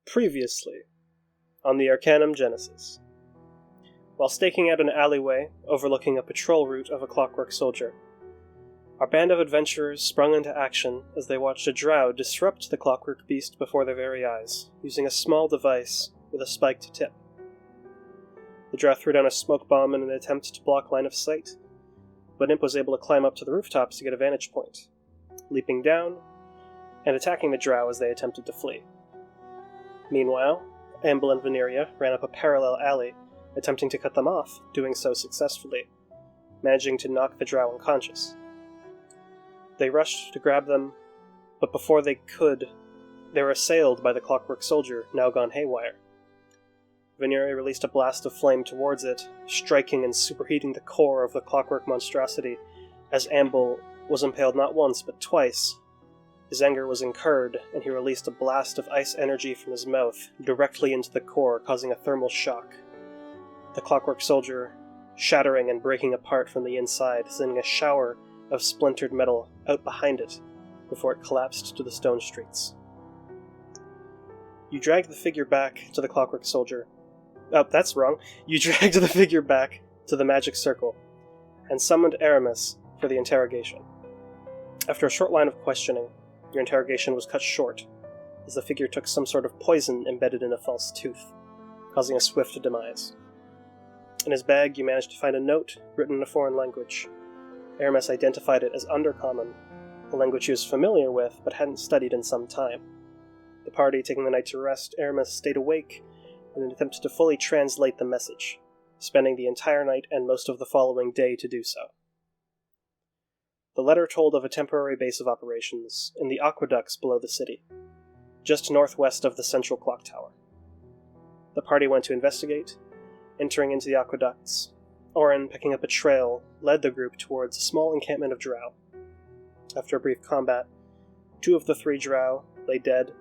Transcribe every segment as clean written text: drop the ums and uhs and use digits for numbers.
Previously, on the Arcanum Genesis. While staking out an alleyway overlooking a patrol route of a clockwork soldier, our band of adventurers sprung into action as they watched a drow disrupt the clockwork beast before their very eyes, using a small device with a spiked tip. The drow threw down a smoke bomb in an attempt to block line of sight, but Imp was able to climb up to the rooftops to get a vantage point, leaping down and attacking the drow as they attempted to flee. Meanwhile, Amble and Veneria ran up a parallel alley, attempting to cut them off, doing so successfully, managing to knock the drow unconscious. They rushed to grab them, but before they could, they were assailed by the clockwork soldier, now gone haywire. Veneria released a blast of flame towards it, striking and superheating the core of the clockwork monstrosity, as Amble was impaled not once but twice. His anger was incurred, and he released a blast of ice energy from his mouth, directly into the core, causing a thermal shock. The clockwork soldier shattering and breaking apart from the inside, sending a shower of splintered metal out behind it, before it collapsed to the stone streets. You dragged the figure back to the clockwork soldier. Oh, that's wrong. You dragged the figure back to the magic circle, and summoned Aramis for the interrogation. After a short line of questioning, your interrogation was cut short, as the figure took some sort of poison embedded in a false tooth, causing a swift demise. In his bag, you managed to find a note written in a foreign language. Aramis identified it as Undercommon, a language he was familiar with but hadn't studied in some time. The party taking the night to rest, Aramis stayed awake in an attempt to fully translate the message, spending the entire night and most of the following day to do so. The letter told of a temporary base of operations in the aqueducts below the city, just northwest of the central clock tower. The party went to investigate, entering into the aqueducts. Oren, picking up a trail, led the group towards a small encampment of drow. After a brief combat, 2 of the 3 drow lay dead,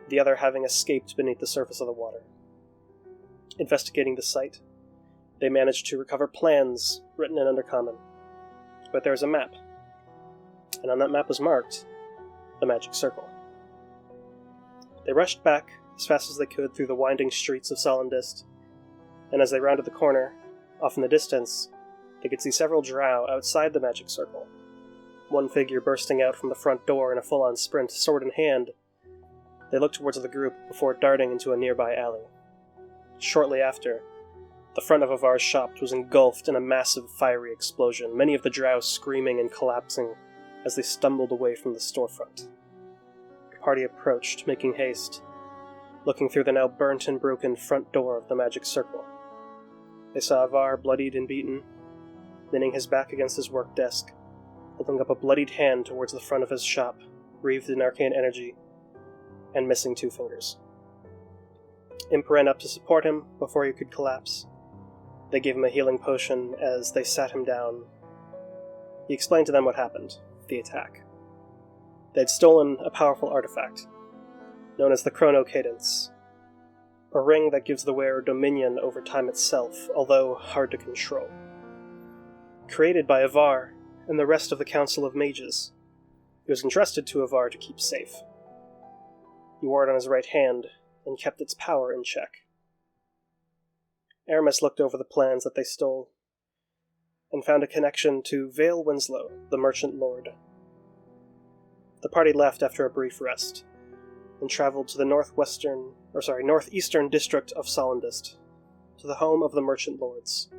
the other having escaped beneath the surface of the water. Investigating the site, they managed to recover plans written in Undercommon. But there was a map, and on that map was marked the Magic Circle. They rushed back as fast as they could through the winding streets of Solendist, and as they rounded the corner, off in the distance, they could see several drow outside the Magic Circle. One figure bursting out from the front door in a full-on sprint, sword in hand. They looked towards the group before darting into a nearby alley. Shortly after, the front of Avar's shop was engulfed in a massive fiery explosion, many of the drow screaming and collapsing as they stumbled away from the storefront. The party approached, making haste, looking through the now burnt and broken front door of the Magic Circle. They saw Avar bloodied and beaten, leaning his back against his work desk, holding up a bloodied hand towards the front of his shop, wreathed in arcane energy, and missing 2 fingers. Imp ran up to support him before he could collapse. They gave him a healing potion as they sat him down. He explained to them what happened, the attack. They had stolen a powerful artifact, known as the Chrono Cadence, a ring that gives the wearer dominion over time itself, although hard to control. Created by Avar and the rest of the Council of Mages, it was entrusted to Avar to keep safe. He wore it on his right hand, and kept its power in check. Aramis looked over the plans that they stole, and found a connection to Vale Winslow, the Merchant Lord. The party left after a brief rest, and traveled to the northeastern district of Solendist, to the home of the Merchant Lords.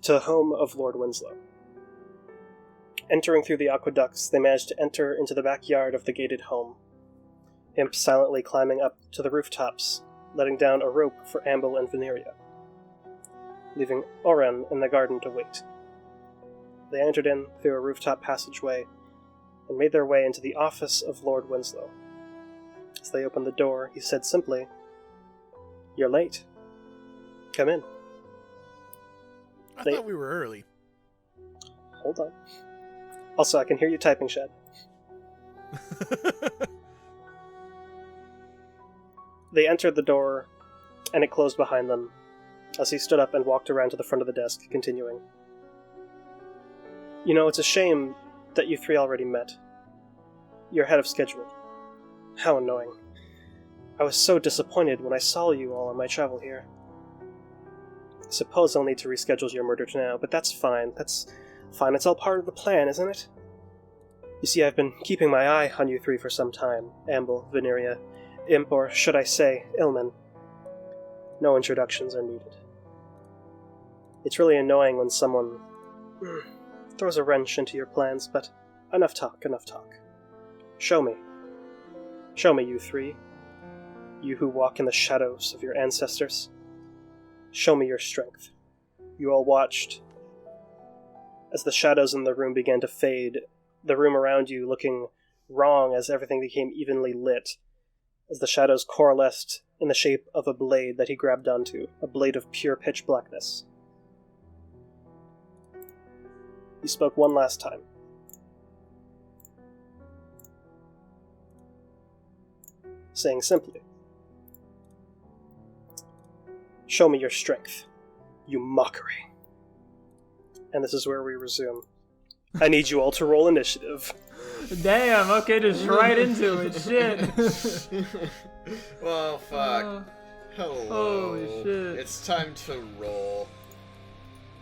To the home of Lord Winslow. Entering through the aqueducts, they managed to enter into the backyard of the gated home, Imp silently climbing up to the rooftops, letting down a rope for Amble and Veneria, leaving Oren in the garden to wait. They entered in through a rooftop passageway and made their way into the office of Lord Winslow. As they opened the door, he said simply, "You're late. Come in." I thought we were early. Hold on. Also, I can hear you typing, Shad. They entered the door, and it closed behind them, as he stood up and walked around to the front of the desk, continuing. "You know, it's a shame that you 3 already met. You're ahead of schedule. How annoying. I was so disappointed when I saw you all on my travel here. I suppose I'll need to reschedule your murder now, but that's fine. That's fine. It's all part of the plan, isn't it? You see, I've been keeping my eye on you three for some time. Amble, Veneria, Imp, or should I say, Ilman. No introductions are needed. It's really annoying when someone throws a wrench into your plans, but enough talk, enough talk. Show me. Show me, you three. You who walk in the shadows of your ancestors. Show me your strength. You all watched as the shadows in the room began to fade, the room around you looking wrong as everything became evenly lit, as the shadows coalesced in the shape of a blade that he grabbed onto, a blade of pure pitch blackness. He spoke one last time. Saying simply, "Show me your strength, you mockery." And this is where we resume. I need you all to roll initiative. Damn, okay, just right into it, shit. Well, fuck. Hello. Holy shit. It's time to roll.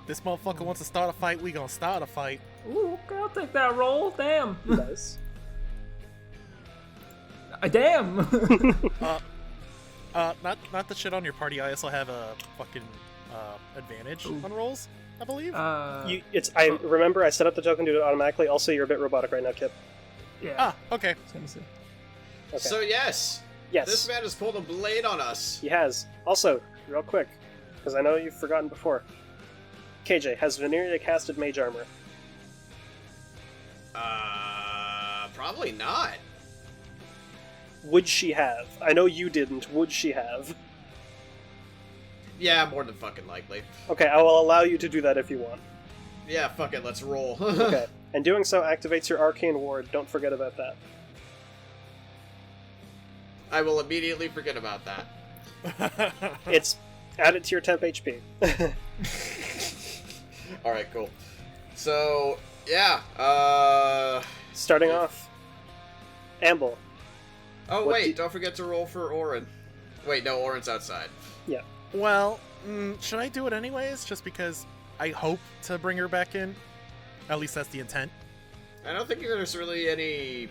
This motherfucker wants to start a fight, we gonna start a fight. Ooh, okay, I'll take that roll, damn. Nice. Damn. Not the shit on your party. I also have a fucking advantage on rolls, I believe. I remember I set up the token to do it automatically. Also, you're a bit robotic right now, Kip. Yeah. Ah, okay. Okay. So yes, Yes. this man has pulled a blade on us. He has. Also, real quick, because I know you've forgotten before. KJ, has Veneria casted Mage Armor? Probably not. Would she have? I know you didn't. Would she have? Yeah, more than fucking likely. Okay, I will allow you to do that if you want. Yeah, fuck it, let's roll. Okay. And doing so activates your Arcane Ward. Don't forget about that. I will immediately forget about that. It's added to your temp HP. Alright, cool. So, yeah, Starting off, Amble. Oh, What wait, don't forget to roll for Orin. Wait, no, Orin's outside. Yeah. Well, should I do it anyways? Just because I hope to bring her back in? At least that's the intent. I don't think there's really any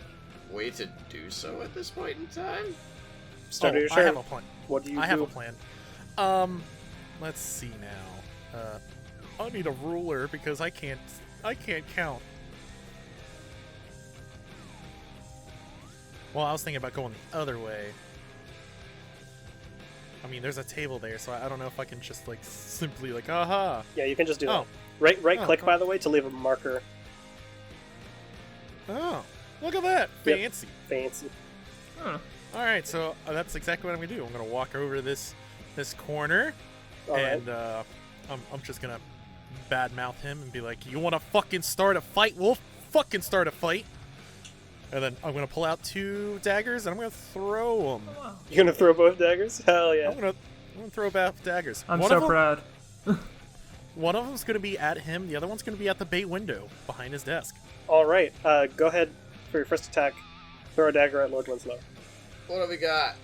way to do so at this point in time. Start of your I turn. have a plan. What do you I do? have a plan. Let's see now. I need a ruler because I can't count. Well, I was thinking about going the other way. I mean, there's a table there, so I don't know if I can just, like, simply, like, aha! Yeah, you can just do that. Oh. Right Oh, click, cool. by the way, to leave a marker. Oh, look at that! Yep. Fancy! Fancy. Huh. Alright, so that's exactly what I'm gonna do. I'm gonna walk over to this corner, Alright. and I'm just gonna badmouth him and be like, "You wanna fucking start a fight? We'll fucking start a fight!" And then I'm gonna pull out 2 daggers and I'm gonna throw them. You're gonna throw both daggers? Hell yeah. I'm gonna throw both daggers. I'm One so of them- proud. One of them's gonna be at him. The other one's gonna be at the bay window behind his desk. Alright, go ahead for your first attack. Throw a dagger at Lord Winslow. What do we got?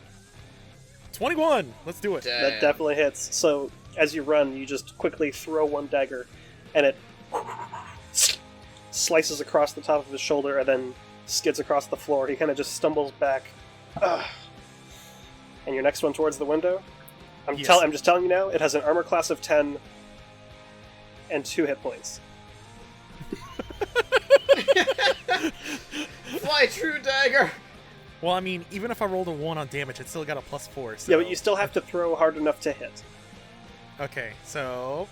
21. Let's do it. Damn. That definitely hits. So, as you run, you just quickly throw one dagger, and it slices across the top of his shoulder and then skids across the floor. He kind of just stumbles back. Ugh. And your next one towards the window? I'm Yes. just telling you now, it has an armor class of 10 and 2 hit points. Fly true dagger! Well, I mean, even if I rolled a 1 on damage, it still got a +4. So... Yeah, but you still have to throw hard enough to hit. Okay, so...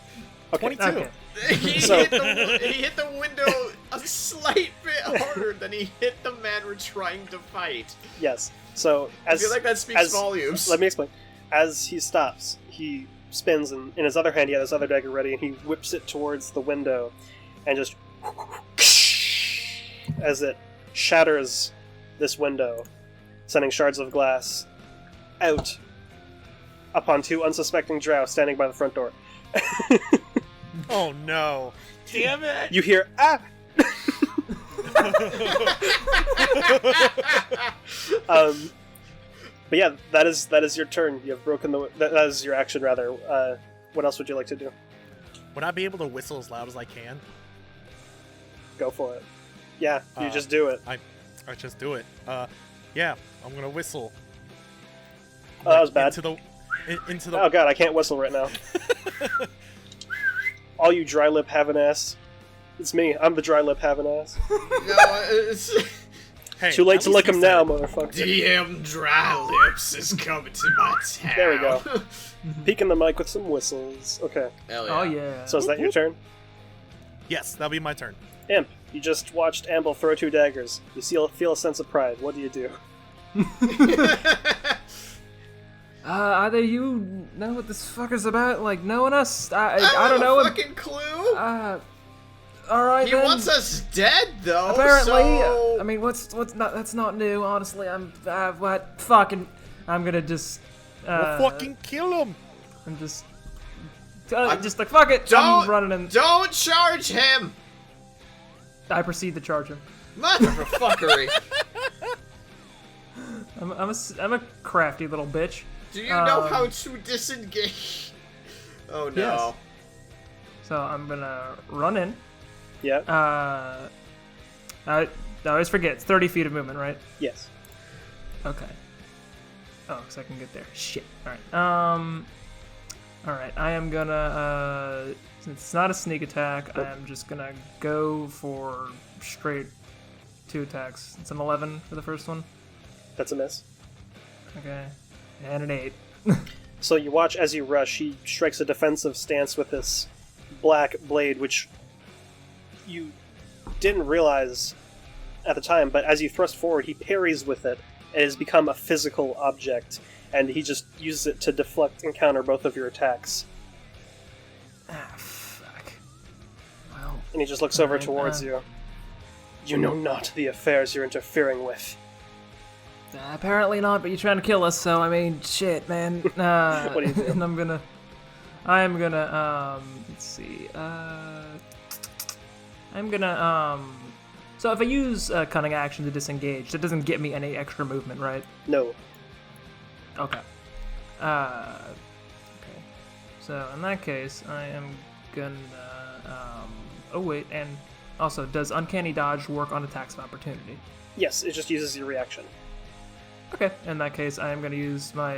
Okay. 22. Okay. he So- hit the window a slight bit harder than he hit the man we're trying to fight. Yes. So, I as feel like that speaks as- volumes. let me explain. As he stops, he spins, and in his other hand he has his other dagger ready, and he whips it towards the window, and just as it shatters this window, sending shards of glass out upon 2 unsuspecting drow standing by the front door. Oh no! Damn it! You hear ah. But yeah, that is your turn. You have broken the... That is your action, rather. What else would you like to do? Would I be able to whistle as loud as I can? Go for it. Yeah, you just do it. I just do it. Yeah, I'm gonna whistle. Oh, that was bad. Into the. Oh god, I can't whistle right now. All you dry lip having ass. It's me. I'm the dry lip having ass. No, it's... Hey, Too late at to least lick you him said now, it. motherfucker. DM Dry Lips is coming to my town. There we go. Peeking the mic with some whistles. Okay. Hell yeah. Oh yeah. So is that your turn? Yes, that'll be my turn. Imp, you just watched Amble throw 2 daggers. You feel a sense of pride. What do you do? Either you know what this fucker's about, like knowing us? I don't know him. Fucking clue. All right. He then. wants us dead, though. Apparently, so... I mean, what's not? That's not new, honestly. I'm gonna just. We'll fucking kill him. I'm just like fuck it. I'm running in. Don't charge him. I proceed to charge him. Motherfuckery. I'm a crafty little bitch. Do you know how to disengage? Oh no. Yes. So I'm gonna run in. Yeah. I always forget. It's 30 feet of movement, right? Yes. Okay. Oh, because I can get there. Shit. All right. All right. I am gonna. Since it's not a sneak attack, I am just gonna go for straight 2 attacks. It's an 11 for the first one. That's a miss. Okay. And an 8. So you watch as you rush, he strikes a defensive stance with this black blade, which you didn't realize at the time, but as you thrust forward, he parries with it. It has become a physical object, and he just uses it to deflect and counter both of your attacks. Ah, fuck. Well. And he just looks over Alright, towards you. You know not the affairs you're interfering with. Apparently not, but you're trying to kill us, so I mean, shit, man. What do you do? And I am gonna, let's see, so if I use a cunning action to disengage, that doesn't get me any extra movement, right? No. Okay. Okay. So in that case, I am gonna, oh wait, and also, does Uncanny Dodge work on attacks of opportunity? Yes, it just uses your reaction. Okay, in that case, I am going to use my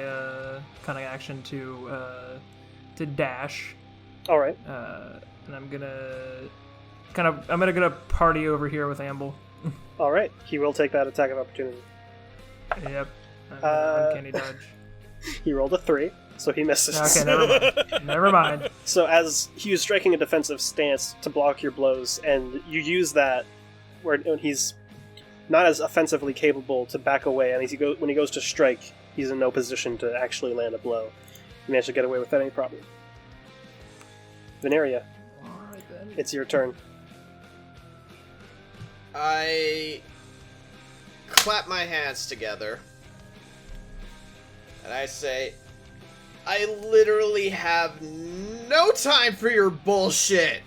cunning action to dash. All right. And I'm gonna party over here with Amble. All right. He will take that attack of opportunity. Yep. Uncanny Dodge. He rolled a 3, so he misses. Okay, never mind. Never mind. So as he was striking a defensive stance to block your blows, and you use that when he's not as offensively capable to back away, and when he goes to strike, he's in no position to actually land a blow. You manage to get away with that any problem. Veneria, Alright then. it's your turn. I clap my hands together, and I say, I literally have no time for your bullshit.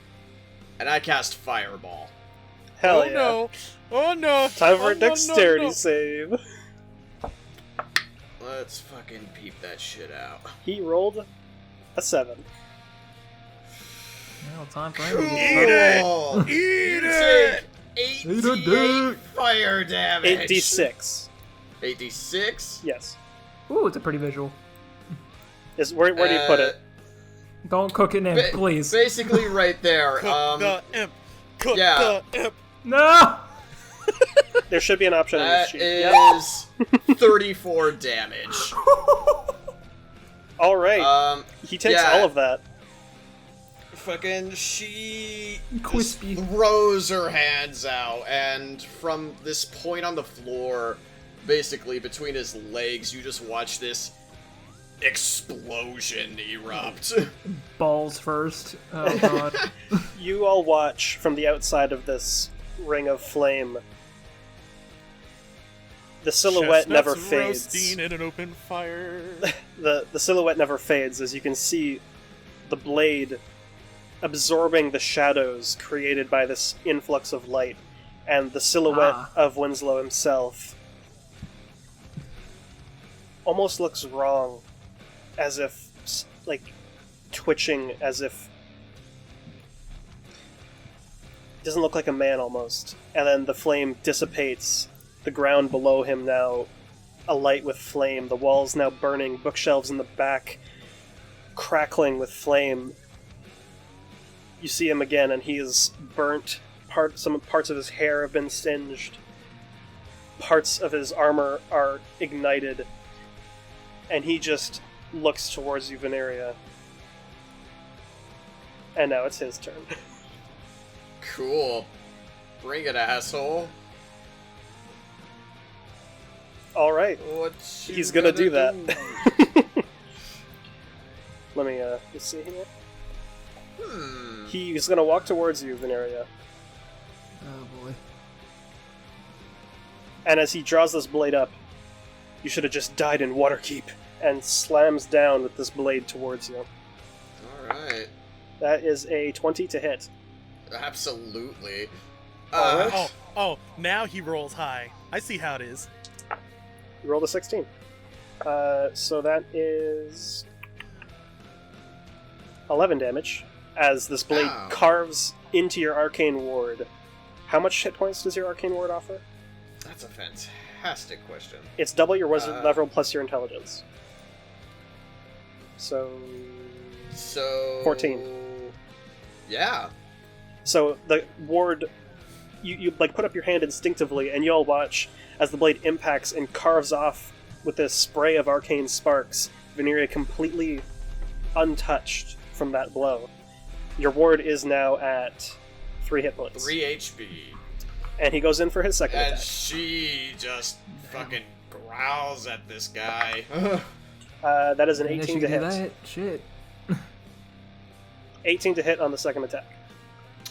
And I cast Fireball. Hell Oh yeah. no! Oh no! Time for Oh, a no, dexterity no, no. save. Let's fucking peep that shit out. He rolled a 7. Well, time for him to get Cool! Eat You it! take Eat a 88 dick. fire damage. 8d6. 8d6? Yes. Ooh, it's a pretty visual. Where do you put it? Don't cook it in, please. Basically right there. Cook the imp! Cook yeah. the imp! No! There should be an option on this That sheet. Yep. is 34 damage. All right. He takes yeah. all of that. Fucking she Crispy. just throws her hands out, and from this point on the floor, basically between his legs, you just watch this explosion erupt. Balls first. Oh god. You all watch from the outside of this ring of flame. The silhouette never Chestnuts fades. roasting in an open fire. The silhouette never fades, as you can see the blade absorbing the shadows created by this influx of light, and the silhouette of Winslow himself almost looks wrong, as if, like, twitching, as if... Doesn't look like a man, almost. And then the flame dissipates. The ground below him now alight with flame. The walls now burning. Bookshelves in the back crackling with flame. You see him again, and he is burnt. Some parts of his hair have been singed. Parts of his armor are ignited. And he just looks towards you, Veneria. And now it's his turn. Cool. Bring it, asshole. Alright. He's gonna do that. Let me, let's see here. He's gonna walk towards you, Veneria. Oh boy. And as he draws this blade up, you should have just died in Waterkeep, and slams down with this blade towards you. Alright. That is a 20 to hit. Absolutely. Alright. Oh, now he rolls high. I see how it is. You rolled a 16. So that is 11 damage, as this blade Ow. carves into your arcane ward. How much hit points does your arcane ward offer? That's a fantastic question. It's double your wizard level plus your intelligence. So 14. Yeah. So the ward, you like put up your hand instinctively, and you all watch as the blade impacts and carves off with this spray of arcane sparks. Veneria completely untouched from that blow. Your ward is now at 3 hit points. 3 HP. And he goes in for his second And attack. she just fucking growls at this guy. That is an And 18 she to can do hit. that? Shit. 18 to hit on the second attack.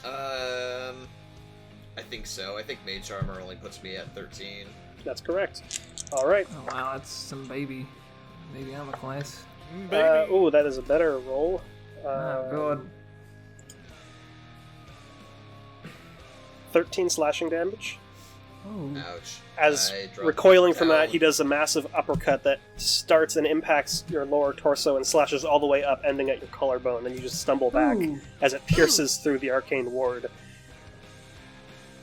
I think so. I think Mage Armor only puts me at 13. That's correct. Alright. Oh wow, that's some baby armor class. Baby. Ooh, that is a better roll. Oh god. 13 slashing damage. Oh. Ouch. As I dropped recoiling from down. that, he does a massive uppercut that starts and impacts your lower torso and slashes all the way up, ending at your collarbone, and you just stumble back Ooh. as it pierces through the arcane ward.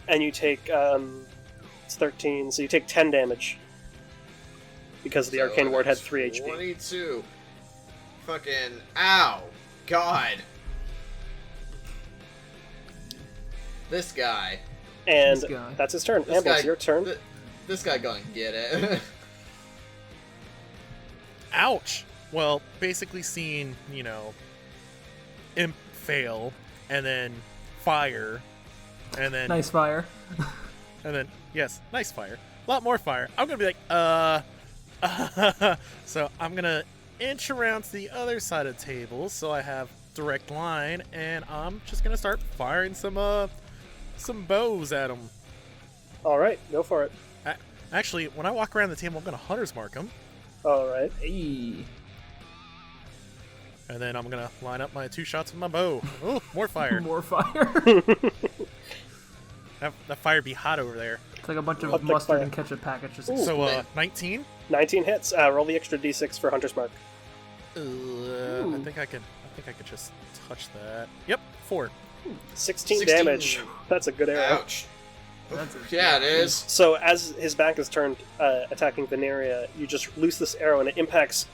And you take, it's 13, so you take 10 damage. Because the So arcane ward had that's 3 HP. 22. Fucking ow. God. This guy. And This guy. that's his turn. This Amble, guy, it's your turn. This guy gonna get it. Ouch! Well, basically seeing, imp fail, and then fire, and then... Nice fire. And then, yes, nice fire. A lot more fire. I'm gonna be like, So I'm gonna inch around to the other side of the table, so I have direct line, and I'm just gonna start firing some bows at him. Alright, go for it. Actually, when I walk around the table, I'm gonna hunter's mark him. Alright. Hey. And then I'm gonna line up my 2 shots with my bow. Oh, more fire. More fire. that fire be hot over there. It's like a bunch of Hot like mustard fire. and ketchup packets. Ooh. So, 19? 19 hits. Roll the extra d6 for Hunter's Mark. I Ooh. think I could just touch that. Yep, 4. 16 16. damage. That's a good arrow. Ouch. That's Yeah, it is. So as his back is turned, attacking Veneria, you just loose this arrow and it impacts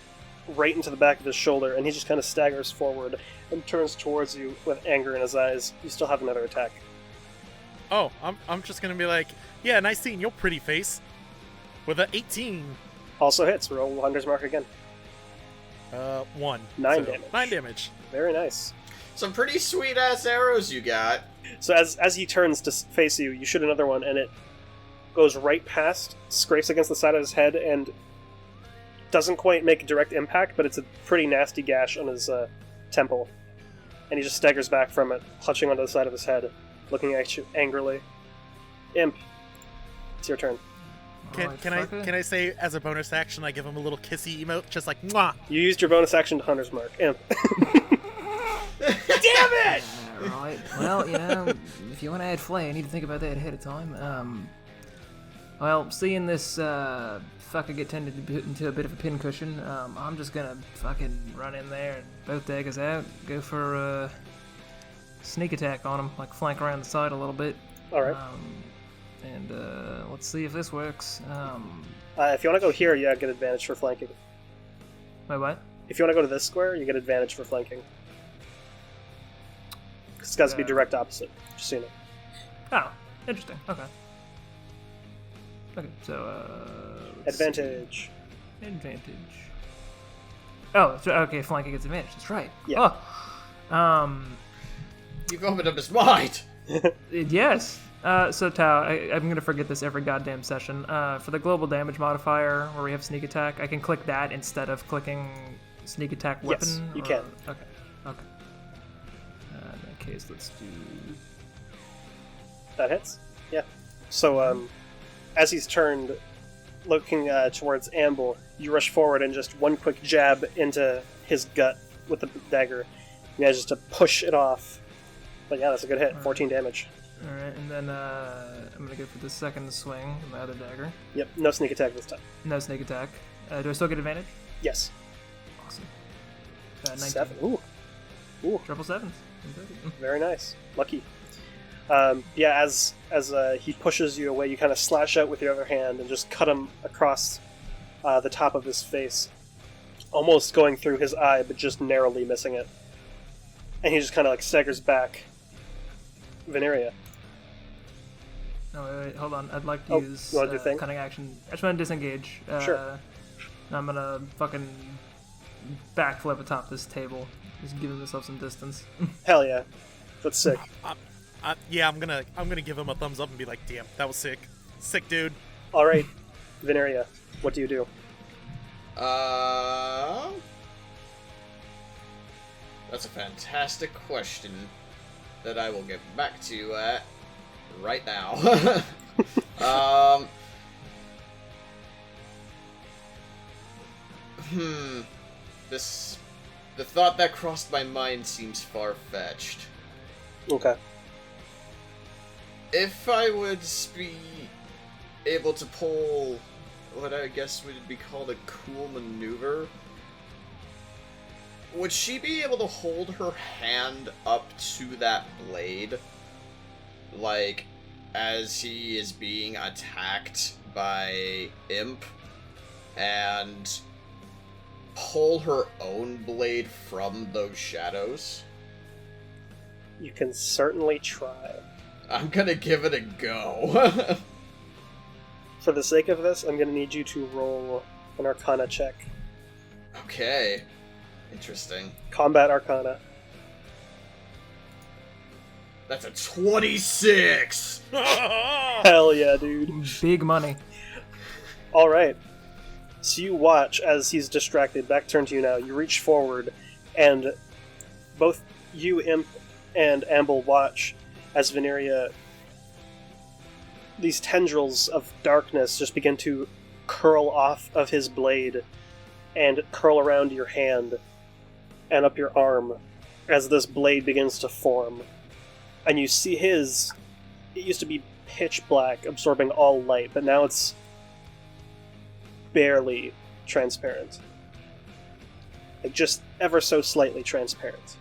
right into the back of his shoulder, and he just kind of staggers forward and turns towards you with anger in his eyes. You still have another attack. Oh, I'm just gonna be like, yeah, nice seeing your pretty face. With a 18. Also hits. Roll Hunter's Mark again. 1. 9 So, damage. 9 damage. Very nice. Some pretty sweet ass arrows you got. So as he turns to face you, you shoot another one, and it goes right past, scrapes against the side of his head, and doesn't quite make a direct impact, but it's a pretty nasty gash on his temple. And he just staggers back from it, clutching onto the side of his head, looking at you angrily. Imp, it's your turn. Can I say as a bonus action I give him a little kissy emote, just like mwah? You used your bonus action to Hunter's Mark. Imp. Damn it! Alright, well, if you want to add flair, you need to think about that ahead of time. Well, seeing this fucker get turned into a bit of a pincushion, I'm just gonna fucking run in there and both daggers out, go for a sneak attack on him, like flank around the side a little bit. Alright. And let's see if this works. If you want to go here, you get advantage for flanking. Wait, what? If you want to go to this square, you get advantage for flanking. It's got to be direct opposite, just so you know. Oh, interesting. Okay. Okay, so Advantage. Advantage. Oh, that's right. Okay, flanking gets advantage. That's right. Yeah. Oh. You've opened up his mind! Yes. So Tao, I'm gonna forget this every goddamn session. For the global damage modifier, where we have sneak attack, I can click that instead of clicking sneak attack weapon. Yes, you can. Okay. Okay. In that case, let's do. That hits? Yeah. So, as he's turned, looking towards Amble, you rush forward and just one quick jab into his gut with the dagger. You manage to push it off. But yeah, that's a good hit. 14 damage. Alright, and then I'm gonna go for the second swing with my other dagger. Yep, no sneak attack this time. No sneak attack. Do I still get advantage? Yes. Awesome. 19. 7. Ooh, Triple sevens. very nice. Lucky. Yeah, as he pushes you away, you kind of slash out with your other hand and just cut him across the top of his face, almost going through his eye, but just narrowly missing it. And he just kind of like staggers back. Veneria. No, wait, hold on. I'd like to use you want to do thing? cunning action. I just want to disengage. Sure. I'm gonna fucking backflip atop this table, just giving myself some distance. Hell yeah, that's sick. Yeah, I'm gonna give him a thumbs up and be like, damn, that was sick. Sick, dude. All right, Veneria, what do you do? That's a fantastic question that I will get back to you at right now. The thought that crossed my mind seems far-fetched. Okay. If I would be able to pull what I guess would be called a cool maneuver, would she be able to hold her hand up to that blade, like, as he is being attacked by Imp, and pull her own blade from those shadows? You can certainly try. I'm gonna give it a go. For the sake of this, I'm going to need you to roll an Arcana check. Okay. Interesting. Combat Arcana. That's a 26! Hell yeah, dude. Big money. Alright. So you watch as he's distracted, back turned to you now. You reach forward, and both you, Imp, and Amble watch as Veneria, these tendrils of darkness just begin to curl off of his blade and curl around your hand and up your arm as this blade begins to form. And you see his... It used to be pitch black, absorbing all light, but now it's barely transparent. Like, just ever so slightly transparent.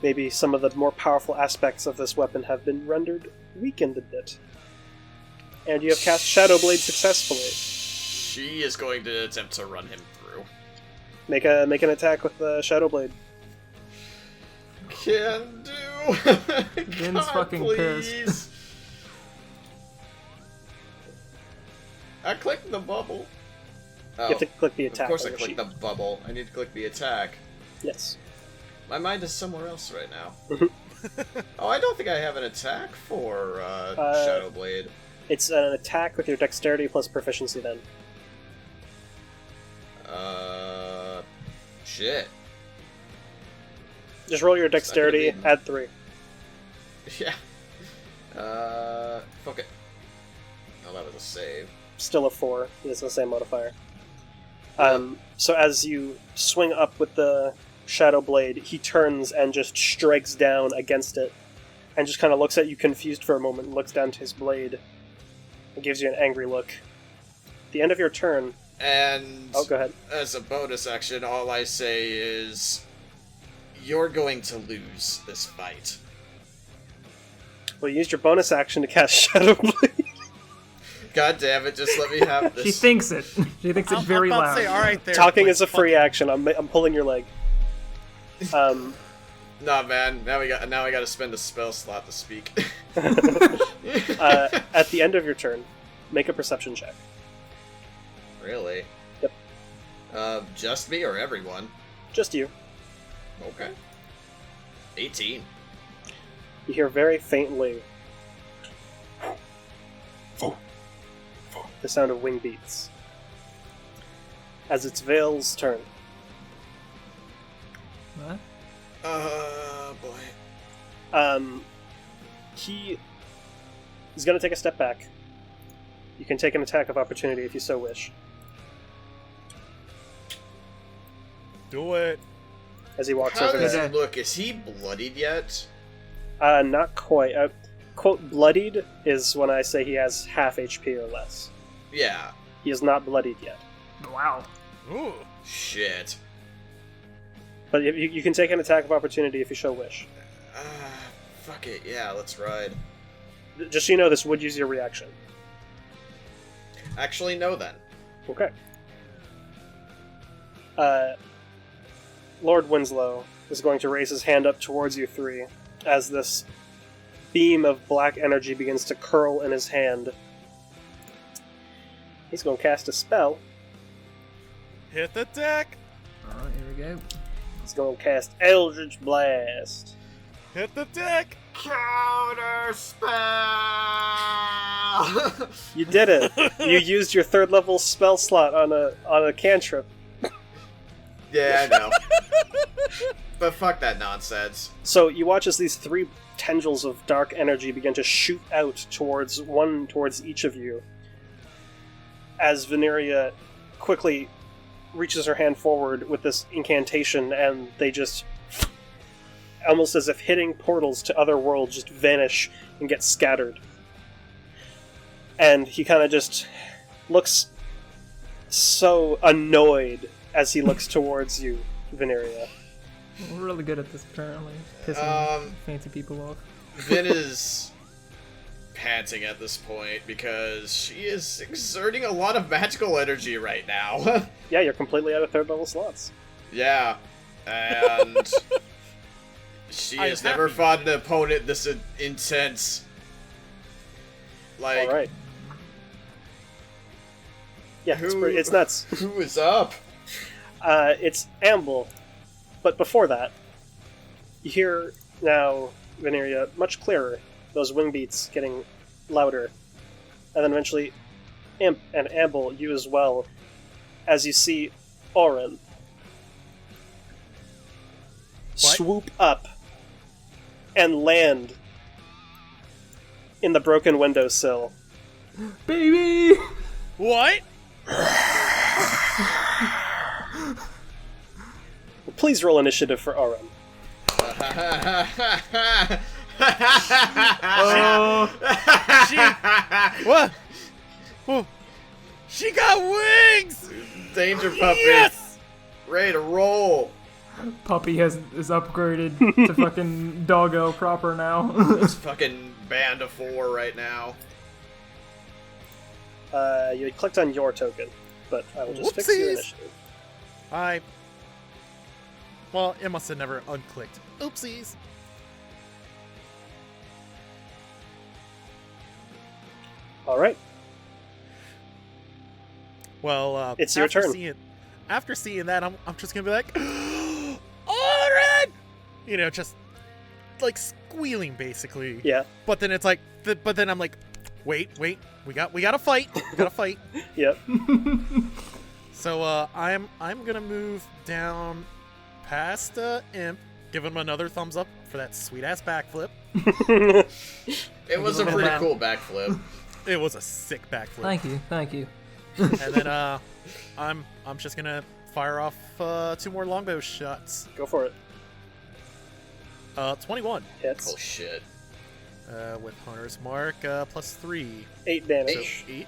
Maybe some of the more powerful aspects of this weapon have been rendered weakened a bit. And you have cast Shadow Blade successfully. She is going to attempt to run him through. Make an attack with the Shadow Blade. Can do. Vin's God, fucking please. pissed. I clicked the bubble. Oh, You have to click the attack. of course on I your clicked sheet. the bubble. I need to click the attack. Yes. My mind is somewhere else right now. Oh, I don't think I have an attack for Shadow Blade. It's an attack with your dexterity plus proficiency then. Shit. Just roll your dexterity, be- add 3. Yeah. Fuck it. Oh, that was a save. Still a 4. It's the same modifier. So as you swing up with the Shadow Blade, he turns and just strikes down against it, and just kind of looks at you confused for a moment, and looks down to his blade, It gives you an angry look. At the end of your turn... And Oh, go ahead. As a bonus action, all I say is, you're going to lose this fight. Well, you used your bonus action to cast Shadow Blade. God damn it, just let me have this. She thinks it. She thinks it very I'm about loud. to say, all right, there. Talking like, is a free action. I'm pulling your leg. Nah, man. Now I got to spend a spell slot to speak. At the end of your turn, make a perception check. Really? Yep. Just me or everyone? Just you. Okay. 18. You hear very faintly the sound of wing beats as it's Vale's turn. What? Boy. He is going to take a step back. You can take an attack of opportunity if you so wish. Do it. As he walks How over does there. it look? Is he bloodied yet? Not quite. Quote, bloodied is when I say he has half HP or less. Yeah. He is not bloodied yet. Wow. Ooh. Shit. But you can take an attack of opportunity if you so wish. Fuck it. Yeah, let's ride. Just so you know, this would use your reaction. Actually, no then. Okay. Lord Winslow is going to raise his hand up towards you three as this beam of black energy begins to curl in his hand. He's going to cast a spell. Hit the deck. Alright, here we go. He's going to cast Eldritch Blast. Hit the deck. Counter spell. You did it. You used your 3rd level spell slot on a cantrip. Yeah, I know. But fuck that nonsense. So you watch as these 3 tendrils of dark energy begin to shoot out towards each of you. As Veneria quickly reaches her hand forward with this incantation, and they just, almost as if hitting portals to other worlds, just vanish and get scattered. And he kind of just looks so annoyed as he looks towards you, Veneria. We're really good at this, apparently. Pissing fancy people off. Vin is panting at this point because she is exerting a lot of magical energy right now. Yeah, you're completely out of 3rd level slots. Yeah, and she I'm has never happy. fought an opponent this intense. Like, Alright. Yeah, it's nuts. Who is up? It's Amble. But before that, you hear now, Veneria, much clearer, those wing beats getting louder. And then eventually, Imp and Amble, you as well, as you see Orin swoop up and land in the broken windowsill. Baby! What? Please roll initiative for Orin. What? Oh, she got wings! Danger puppy. Yes! Ready to roll. Puppy is upgraded to fucking doggo proper now. This fucking band of 4 right now. You clicked on your token, but I will just fix your Whoopsies. initiative. Well, it must have never unclicked. Oopsies. Alright. Well, It's your turn. After seeing that, I'm just gonna be like, Orin! You know, just like squealing basically. Yeah. But then it's like, but then I'm like, wait, we gotta fight. We gotta fight. Yep. So I'm gonna move down past Imp, give him another thumbs up for that sweet ass backflip. It was a pretty cool backflip. It was a sick backflip. Thank you. And then I'm just gonna fire off 2 more longbow shots. Go for it. 21. Hits. Oh shit. With Hunter's Mark, +3. 8 damage. So 8.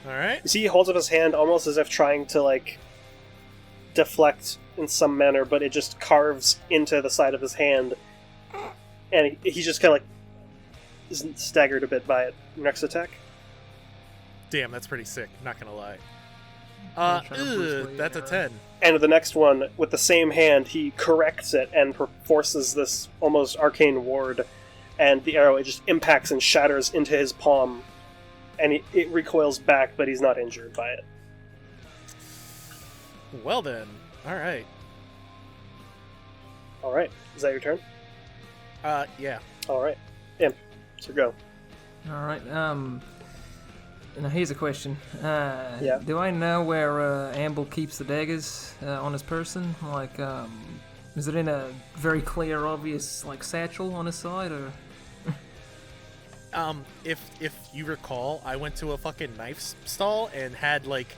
Alright. You see, he holds up his hand almost as if trying to, like, deflect in some manner, but it just carves into the side of his hand. And he just kind of, like, is staggered a bit by it. Next attack? Damn, that's pretty sick, not gonna lie. I'm trying to boost That's a my, 10. And the next one, with the same hand, he corrects it and forces this almost arcane ward, and the arrow, it just impacts and shatters into his palm, and it recoils back, but he's not injured by it. Well then, alright. Alright, is that your turn? Yeah. Alright. Imp, so go. Alright, now here's a question. Yeah. Do I know where Amble keeps the daggers on his person? Like, is it in a very clear, obvious, like, satchel on his side, or...? If you recall, I went to a fucking knife stall and had, like,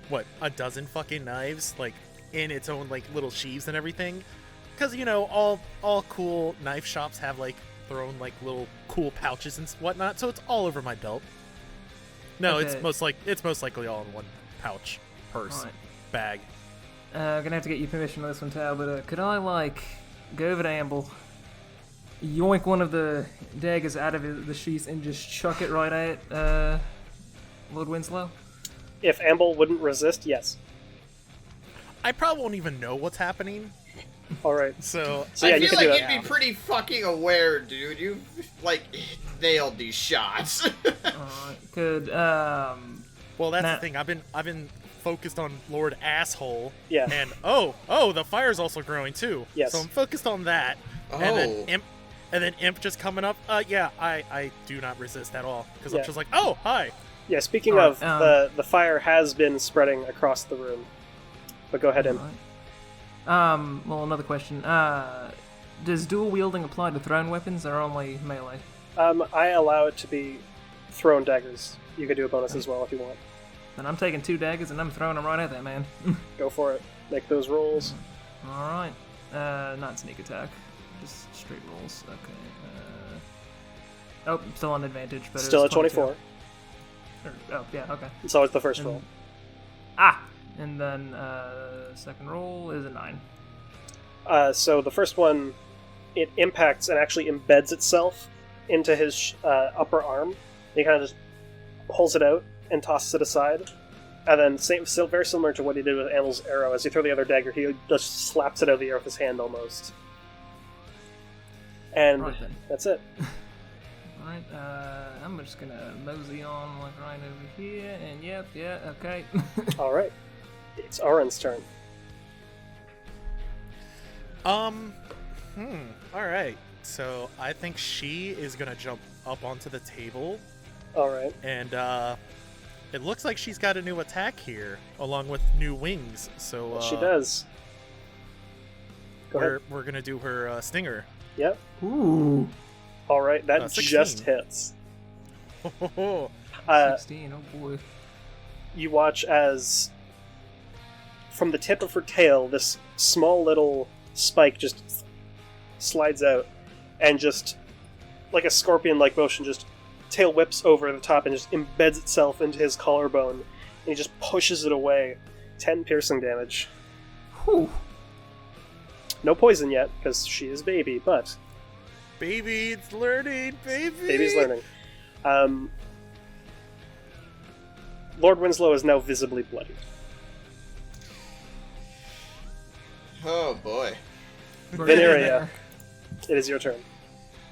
what, a dozen fucking knives, like, in its own, like, little sheaths and everything. Because, you know, all cool knife shops have, like, their own, like, little cool pouches and whatnot, so it's all over my belt. No, Okay. it's most likely all in one pouch, purse, Alright. bag. Gonna have to get your permission on this one, Tal, but could I, like, go over to Amble, yoink one of the daggers out of the sheath, and just chuck it right at Lord Winslow? If Amble wouldn't resist, yes. I probably won't even know what's happening, Alright. so... So, yeah, I you feel can do like that. you'd be pretty fucking aware, dude. You like nailed these shots. Alright, could, Well, that's Nah. the thing. I've been focused on Lord Asshole. Yeah. And oh, the fire's also growing too. Yes. So I'm focused on that. Oh. And then Imp just coming up. Yeah, I do not resist at all because Yeah. I'm just like, oh, hi. Yeah, speaking Alright, of, the fire has been spreading across the room. But go ahead, Imp. alright. Well, another question. Does dual wielding apply to thrown weapons, or only melee? I allow it to be thrown daggers. You could do a bonus as well if you want. Then I'm taking 2 daggers and I'm throwing them right at that man. Go for it. Make those rolls. Alright. Not sneak attack. Just straight rolls. Okay. Oh, still on advantage, but Still it's at 24. Oh, yeah, okay. It's always the first And- roll. And then, second roll is a 9. So the first one, it impacts and actually embeds itself into his upper arm. He kind of just pulls it out and tosses it aside. And then, very similar to what he did with Amble's arrow, as you throw the other dagger, he just slaps it out of the air with his hand almost. And Right then. that's it. Alright, I'm just gonna mosey on, like, right over here, and yep, yeah, okay. Alright. It's Aron's turn. Alright. So I think she is gonna jump up onto the table, Alright. and it looks like she's got a new attack here, along with new wings. So She does. Go ahead. we're gonna do her stinger. Yep. Ooh. Alright, that 16. just hits. 16. 16, oh boy. You watch as, from the tip of her tail, this small little spike just slides out, and just, like a scorpion-like motion, just tail whips over the top and just embeds itself into his collarbone, and he just pushes it away. 10 piercing damage. Whew. No poison yet, because she is baby, but Baby, it's learning, baby. baby's learning. Lord Winslow is now visibly bloody. Oh boy. Veneria, it is your turn.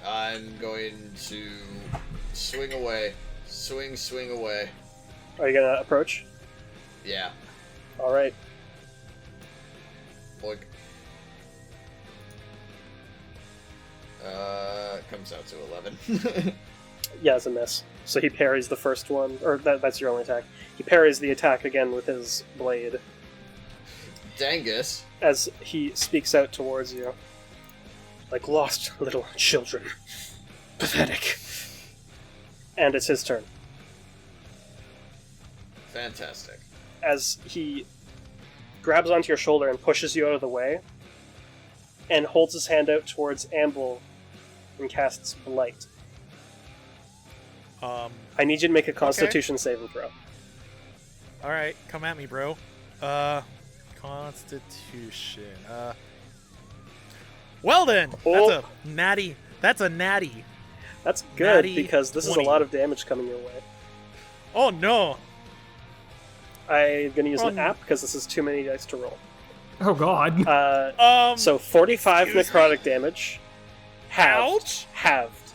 I'm going to swing away. Swing away. Are you gonna approach? Yeah. Alright. Boink. Comes out to 11. Yeah, it's a miss. So he parries the first one, or that's your only attack. He parries the attack again with his blade Dangus. as he speaks out towards you. Like lost little children. Pathetic. And it's his turn. Fantastic. As he grabs onto your shoulder and pushes you out of the way, and holds his hand out towards Amble and casts Blight. I need you to make a Constitution saving throw. All right, come at me, bro. Constitution. Well then, that's a natty. That's a natty. That's good Natty because this 20. is a lot of damage coming your way. Oh no! I'm gonna use an app because this is too many dice to roll. Oh God. So 45 excuse necrotic damage. Halved. Ouch. Halved.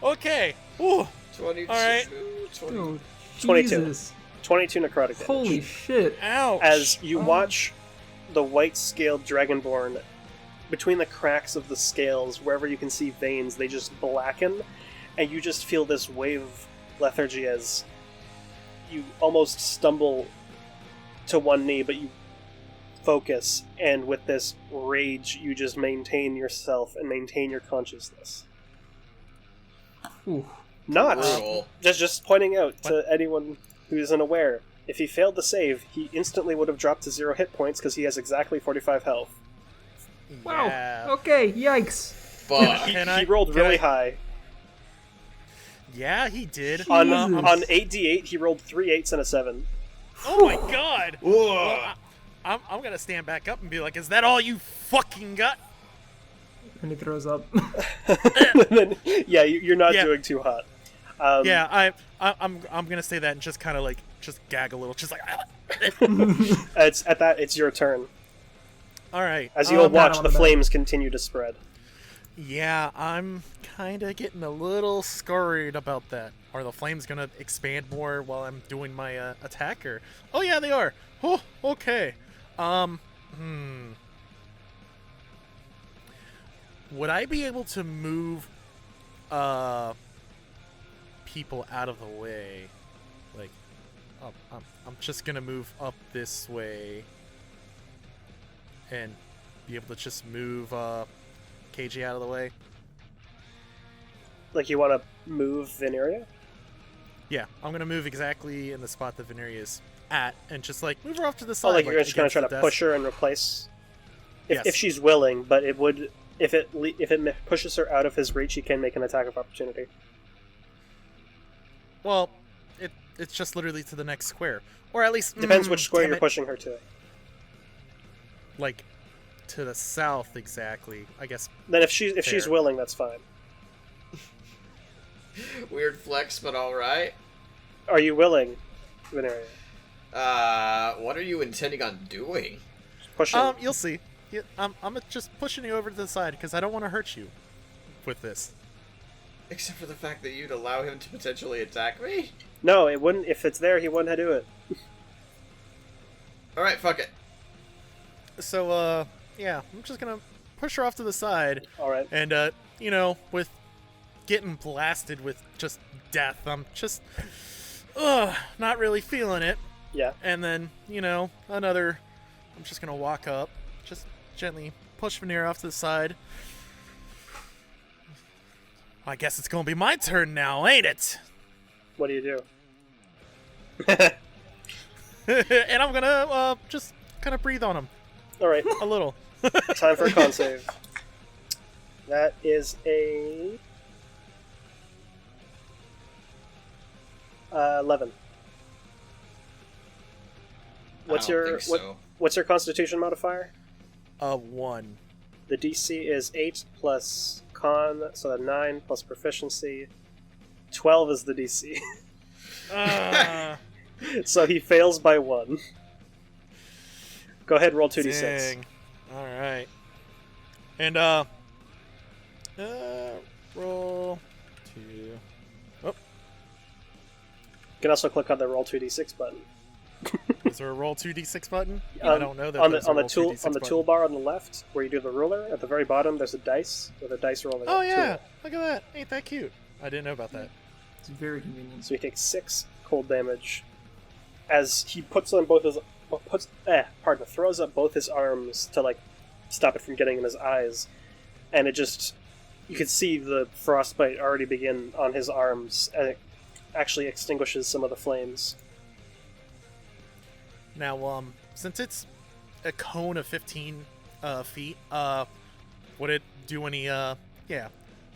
Okay. Ooh. 22. All right. 20. Oh, 22. Jesus. 22 necrotic damage. Holy shit. Ouch. As you watch the white-scaled dragonborn, between the cracks of the scales, wherever you can see veins, they just blacken, and you just feel this wave of lethargy as you almost stumble to one knee, but you focus, and with this rage, you just maintain yourself and maintain your consciousness. Ooh. Not Brutal. just pointing out to anyone who isn't aware, if he failed to save, he instantly would have dropped to 0 hit points because he has exactly 45 health. Wow. Yeah. Okay, yikes. Fuck. He rolled really high. Yeah, he did. Jesus. On 8d8, he rolled 3 8s and a 7. Oh my god. Well, I'm gonna stand back up and be like, "Is that all you fucking got?" And he throws up. Then, yeah, you're not Yeah. doing too hot. Yeah, I'm gonna say that and just kind of like just gag a little, just like. It's your turn. All right. As you all pat watch, him on the the back. flames continue to spread. Yeah, I'm kind of getting a little scurried about that. Are the flames gonna expand more while I'm doing my attack? Or oh yeah, they are. Oh, okay. Would I be able to move people out of the way? Like, I'm just gonna move up this way and be able to just move KG out of the way. Like, you want to move Veneria? Yeah, I'm gonna move exactly in the spot that Veneria is at, and just like move her off to the Oh, side. like you're just going to against try to the desk. push her and replace? Yes. If she's willing, but it would... If it pushes her out of his reach, he can make an attack of opportunity. Well, it's just literally to the next square, or at least Depends which square damn you're it, pushing her to. like to the south exactly. I guess. Then if she's Fair. willing, that's fine. Weird flex, but alright. Are you willing, Veneria? What are you intending on doing? Pushing. You'll see. Yeah, I'm just pushing you over to the side because I don't want to hurt you with this. Except for the fact that you'd allow him to potentially attack me? No, it wouldn't. If it's there, he wouldn't do it. Alright, fuck it. So yeah, I'm just gonna push her off to the side, All right. and with getting blasted with just death, I'm just not really feeling it. Yeah. And then I'm just gonna walk up, just gently push Veneer off to the side. I guess it's gonna be my turn now, ain't it? What do you do? And I'm gonna just kind of breathe on him All right. a little. Time for a con save. That is a 11. What's I don't your think so. what's your Constitution modifier? 1. The DC is 8 plus con, so 9 plus proficiency. 12 is the DC. So he fails by 1. Go ahead, roll 2d6. Dang. All right. And roll 2. Oh, You can also click on the roll 2d6 button. is there a roll 2d6 button? I don't know that. on there's the a roll tool 2d6 on the button. toolbar on the left, where you do the ruler. At the very bottom, there's a dice with a dice rolling. Oh up yeah, tool. look at that. Ain't that cute? I didn't know about that. It's very convenient. So he takes 6 cold damage as he throws up both his arms to stop it from getting in his eyes, and you can see the frostbite already begin on his arms, and it actually extinguishes some of the flames. Now, since it's a cone of 15 feet, would it do any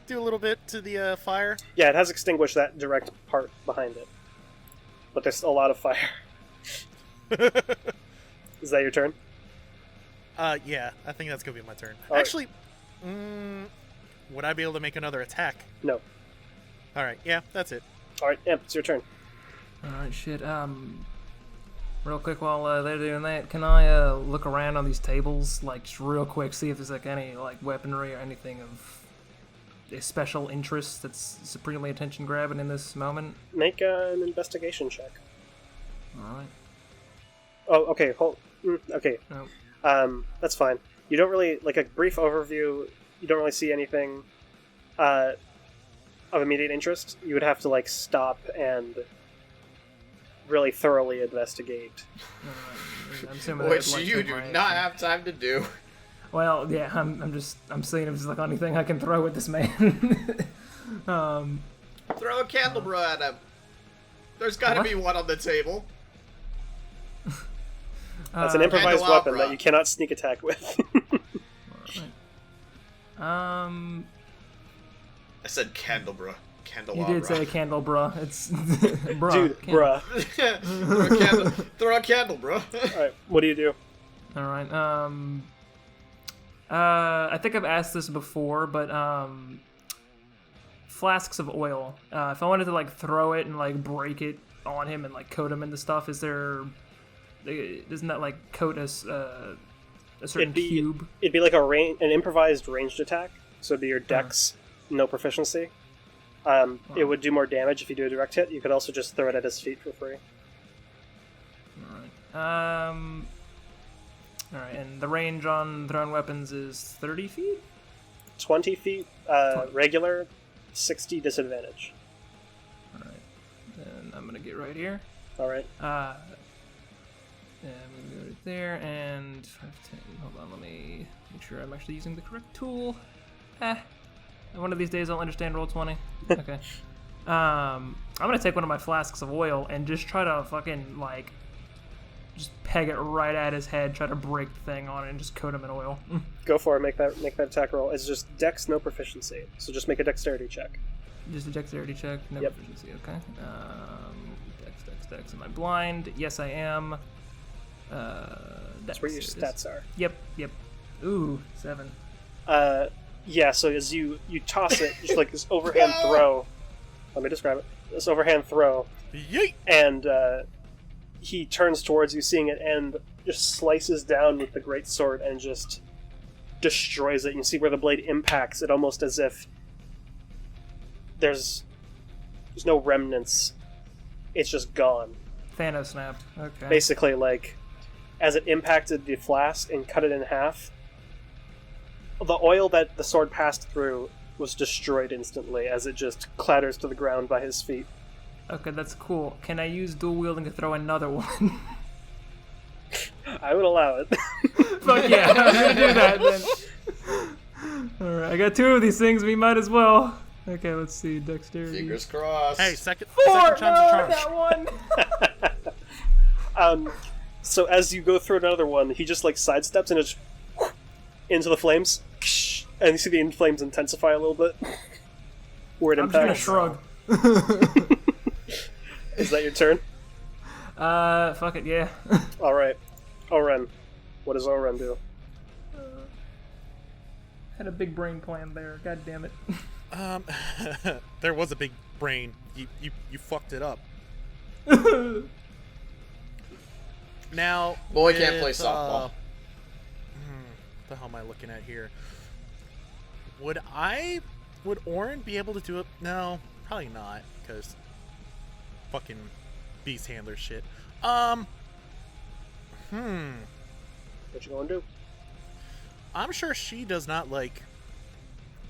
do a little bit to the fire? Yeah, it has extinguished that direct part behind it. But there's a lot of fire. Is that your turn? Yeah, I think that's gonna be my turn. All right. Actually, would I be able to make another attack? No. All right, yeah, that's it. Alright, Imp, it's your turn. Alright, shit. Real quick while they're doing that, can I look around on these tables, like, just real quick, see if there's, like, any, like, weaponry or anything of a special interest that's supremely attention-grabbing in this moment? Make an investigation check. Alright. Oh, okay, okay. Nope. That's fine. You don't really, like, a brief overview, you don't really see anything, of immediate interest. You would have to, like, stop and really thoroughly investigate. I'm assuming Which that, like, you take do my not action. have time to do. Well, yeah, I'm seeing if there's, like, anything I can throw at this man. Throw a candelabra at him. There's gotta What? be one on the table. That's an improvised candelabra. weapon that you cannot sneak attack with. I said candelabra. You Candelabra. did say candlebra. It's bruh. Dude, bruh. Throw a candle, bro. Alright, what do you do? All right. I think I've asked this before, but flasks of oil. If I wanted to like throw it and like break it on him and like coat him into stuff, doesn't that like coat us a certain cube? It'd be like an improvised ranged attack, so it'd be your dex, no proficiency. It would do more damage if you do a direct hit. You could also just throw it at his feet for free. Alright, and the range on thrown weapons is 30 feet? 20 feet, regular, 60 disadvantage. Alright, then I'm gonna get right here. Alright. Yeah, I'm gonna go right there, and 5, 10, hold on, let me make sure I'm actually using the correct tool. One of these days I'll understand Roll20. Okay. I'm gonna take one of my flasks of oil and just try to fucking, like, just peg it right at his head, try to break the thing on it, and just coat him in oil. Go for it, make that attack roll. It's just dex, no proficiency. So just make a dexterity check. Just a dexterity check, no Yep. proficiency, okay. Dex. Am I blind? Yes, I am. That's where your stats are. Yep. Ooh, 7. Yeah, so as you toss it, just like this overhand throw. Let me describe it. This overhand throw. Yeet! And he turns towards you, seeing it, and just slices down with the great sword and just destroys it. You see where the blade impacts it, almost as if there's no remnants. It's just gone. Thanos snapped. Okay. Basically, like, as it impacted the flask and cut it in half, the oil that the sword passed through was destroyed instantly as it just clatters to the ground by his feet. Okay, that's cool. Can I use dual wielding to throw another one? I would allow it. Fuck yeah, I'm gonna do that then. Alright, I got 2 of these things, we might as well. Okay, let's see, dexterity. Fingers crossed. Hey, second 4! time's a charm. That one! So as you go through another one, he just like sidesteps and just into the flames, and you see the flames intensify a little bit. Where it I'm just gonna impacts. shrug. Is that your turn? Fuck it, yeah. Alright. Oren. What does Oren do? Had a big brain plan there, god damn it. There was a big brain. You fucked it up. Now, Boy can't play with, softball. What the hell am I looking at here? Would Orin be able to do it? No, probably not, because fucking beast handler shit. What you gonna do? I'm sure she does not like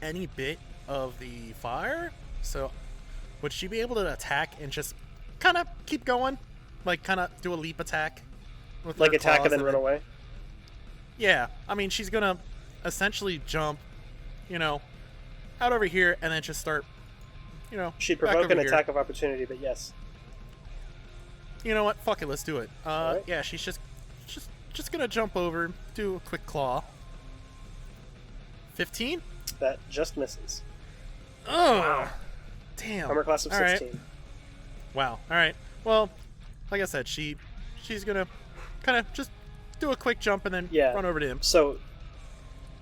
any bit of the fire, so would she be able to attack and just kind of keep going? Like, kind of do a leap attack? With Like her attack claws and then run away? Yeah, I mean, she's gonna essentially jump, out over here and then just start, She'd back provoke over an here. attack of opportunity, but yes. You know what? Fuck it, let's do it. Alright. Yeah, she's just gonna jump over, do a quick claw. 15? That just misses. Oh, Wow. damn. Armor class of All right. 16. Wow. All right. Well, like I said, she's gonna kind of just do a quick jump and then Yeah. run over to him. So,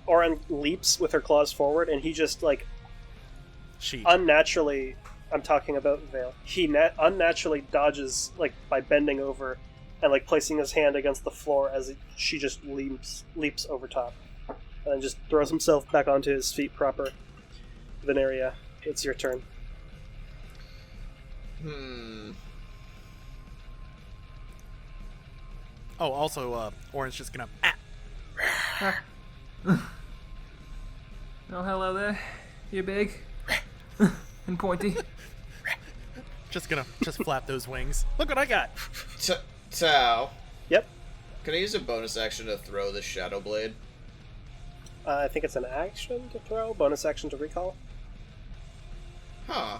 Oren leaps with her claws forward, and he just, like, She. unnaturally... I'm talking about Vale. He unnaturally dodges, like, by bending over and, like, placing his hand against the floor as she just leaps over top. And then just throws himself back onto his feet proper. Veneria, it's your turn. Oh, also, Oren's just gonna. Oh, hello there. You big and pointy. Just flap those wings. Look what I got. Tao, Yep. can I use a bonus action to throw the Shadow Blade? I think it's an action to throw, bonus action to recall. Huh.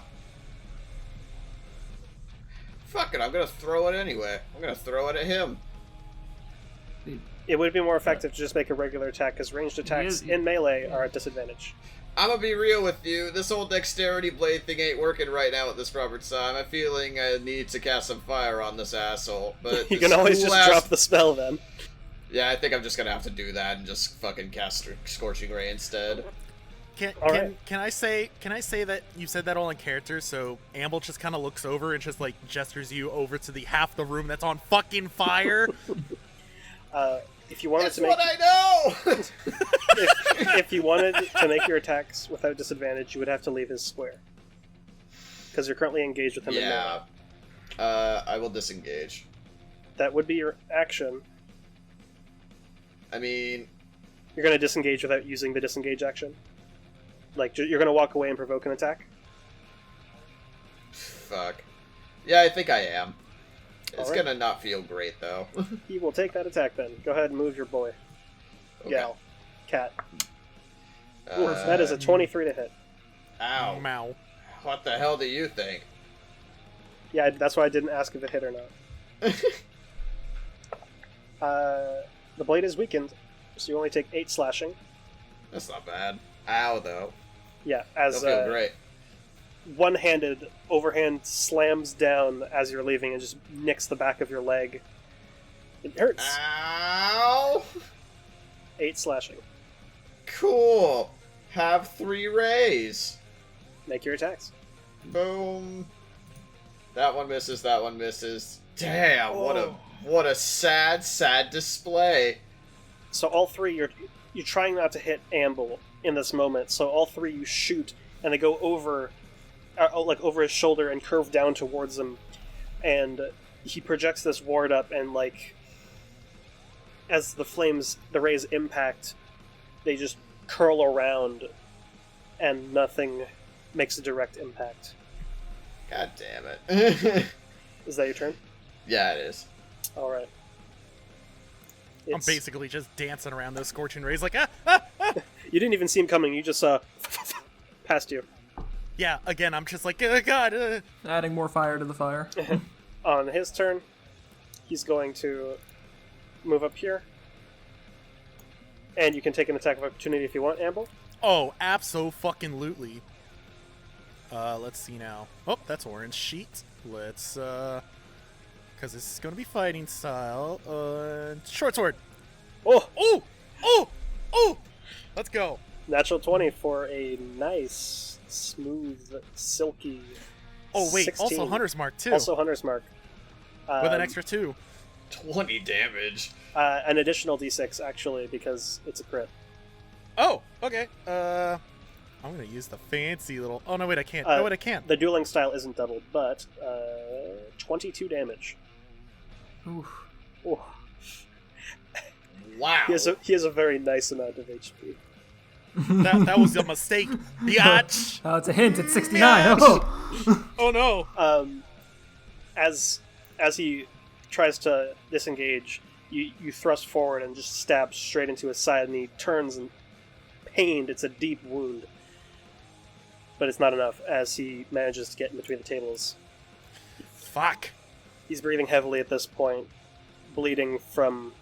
Fuck it, I'm gonna throw it anyway. I'm gonna throw it at him. It would be more effective to just make a regular attack, because ranged attacks in melee are at disadvantage. I'm gonna be real with you. This whole dexterity blade thing ain't working right now at this proper time. I'm feeling I need to cast some fire on this asshole. But You can always just drop the spell then. Yeah, I think I'm just gonna have to do that and just fucking cast Scorching Ray instead. Can Alright. I say that you said that all in character? So Amble just kind of looks over and just like gestures you over to the half the room that's on fucking fire. If you wanted That's to make, what I know. if you wanted to make your attacks without disadvantage, you would have to leave his square, because you're currently engaged with him. In melee. I will disengage. That would be your action. I mean, You're going to disengage without using the disengage action. Like you're going to walk away and provoke an attack. fuck. Yeah, I think I am. It's Alright. gonna not feel great though. He will take that attack then. Go ahead and move your boy. Okay. Gal. Cat. Uh, That is a 23 to hit. Ow. Mow. What the hell do you think? Yeah, that's why I didn't ask if it hit or not. The blade is weakened, so you only take 8 slashing. That's not bad. Ow, though. Yeah, That'll as feel great. one-handed overhand slams down as you're leaving and just nicks the back of your leg. It hurts. Ow! 8 slashing. Cool. Have 3 rays. Make your attacks. Boom. That one misses. That one misses. Damn! What a sad display. So all 3, you're trying not to hit Amble in this moment. So all 3 you shoot, and they go over, over his shoulder and curve down towards him, and he projects this ward up, and as the rays impact, they just curl around, and nothing makes a direct impact. God damn it. Is that your turn? Yeah, it is. All right. I'm basically just dancing around those scorching rays like, ah! You didn't even see him coming. You just saw past you. Yeah, again, I'm just like, oh, God. Adding more fire to the fire. On his turn, he's going to move up here. And you can take an attack of opportunity if you want, Amble. Oh, abso-fucking-lutely. Let's see now. Oh, that's orange sheet. Let's, because this is going to be fighting style. Short sword. Oh! Oh! Oh! Oh! Let's go. Natural 20 for a nice, smooth, silky. Oh, wait. 16. Also Hunter's Mark, too. Also Hunter's Mark. With an extra 2. 20 damage. An additional d6, actually, because it's a crit. Oh, okay. I'm going to use the fancy little... Oh, no, wait, I can't. No, wait, I can't. The dueling style isn't doubled, but 22 damage. Oof. Oh. Wow. He has a very nice amount of HP. That was a mistake, biatch. Oh, it's a hint. It's 69. Oh. Oh, no. As he tries to disengage, you thrust forward and just stab straight into his side, and he turns and pained. It's a deep wound, but it's not enough as he manages to get in between the tables. Fuck. He's breathing heavily at this point, bleeding from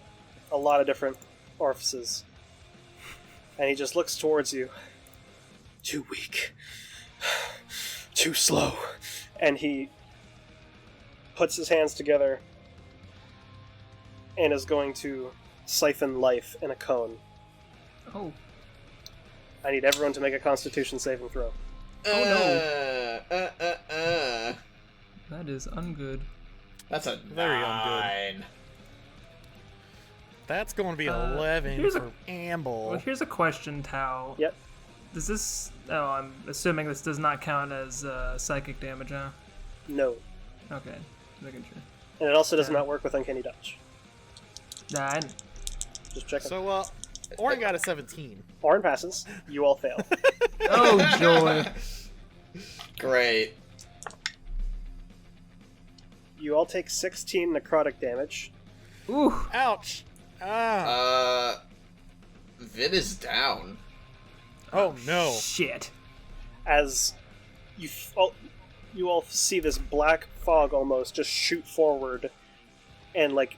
a lot of different orifices, and he just looks towards you. Too weak. Too slow. And he puts his hands together and is going to siphon life in a cone. Oh. I need everyone to make a Constitution saving throw. Oh no. That is ungood. That's a Very ungood. 9. That's going to be 11 for Amble. Well, here's a question, Tao. Yep. Does this... Oh, I'm assuming this does not count as psychic damage, huh? No. Okay. Making sure. And it also does not work with Uncanny Dodge. Nah, Just checking. So, Orin got a 17. Orin passes. You all fail. Oh, joy. Great. You all take 16 necrotic damage. Ooh. Ouch. Vin is down. Oh, no. Shit. As you all see this black fog almost just shoot forward, and like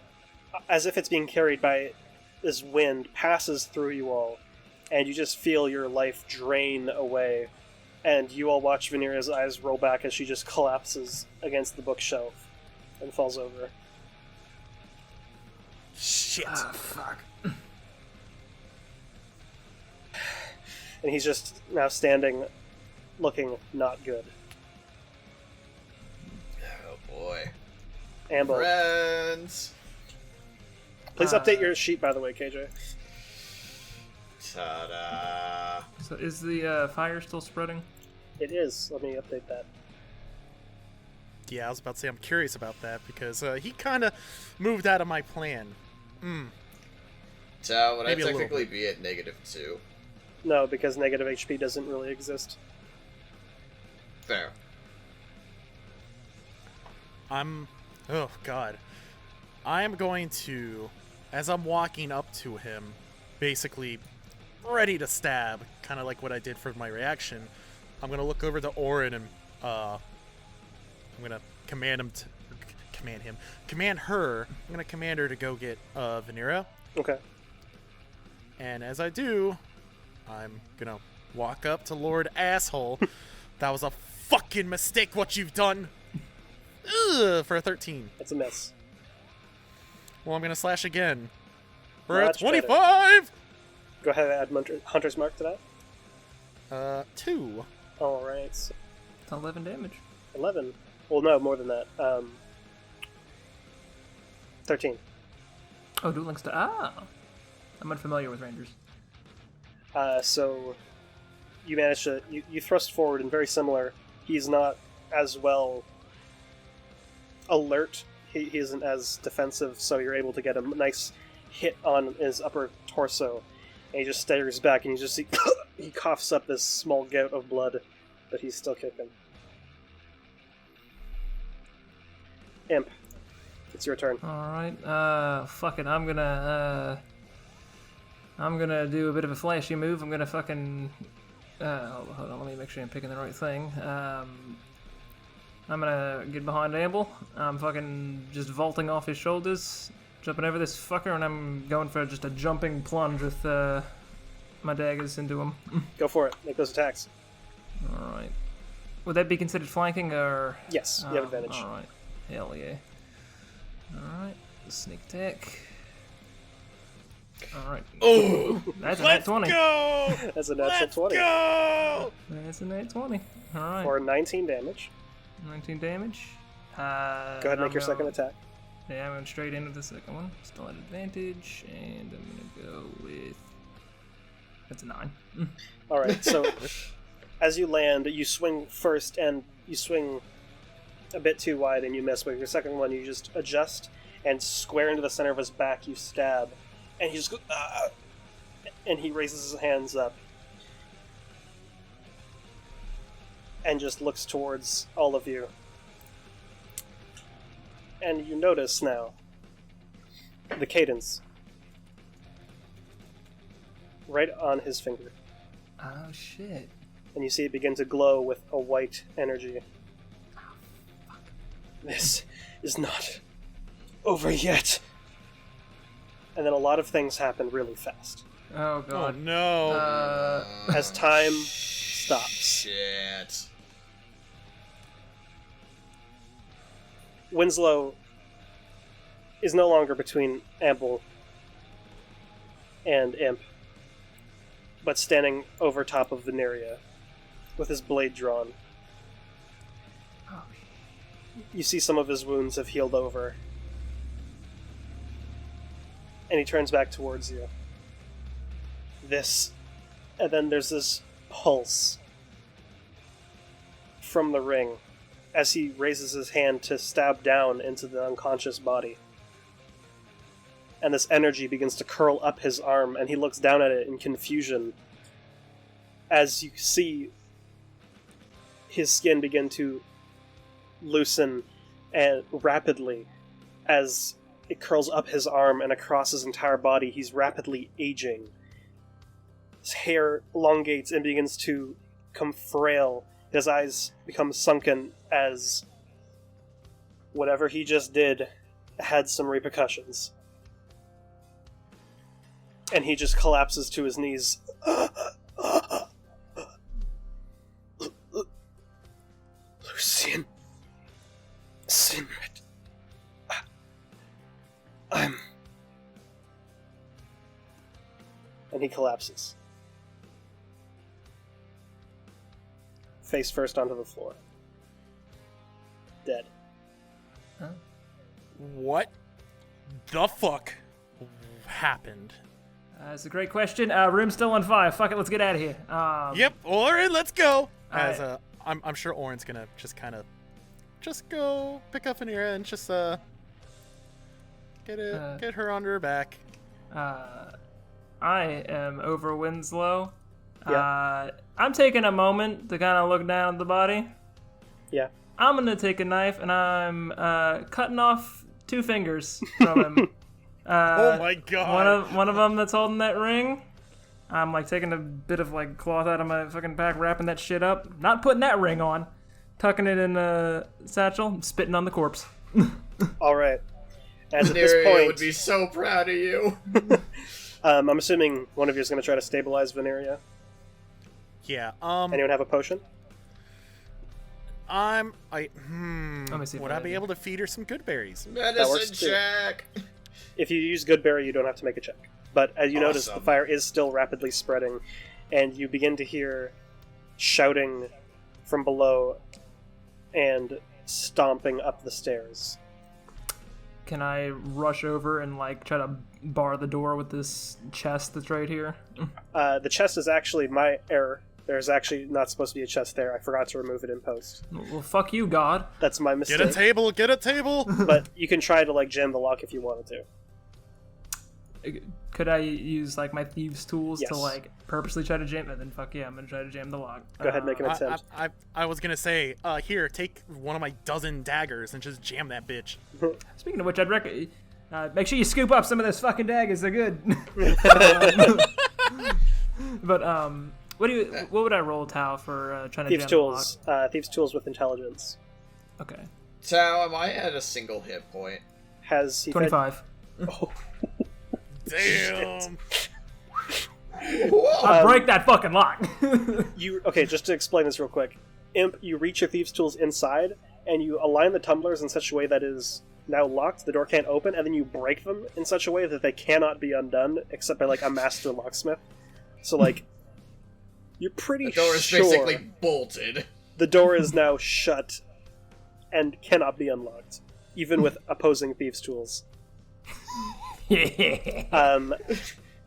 as if it's being carried by this wind, passes through you all, and you just feel your life drain away. And you all watch Venera's eyes roll back as she just collapses against the bookshelf and falls over. Shit. Fuck. And he's just now standing, looking not good. Oh boy. Amble, Friends. please update your sheet, by the way, KJ. Ta-da. So is the fire still spreading? It is. Let me update that. Yeah, I was about to say I'm curious about that because he kind of moved out of my plan. So would I Maybe a little technically be at -2? No, because negative HP doesn't really exist. Fair. Oh, God. I'm going to, as I'm walking up to him, basically ready to stab, kind of like what I did for my reaction, I'm going to look over to Orin and I'm going to command her. I'm going to command her to go get Venera. Okay. And as I do, I'm going to walk up to Lord Asshole. That was a fucking mistake what you've done. Ugh, for a 13. That's a miss. Well, I'm going to slash again. For a Much better. 25! Go ahead and add Hunter's Mark to that. 2. Alright. It's 11 damage. 11. Well, no, more than that. 13. Oh, Duel Links to... I'm unfamiliar with Rangers. So you manage to... You thrust forward and very similar. He's not as well alert. He isn't as defensive, so you're able to get a nice hit on his upper torso. And he just staggers back, and you just see... he coughs up this small gout of blood, but he's still kicking. Imp, it's your turn. Alright, fuck it, I'm gonna do a bit of a flashy move. I'm gonna fucking... hold on, let me make sure I'm picking the right thing. I'm gonna get behind Amble. I'm fucking just vaulting off his shoulders, jumping over this fucker, and I'm going for just a jumping plunge with my daggers into him. Go for it. Make those attacks. Alright. Would that be considered flanking, or...? Yes, you have advantage. Alright. Hell yeah. Alright. Sneak attack. Alright. Oh! That's a Let's nat 20. go! That's a natural Let's 20. go! That's a nat 20. Alright. For 19 damage. 19 damage. Go ahead and make your second attack. Yeah, I'm going straight into the second one. Still at advantage, and I'm going to go with... That's a 9. Alright, so as you land, you swing first, and you swing a bit too wide and you miss. With your second one, you just adjust, and square into the center of his back, you stab. And he just goes, ah! And he raises his hands up. And just looks towards all of you. And you notice now the cadence right on his finger. Oh, shit. And you see it begin to glow with a white energy. This is not over yet. And then a lot of things happen really fast. Oh, Oh God. no! As time stops. Shit. Winslow is no longer between Amble and Imp, but standing over top of Veneria, with his blade drawn. Oh. You see some of his wounds have healed over. And he turns back towards you. And then there's this pulse from the ring as he raises his hand to stab down into the unconscious body. And this energy begins to curl up his arm, and he looks down at it in confusion as you see his skin begin to loosen and rapidly as it curls up his arm and across his entire body. He's rapidly aging. His hair elongates and begins to become frail. His eyes become sunken as whatever he just did had some repercussions. And he just collapses to his knees. Lucian. Sinred. And he collapses. Face first onto the floor. Dead. Huh? What the fuck happened? That's a great question. Room's still on fire. Fuck it, let's get out of here. Yep, Orin, let's go. Alright. As I'm sure Orin's gonna just kind of go pick up Veneria and just get her on her back. I am over Winslow. Yeah. I'm taking a moment to kind of look down at the body. Yeah. I'm gonna take a knife and I'm cutting off 2 fingers from him. Oh my god. One of them that's holding that ring. I'm like taking a bit of like cloth out of my fucking pack, wrapping that shit up, not putting that ring on, tucking it in a satchel, spitting on the corpse. All right. As at this Veneria point, would be so proud of you. I'm assuming one of you is going to try to stabilize Veneria. Yeah. Anyone have a potion? Let me see if Would I be able to feed her some good berries? works Medicine too. check. If you use Goodberry, you don't have to make a check. But as you notice, the Awesome. fire is still rapidly spreading, and you begin to hear shouting from below and stomping up the stairs. Can I rush over and like try to bar the door with this chest that's right here? The chest is actually my error. There's actually not supposed to be a chest there. I forgot to remove it in post. Well, fuck you, God. That's my mistake. Get a table, get a table! But you can try to like jam the lock if you wanted to. Could I use like my thieves' tools Yes. to like purposely try to jam it? Then fuck yeah, I'm gonna try to jam the lock. Go ahead, make an attempt. I was gonna say, here, take one of my dozen daggers and just jam that bitch. Speaking of which, I'd recommend make sure you scoop up some of those fucking daggers. They're good. But what would I roll, Tao, for trying to Thieves' jam tools. the lock? Thieves' tools with intelligence. Okay, Tao, am I at a single hit point? Has he fed- 25. Oh. Damn! Whoa! I break that fucking lock. Okay, just to explain this real quick. Imp, you reach your thieves' tools inside, and you align the tumblers in such a way that is now locked, the door can't open, and then you break them in such a way that they cannot be undone, except by, like, a master locksmith. So, like, you're pretty The door is sure basically bolted. the door is now shut and cannot be unlocked, even with opposing thieves' tools.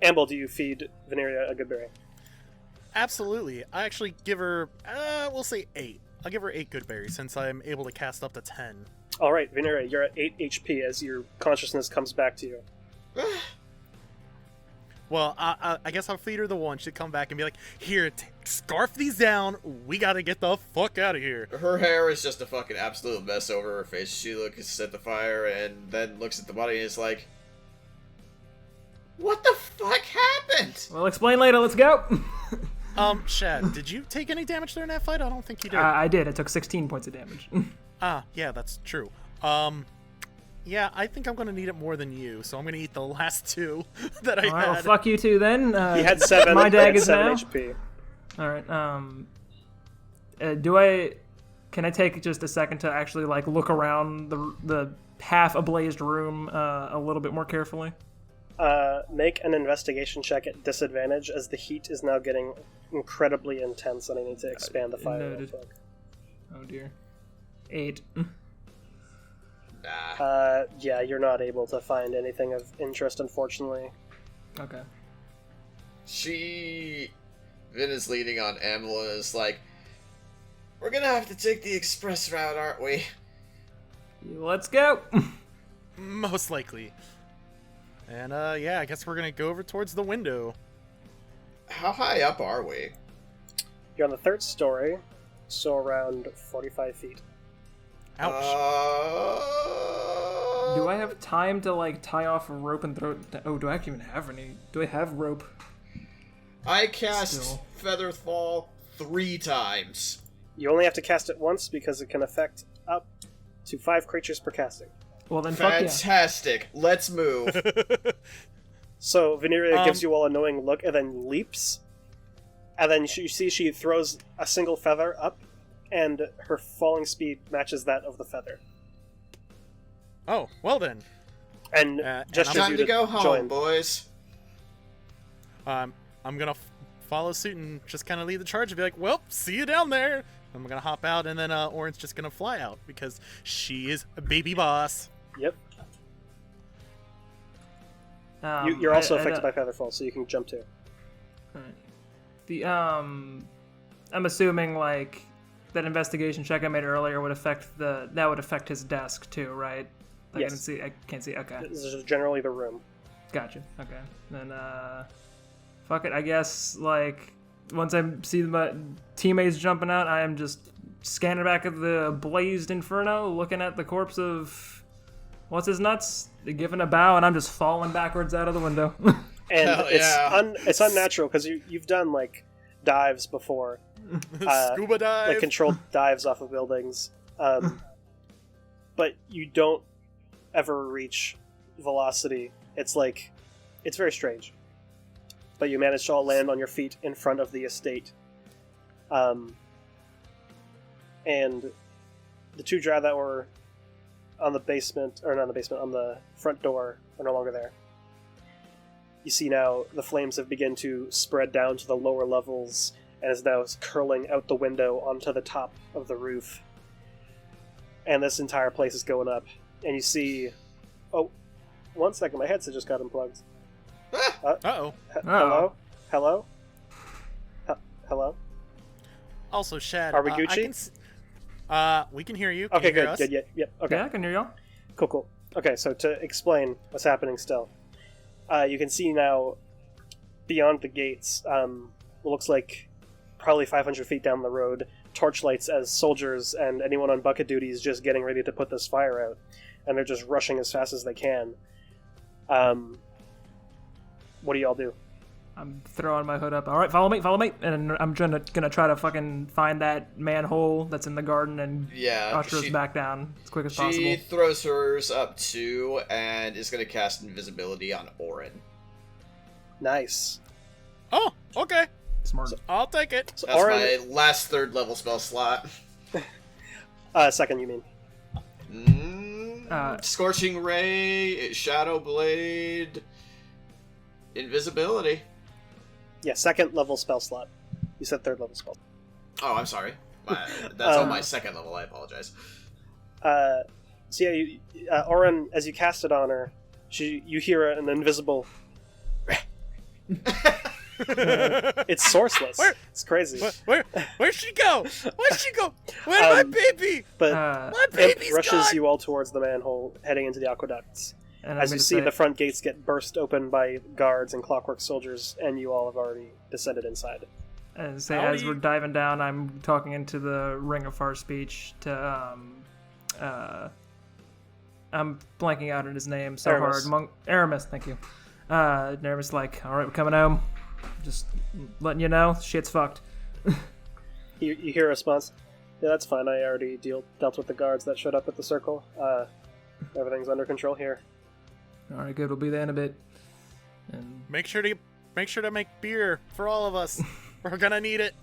Amble, do you feed Veneria a good berry? Absolutely. I actually give her, we'll say 8. I'll give her 8 good berries since I'm able to cast up to 10. Alright, Veneria, you're at 8 HP as your consciousness comes back to you. Well, I guess I'll feed her the one. She'll come back and be like, here, scarf these down. We gotta get the fuck out of here. Her hair is just a fucking absolute mess over her face. She looks at the fire and then looks at the body and is like, what the fuck happened? Well, explain later. Let's go. Shad, did you take any damage during that fight? I don't think you did. I did. I took 16 points of damage. Yeah, that's true. Yeah, I think I'm gonna need it more than you, so I'm gonna eat the last 2 that I All right, well, had. fuck you too then. He had 7, my he had dag is 7 now. HP. All right. Can I take just a second to actually like look around the half ablazed room a little bit more carefully? Make an investigation check at disadvantage, as the heat is now getting incredibly intense, and I need to expand the fire. Noted. Real quick. Oh dear. 8. Nah. Yeah, you're not able to find anything of interest, unfortunately. Okay. Vin is leaning on Amla and is like, we're gonna have to take the express route, aren't we? Let's go. Most likely. And yeah, I guess we're gonna go over towards the window. How high up are we? You're on the 3rd story, so around 45 feet. Ouch. Do I have time to like tie off a rope and throw it? Oh, do I actually even have any? Do I have rope? I cast Still. Feather Fall 3 times. You only have to cast it once because it can affect up to 5 creatures per casting. Well then, fuck yeah. Fantastic. Let's move. So Veneria gives you all a knowing look and then leaps. And then you see she throws a single feather up, and her falling speed matches that of the feather. Oh, well then. And gestures Time you to go home, join. boys. I'm gonna follow suit and just kind of lead the charge and be like, well, see you down there. I'm gonna hop out, and then Orin's just gonna fly out because she is a baby boss. Yep. You're also affected by featherfall, so you can jump too. The I'm assuming like that investigation check I made earlier would affect his desk too, right? Like, Yes. I can't see. Okay. This is generally the room. Gotcha. Okay. Then fuck it. I guess like once I see my teammates jumping out, I am just scanning back at the blazed inferno, looking at the corpse of what's his nuts, giving a bow, and I'm just falling backwards out of the window. And Hell yeah. it's unnatural because you've done like dives before, Scuba dive. like controlled dives off of buildings, but you don't ever reach velocity. It's very strange. But you managed to all land on your feet in front of the estate, and the 2 drow that were on the front door are no longer there. You see now the flames have begun to spread down to the lower levels and is now curling out the window onto the top of the roof. And this entire place is going up. And you see... Oh, 1 second, my headset just got unplugged. Uh-oh. Hello? Hello? Hello? Also, Shad. Are we Gucci? We can hear you. Can Okay, you hear good, us? good, yep, okay. Yeah, I can hear y'all. Cool. Okay, so to explain what's happening still, you can see now beyond the gates, what looks like probably 500 feet down the road, torchlights as soldiers and anyone on bucket duty is just getting ready to put this fire out, and they're just rushing as fast as they can. What do y'all do? I'm throwing my hood up. All right, follow me, and I'm gonna try to fucking find that manhole that's in the garden and usher us back down as quick as possible. She throws hers up too and is going to cast invisibility on Orin. Nice. Oh, okay. Smart. I'll take it. So That's Orin, my last 3rd level spell slot. second, you mean? Scorching Ray, Shadow Blade, Invisibility. Yeah, 2nd level spell slot. You said 3rd level spell. Oh, I'm sorry. That's on my 2nd level, I apologize. So yeah, Orin, as you cast it on her, you hear an invisible... It's sourceless. It's crazy. Where'd she go? Where'd she go? Where's my baby? But My Imp baby's rushes gone. you all towards the manhole, heading into the aqueducts. And As you see the front gates get burst open by guards and clockwork soldiers, and you all have already descended inside. And say, How as do you- we're diving down, I'm talking into the Ring of Far Speech to I'm blanking out on his name so Aramis. hard. Aramis, thank you. Aramis, like, all right, we're coming home. Just letting you know, shit's fucked. You hear a response. Yeah, that's fine. I already dealt with the guards that showed up at the circle. Everything's under control here. All right, good. We'll be there in a bit. And Make sure to make beer for all of us. We're gonna need it.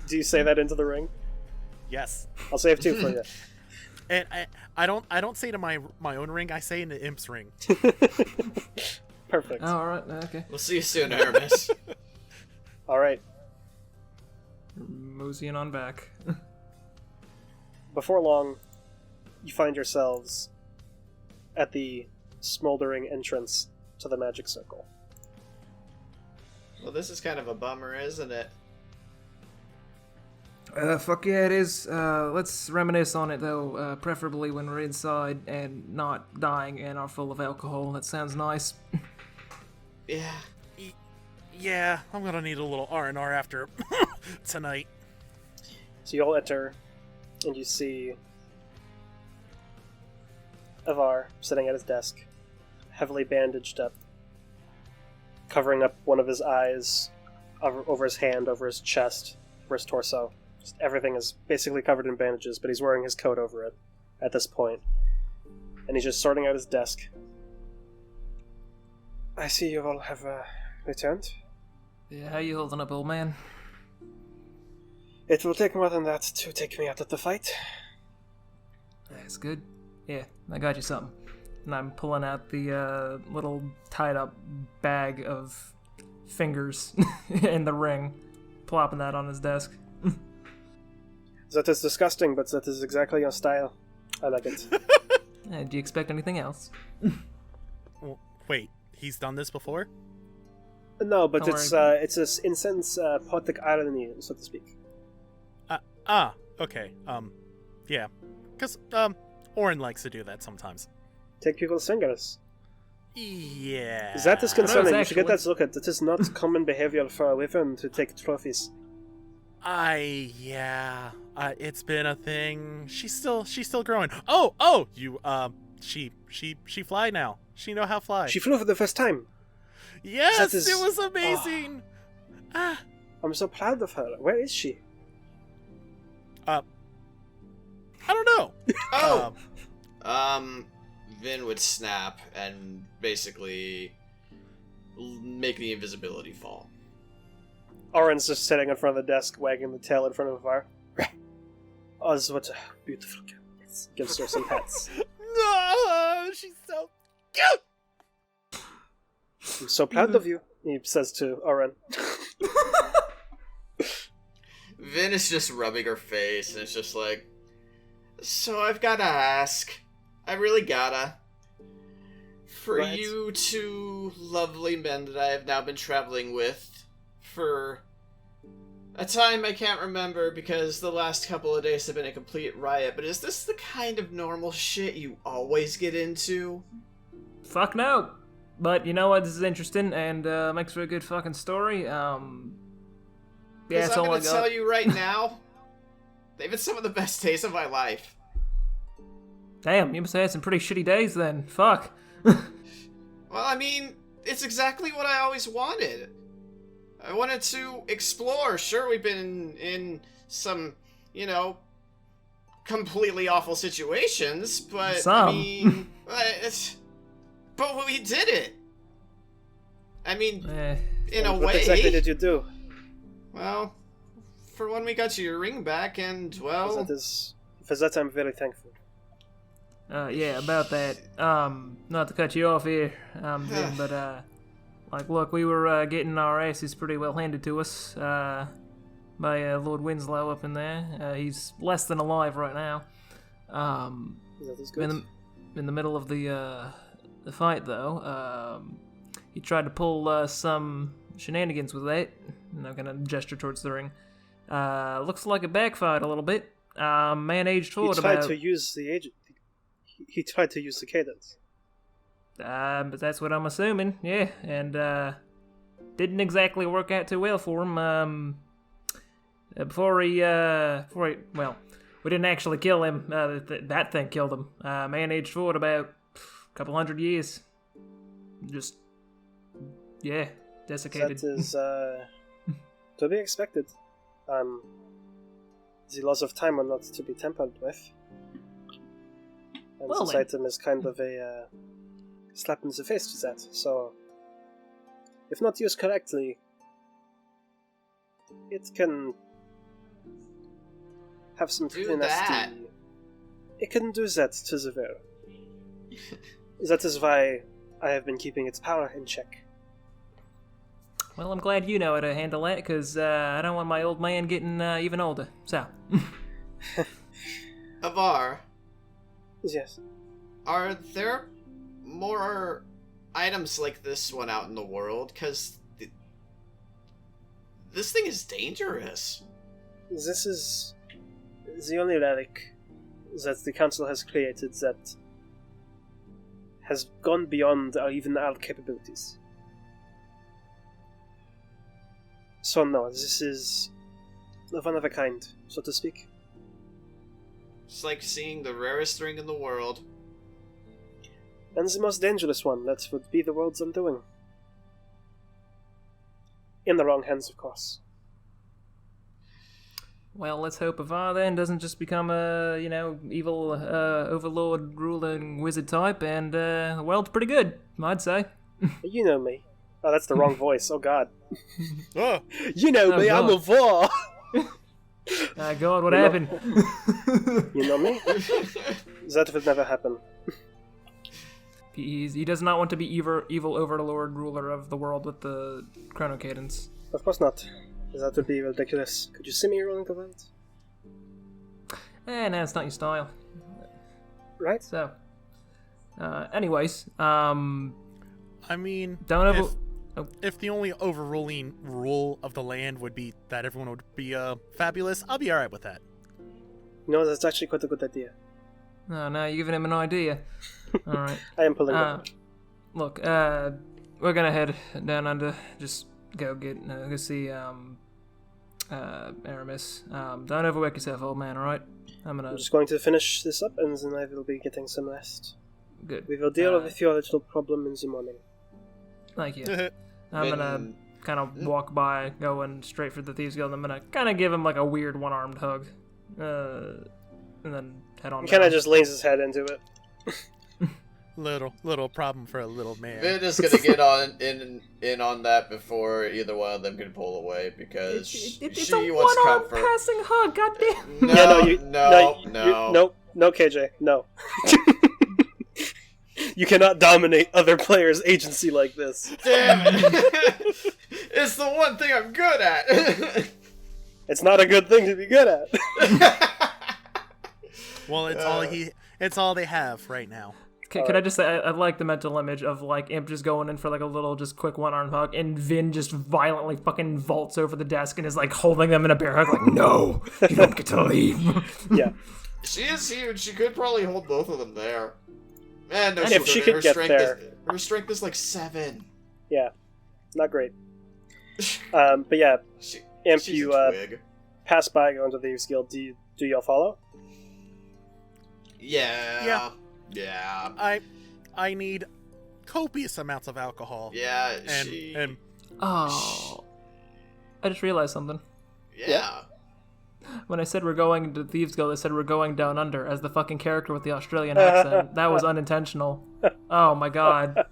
Do you say that into the ring? Yes. I'll save 2 for you. And I don't say to my own ring. I say in the imp's ring. Perfect. Oh, all right. Okay. We'll see you soon, Aramis. All right. Moseying on back. Before long, you find yourselves at the smoldering entrance to the magic circle. Well, this is kind of a bummer, isn't it? Fuck yeah, it is. Let's reminisce on it, though, preferably when we're inside and not dying and are full of alcohol. That sounds nice. Yeah. Yeah, I'm gonna need a little R&R after tonight. So you all enter, and you see Avar sitting at his desk, heavily bandaged up, covering up one of his eyes, over his hand, over his chest, over his torso. Just everything is basically covered in bandages, but he's wearing his coat over it at this point. And he's just sorting out his desk. I see you all have returned. Yeah, how you holding up, old man? It will take more than that to take me out of the fight. That's good. Yeah, I got you something. And I'm pulling out the little tied-up bag of fingers in the ring, plopping that on his desk. That is disgusting, but that is exactly your style. I like it. Do you expect anything else? Well, wait, he's done this before? No, but Don't it's worry. it's an intense poetic irony, so to speak. Okay. Yeah, because Orin likes to do that sometimes. Take people's fingers. Yeah. That is concerning. You should get actually- that looked at. It is not common behavior for a wyvern to take trophies. It's been a thing. She's still growing. Oh, you she fly now. She know how fly. She flew for the first time. Yes, That is- it was amazing. I'm so proud of her. Where is she? I don't know. Oh! Vin would snap and basically make the invisibility fall. Oren's just sitting in front of the desk, wagging the tail in front of Avar. Oh, what a beautiful girl. Gives her some pats. No, she's so cute. I'm so proud of you, he says to Oren. Vin is just rubbing her face, and it's just like, so I've gotta ask. I really gotta. For What? you two lovely men that I have now been traveling with for a time I can't remember because the last couple of days have been a complete riot, but is this the kind of normal shit you always get into? Fuck no. But you know what? This is interesting and makes for a good fucking story. Yeah, Because that's I'm all I gonna got. tell you right now, they've been some of the best days of my life. Damn, you must have had some pretty shitty days then. Fuck. Well, I mean, it's exactly what I always wanted. I wanted to explore. Sure, we've been in some, completely awful situations, but Some. I mean, but we did it. I mean, in a What way. exactly did you do? Well, for when we got your ring back, and well, For that I'm very thankful. Yeah, about that. Not to cut you off here, Vin, but look, we were getting our asses pretty well handed to us by Lord Winslow up in there. He's less than alive right now. That is good. In the middle of the fight, though, he tried to pull some shenanigans with that. And I'm gonna gesture towards the ring. Looks like it backfired a little bit. Man aged forward He tried about. to use the agent. He tried to use the cadence. But that's what I'm assuming, yeah. And didn't exactly work out too well for him. Before he, well, we didn't actually kill him. That thing killed him. Man aged forward about a couple hundred years. Just, yeah, desiccated. That is to be expected. The laws of time are not to be tampered with. And Well, this then. item is kind of a slap in the face to that. So, if not used correctly, it can have some Do clean that. SD. It can do that to the will. That is why I have been keeping its power in check. Well, I'm glad you know how to handle that, because I don't want my old man getting even older. So. Avar, Yes. are there more items like this one out in the world? Because this thing is dangerous. This is the only relic that the council has created that has gone beyond even our capabilities. So no, this is one of a kind, so to speak. It's like seeing the rarest ring in the world. And the most dangerous one, that would be the world's undoing. In the wrong hands, of course. Well, let's hope Avar then doesn't just become a, evil overlord, ruling wizard type, and the world's pretty good, I'd say. You know me. Oh, that's the wrong voice. Oh, God. Oh, You know Oh, me, I'm a God. vor! God, what You know- happened? You know me? That would never happen. He does not want to be evil overlord, ruler of the world with the chrono cadence. Of course not. That would be ridiculous. Could you see me rolling the world? No, it's not your style. Right? So, anyways, I mean, don't over... if the only overruling rule of the land would be that everyone would be fabulous, I'll be alright with that. No, that's actually quite a good idea. Oh, no, you're giving him an idea. Alright. I am pulling it. Look, we're gonna head down under. Just go see, Aramis. Don't overwork yourself, old man, alright? I'm just going to finish this up, and then I will be getting some rest. Good. We will deal with your little problem in the morning. Thank you. I'm gonna kind of walk by, going straight for the Thieves Guild, and I'm gonna kind of give him like a weird one-armed hug. And then head on He kind down. of just leans his head into it. Little problem for a little man. Vin is gonna get in on that before either one of them can pull away because It's she a wants one-armed comfort. passing hug, goddamn. No. No, KJ, no. You cannot dominate other players' agency like this. Damn it! It's the one thing I'm good at. It's not a good thing to be good at. Well, it's all they have right now. Can I just say, I like the mental image of, like, Imp just going in for, like, a little, just quick one-arm hug, and Vin just violently fucking vaults over the desk and is, like, holding them in a bear hug, like, no, you don't get to leave. Yeah. She is huge. She could probably hold both of them there. Man, no, And if she could her get strength there. Her strength is like 7. Yeah. Not great. But yeah, Imp, She's you a twig. pass by going to the Thieves Guild. Do y'all follow? Yeah. I need copious amounts of alcohol. Yeah, And Oh. I just realized something. yeah. When I said we're going to Thieves Guild, I said we're going down under as the fucking character with the Australian accent. That was unintentional. Oh my god.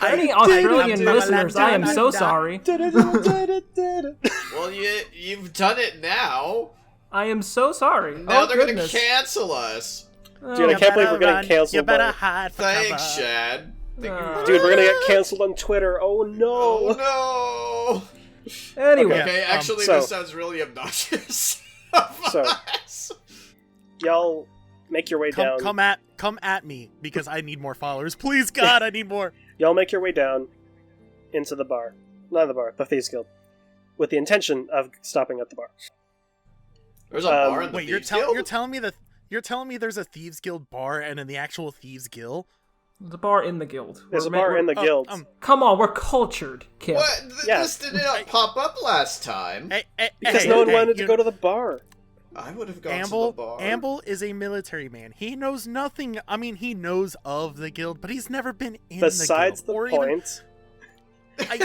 For any Australian listeners, I am so sorry. Well, you've done it now. I am so sorry. Now Oh, they're goodness. gonna cancel us. Dude, I can't believe we're getting canceled. You better by- hide for Thanks, cover. Shad. Dude, we're gonna get canceled on Twitter. Oh no. Oh Anyway, no. Okay, actually, so- this sounds really obnoxious. So- Y'all make your way down. Come at me because I need more followers. Please, God, I need more. Y'all make your way down into the bar. Not the bar, the Thieves Guild. With the intention of stopping at the bar. There's a bar in the Wait, Thieves Guild? you're telling me there's a Thieves Guild bar and in the actual Thieves Guild? there's a bar in the guild. There's a We're- bar in the Oh, guild. Come on, we're cultured, kid. What? Yeah. This did not pop up last time. Because no one wanted to go to the bar. I would have gone to the bar. Amble is a military man. He knows nothing. I mean, he knows of the guild, but he's never been in Besides the guild. the point,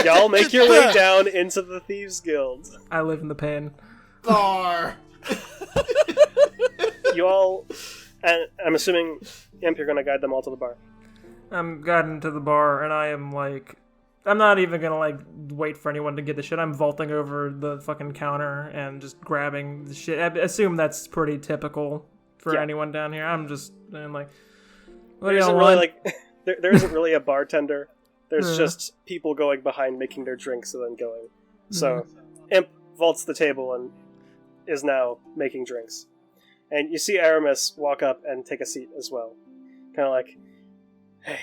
y'all make your way down into the Thieves Guild. I live in the pen. Bar. You all, and I'm assuming, Imp, you're gonna guide them all to the bar. I'm gotten to the bar, and I am, like, I'm not even gonna like wait for anyone to get the shit. I'm vaulting over the fucking counter and just grabbing the shit. I assume that's pretty typical for anyone down here. I'm just like, what do y'all want? There isn't really a bartender. There's just people going behind making their drinks and then going. So Imp vaults the table and is now making drinks. And you see Aramis walk up and take a seat as well. Kind of like, hey.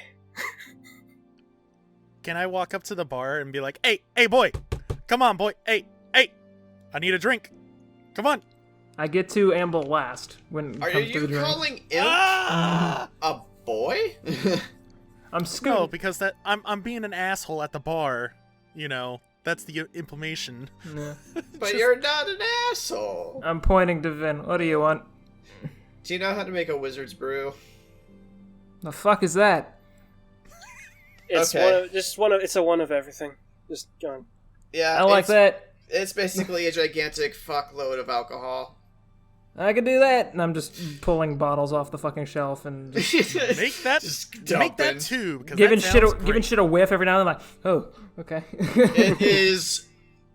Can I walk up to the bar and be like, hey, boy, come on, boy, hey, I need a drink. Come on. I get to amble last when it comes to the drink. Are you calling Imp a boy? I'm scared. No, because I'm being an asshole at the bar. You know, that's the implication. Yeah. But you're not an asshole. I'm pointing to Vin. What do you want? Do you know how to make a wizard's brew? The fuck is that? It's it's a one of everything. Just go on. Yeah, I like that. It's basically a gigantic fuckload of alcohol. I can do that. And I'm just pulling bottles off the fucking shelf and just make that too. Giving shit a whiff every now and then. Like, oh, okay. It is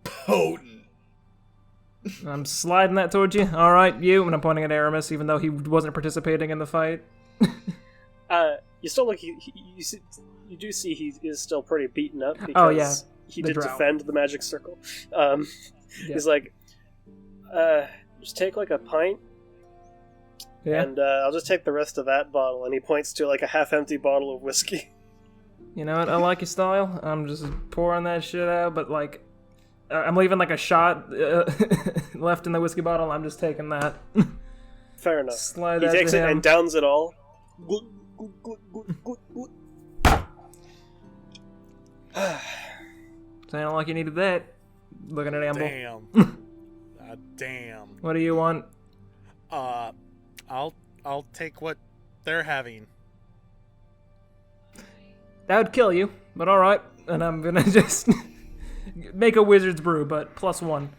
potent. I'm sliding that towards you. All right, you. And I'm pointing at Aramis, even though he wasn't participating in the fight. You still look. You do see he is still pretty beaten up because he did defend the magic circle. He's like, just take like a pint, and I'll just take the rest of that bottle. And he points to like a half-empty bottle of whiskey. You know what? I like your style. I'm just pouring that shit out, but like, I'm leaving like a shot left in the whiskey bottle. I'm just taking that. Fair enough. Slide he that takes to it him. and downs it all. Sound like you needed that. Looking at Amble. Damn. Damn. What do you want? I'll take what they're having. That would kill you, but all right. And I'm gonna just make a wizard's brew, but +1.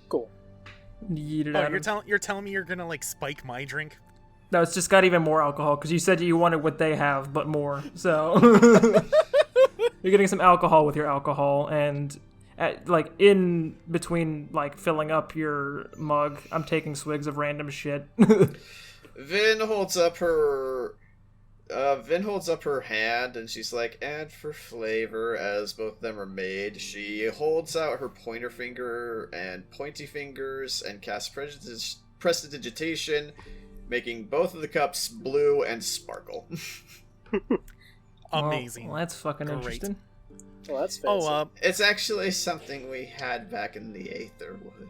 Cool. Yeet it out. You're telling me you're gonna like spike my drink? No, it's just got even more alcohol because you said you wanted what they have, but more. So you're getting some alcohol with your alcohol, and like in between, like filling up your mug, I'm taking swigs of random shit. Vin holds up her hand, and she's like, "And for flavor," as both of them are made, she holds out her pointer finger and pointy fingers and casts prestidigitation, making both of the cups blue and sparkle. Amazing. Well, that's fucking interesting. Well, that's fancy. It's actually something we had back in the Aetherwood.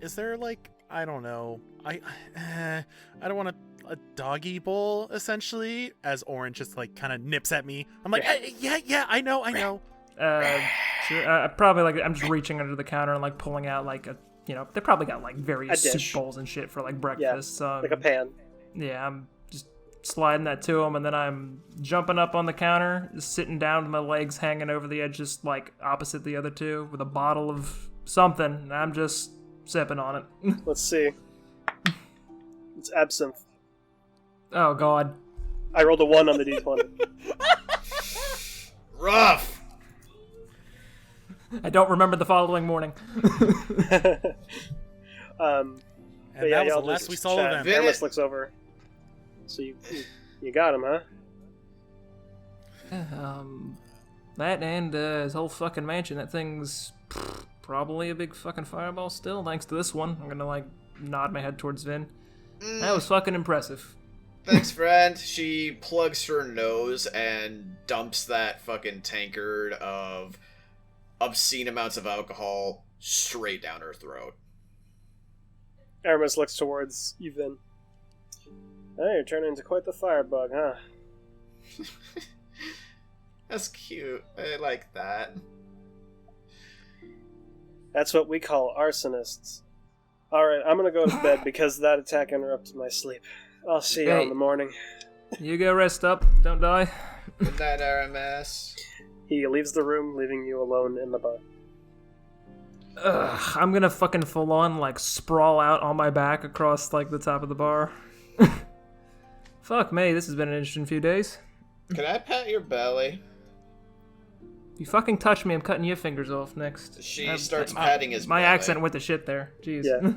Is there like, I don't know, I don't want a doggy bowl essentially, as Orange just like kind of nips at me. I'm like, yeah, I know. Sure. Probably like I'm just reaching under the counter and like pulling out like a, you know, they probably got like various soup bowls and shit for like breakfast. Yeah, like a pan. Yeah, I'm just sliding that to him, and then I'm jumping up on the counter, sitting down with my legs hanging over the edge, just like opposite the other two, with a bottle of something, and I'm just sipping on it. Let's see. It's absinthe. Oh, God. I rolled a 1 on the d20. Rough! I don't remember the following morning. And that was the last we saw of them. Aramis looks over. So you got him, huh? That and his whole fucking mansion. That thing's probably a big fucking fireball still, thanks to this one. I'm gonna like nod my head towards Vin. That was fucking impressive. Thanks, friend. She plugs her nose and dumps that fucking tankard of obscene amounts of alcohol straight down her throat. Aramis looks towards you, Vin. Hey, you're turning into quite the firebug, huh? That's cute. I like that. That's what we call arsonists. Alright, I'm gonna go to bed because that attack interrupted my sleep. I'll see you in the morning. You go rest up. Don't die. Good night, Aramis. He leaves the room, leaving you alone in the bar. I'm gonna fucking full on like sprawl out on my back across like the top of the bar. Fuck me, this has been an interesting few days. Can I pat your belly? If you fucking touch me, I'm cutting your fingers off next. She starts patting his My belly. accent went to shit there. Jeez. Yeah.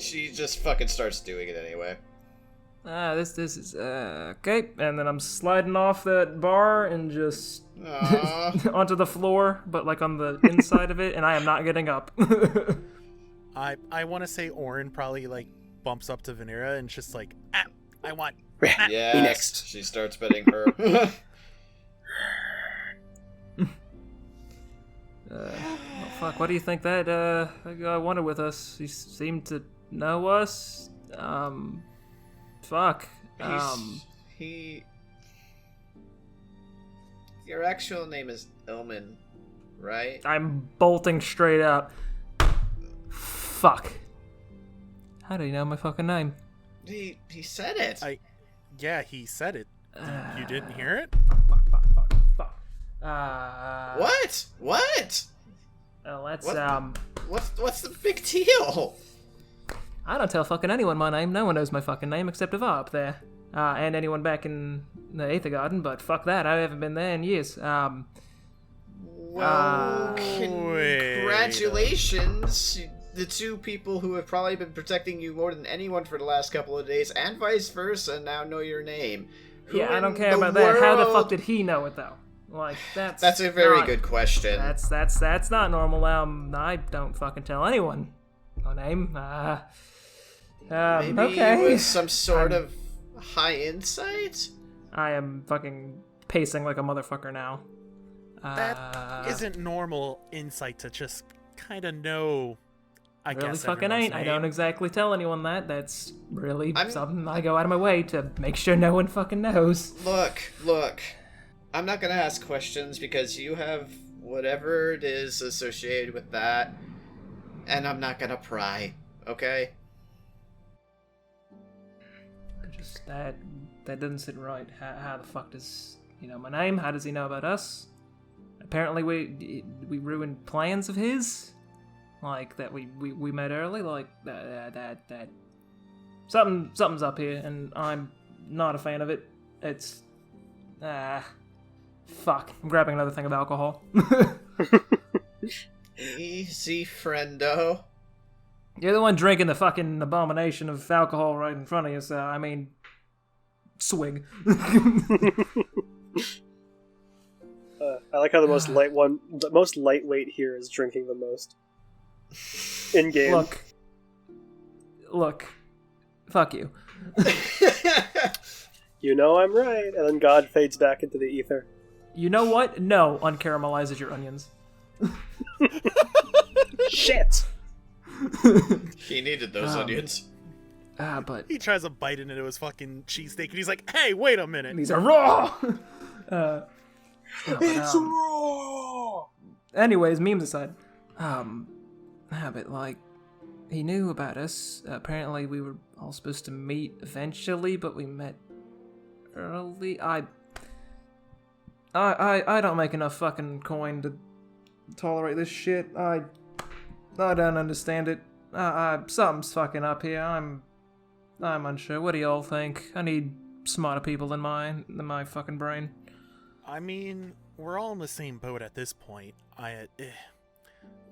She just fucking starts doing it anyway. This is okay. And then I'm sliding off that bar and just onto the floor, but like on the inside of it, and I am not getting up. I want to say Orin probably like bumps up to Vanera and just like, I want. Yes, me next. She starts petting her. Oh, fuck, what do you think that guy wanted with us? He seemed to know us. Fuck. Your actual name is Ilman, right? I'm bolting straight up. Fuck. How do you know my fucking name? He said it. Yeah, he said it. You didn't hear it? Fuck. What? Well, that's, What's the big deal? I don't tell fucking anyone my name. No one knows my fucking name except Ava up there. And anyone back in the Aether Garden, but fuck that. I haven't been there in years. Well, congratulations. The two people who have probably been protecting you more than anyone for the last couple of days, and vice versa, now know your name. Who Yeah, I don't in care the about that. How the world- fuck did he know it, though? Like, That's a very not- good question. That's not normal. I don't fucking tell anyone my name. Maybe okay. it was some sort of high insight? I am fucking pacing like a motherfucker now. That isn't normal insight to just kind of know. I really guess fucking everyone's ain't. I name. don't exactly tell anyone that. That's really I'm- something I go out of my way to make sure no one fucking knows. Look. I'm not gonna ask questions because you have whatever it is associated with that, and I'm not gonna pry, okay? Just that doesn't sit right. How the fuck does he know my name? How does he know about us? Apparently we ruined plans of his, like that we met early. Like that something's up here, and I'm not a fan of it. It's fuck. I'm grabbing another thing of alcohol. Easy, friendo. You're the one drinking the fucking abomination of alcohol right in front of you, so I mean, swig. I like how the most lightweight here is drinking the most. In game. Look, fuck you. You know I'm right, and then God fades back into the ether. You know what? No, uncaramelizes your onions. Shit! He needed those onions. But He tries to bite into his fucking cheesesteak, and he's like, "Hey, wait a minute." these are raw. It's raw! Anyways, memes aside, but like, he knew about us. Apparently, we were all supposed to meet eventually, but we met early. I don't make enough fucking coin to tolerate this shit. I don't understand it. Something's fucking up here. I'm unsure. What do y'all think? I need smarter people than my fucking brain. I mean, we're all in the same boat at this point.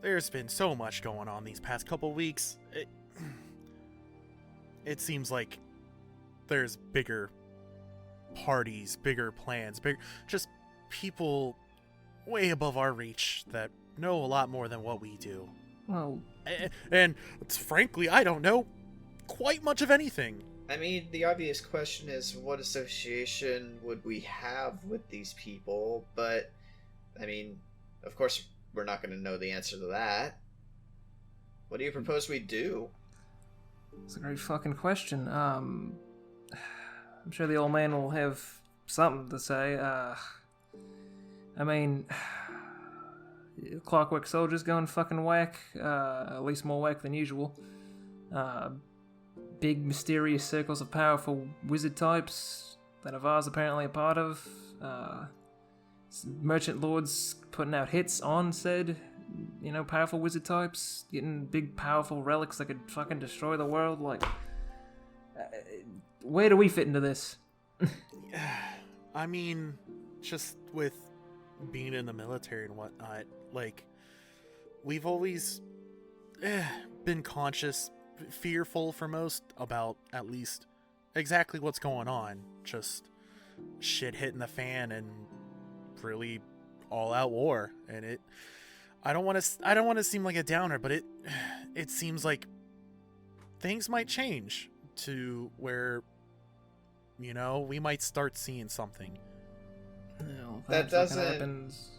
There's been so much going on these past couple weeks. It seems like there's bigger parties, bigger plans, just people way above our reach that know a lot more than what we do. Well, And frankly, I don't know quite much of anything. I mean, the obvious question is, what association would we have with these people? But, I mean, of course, we're not going to know the answer to that. What do you propose we do? it's a great fucking question. I'm sure the old man will have something to say. I mean, Clockwork Soldier's going fucking whack. At least more whack than usual. Big mysterious circles of powerful wizard types that Avar's apparently a part of. Merchant lords putting out hits on said, powerful wizard types, getting big powerful relics that could fucking destroy the world. Like, where do we fit into this? I mean, just with being in the military and whatnot, like, we've always been conscious, fearful for most about at least exactly what's going on. Just shit hitting the fan and really all-out war. And I don't want to seem like a downer, but it seems like things might change to where, we might start seeing something. That doesn't happens.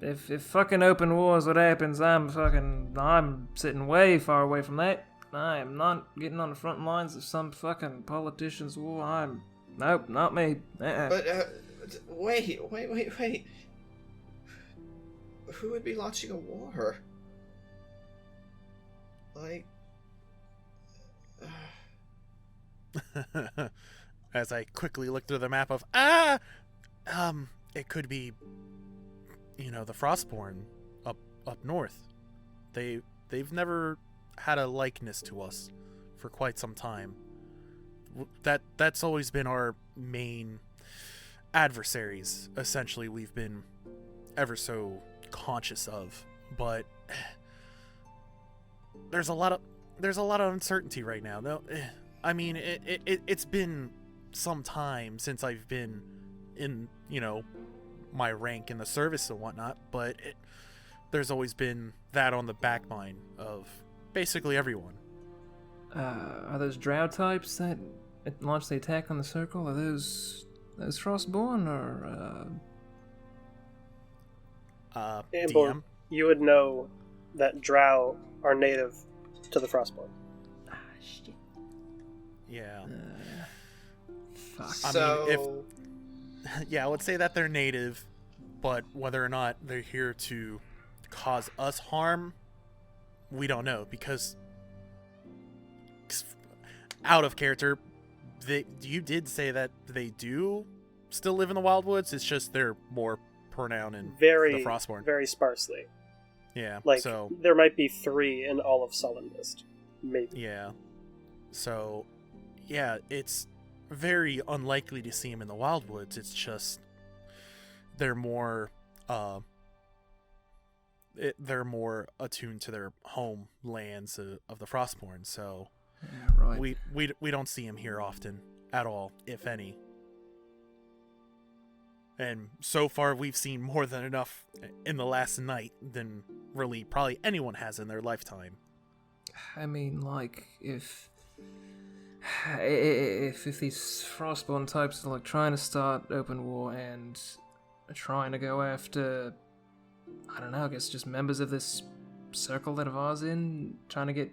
If fucking open war is what happens, I'm sitting way far away from that. I am not getting on the front lines of some fucking politician's war. Nope, not me. But, wait. Who would be launching a war? Like... As I quickly look through the map of, it could be, the Frostborn up north. They've never had a likeness to us for quite some time. That's always been our main adversaries. Essentially, we've been ever so conscious of, but there's a lot of uncertainty right now. No, I mean, it's been some time since I've been in, my rank in the service and whatnot, but there's always been that on the back mind of basically everyone. Are those drow types that launched the attack on the circle? Are those Frostborn or Airborne, DM? you would know that drow are native to the Frostborn. Shit. Yeah. Fuck. So... I mean, I would say that they're native, but whether or not they're here to cause us harm, we don't know, because out of character, you did say that they do still live in the Wildwoods. It's just they're more pronounced in the Frostborn. Very sparsely. Yeah. Like, so there might be 3 in all of Sullen Mist. Maybe. yeah. So, yeah, it's very unlikely to see them in the Wildwoods. It's just they're more attuned to their homelands of the Frostborn. So Yeah, right. we don't see them here often at all, if any. And so far, we've seen more than enough in the last night than really probably anyone has in their lifetime. I mean, like, if these Frostborn types are, like, trying to start open war and are trying to go after, I don't know, I guess just members of this circle that Avar's in, trying to get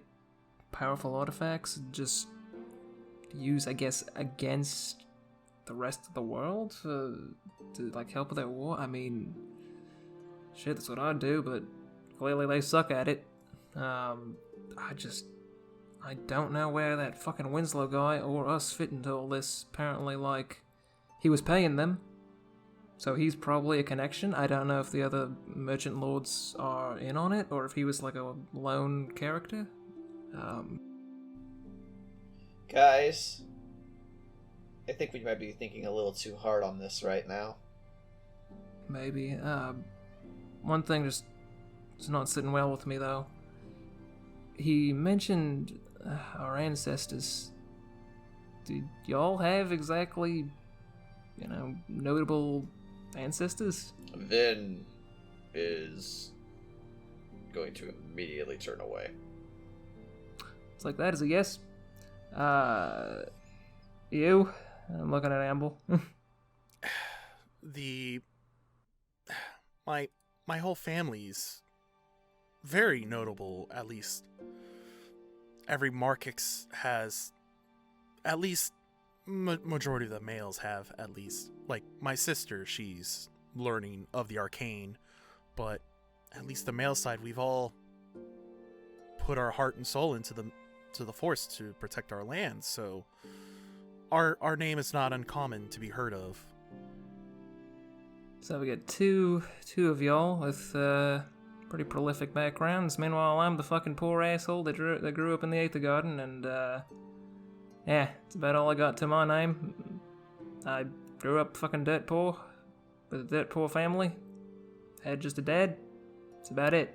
powerful artifacts and just use, I guess, against the rest of the world to like, help with their war. I mean, shit, that's what I'd do, but clearly they suck at it. I don't know where that fucking Winslow guy or us fit into all this. Apparently, like, he was paying them, so he's probably a connection. I don't know if the other merchant lords are in on it, or if he was like a lone character. Guys, I think we might be thinking a little too hard on this right now. Maybe. One thing just is not sitting well with me, though. He mentioned our ancestors. Do y'all have exactly, notable ancestors? Vin is going to immediately turn away. It's like that is a yes. You? I'm looking at Amble. My whole family's very notable, at least. Every Markix has, at least, majority of the males have, at least. Like, my sister, she's learning of the arcane, but at least the male side, we've all put our heart and soul into the Force to protect our land, so our name is not uncommon to be heard of. So we got two of y'all with pretty prolific backgrounds. Meanwhile, I'm the fucking poor asshole that grew up in the Aether Garden, and yeah, it's about all I got to my name. I grew up fucking dirt poor, with a dirt poor family. Had just a dad. That's about it.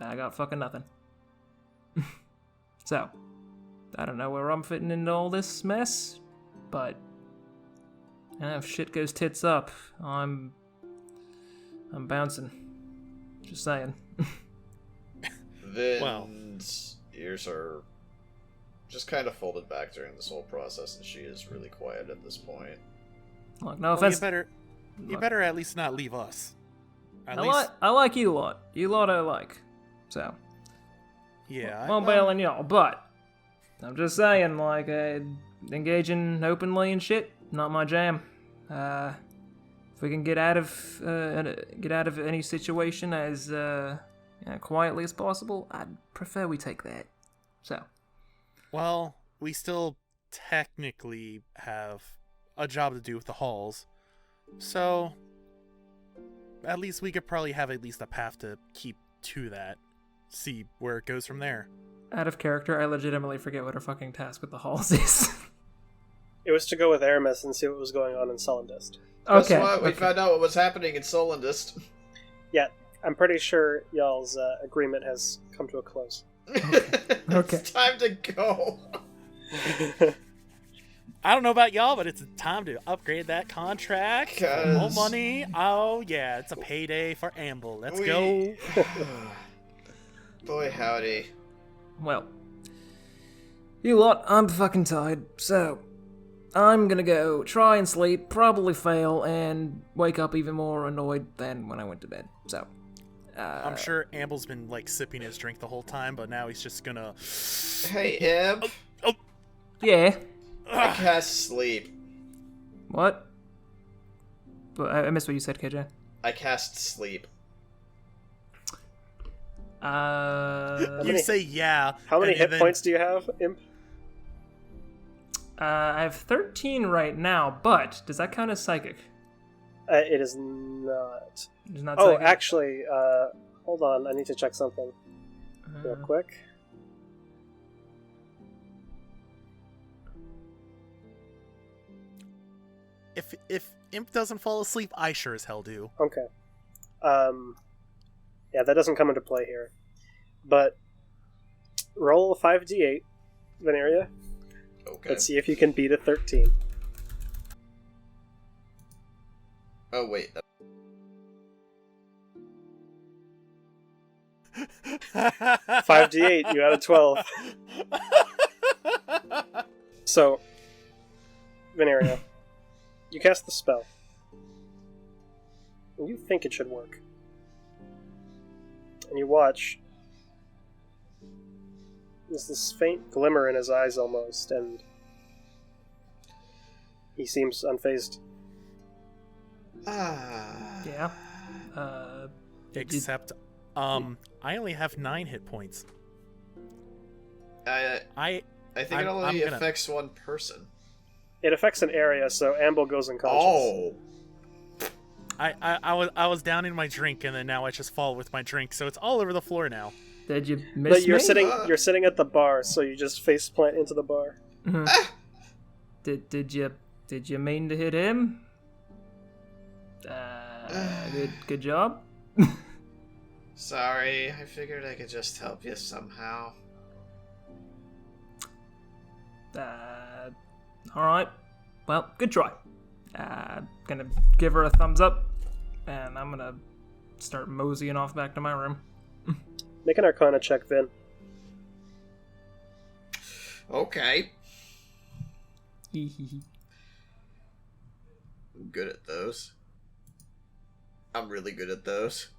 I got fucking nothing. So, I don't know where I'm fitting into all this mess, but if shit goes tits up, I'm bouncing. Just saying. Vin's ears are just kind of folded back during this whole process, and she is really quiet at this point. Look, no Well, offense. you better at least not leave us. At I least, like you lot. You lot I like. So, yeah. won't bail on y'all, but I'm just saying, like, engaging openly and shit, not my jam. If we can get out of any situation as quietly as possible, I'd prefer we take that. So, Well, we still technically have a job to do with the halls, so at least we could probably have at least a path to keep to that. See where it goes from there. out of character, I legitimately forget what our fucking task with the halls is. It was to go with Aramis and see what was going on in Solendist. Guess Okay. what? We okay. found out what was happening in Solendist. Yeah, I'm pretty sure y'all's agreement has come to a close. Okay. It's time to go. I don't know about y'all, but it's time to upgrade that contract. More 'Cause money. Oh yeah, it's a payday for Amble. Let's we- go. Boy, howdy. Well, you lot, I'm fucking tired, so I'm gonna go try and sleep, probably fail, and wake up even more annoyed than when I went to bed. So, I'm sure Amble's been like sipping his drink the whole time, but now he's just gonna. Hey, Imp. yeah. I cast sleep. What? But I missed what you said, KJ. I cast sleep. You many- say yeah. How many and hit then- points do you have, Imp? I have 13 right now, but does that count as psychic? It is not. It's not Oh, psychic? actually, hold on. I need to check something real quick. If Imp doesn't fall asleep, I sure as hell do. Okay. Yeah, that doesn't come into play here. But roll 5d8, Veneria. Okay. Let's see if you can beat a 13. Oh, wait. 5d8, you had a 12. So, Veneria, you cast the spell. And you think it should work. And you watch. There's this faint glimmer in his eyes almost, and he seems unfazed. Yeah. Except, I only have 9 hit points. I think it I'm only gonna- affects one person. It affects an area, so Amble goes unconscious. Oh. I was down in my drink, and then now I just fall with my drink, so it's all over the floor now. Did you miss But you're me? you're sitting at the bar, so you just face plant into the bar. Mhm. Did you mean to hit him? Good job. Sorry, I figured I could just help you somehow. All right. Well, good try. Gonna give her a thumbs up, and I'm gonna start moseying off back to my room. Make an Arcana check, Vin. Okay. Hee. I'm good at those. I'm really good at those.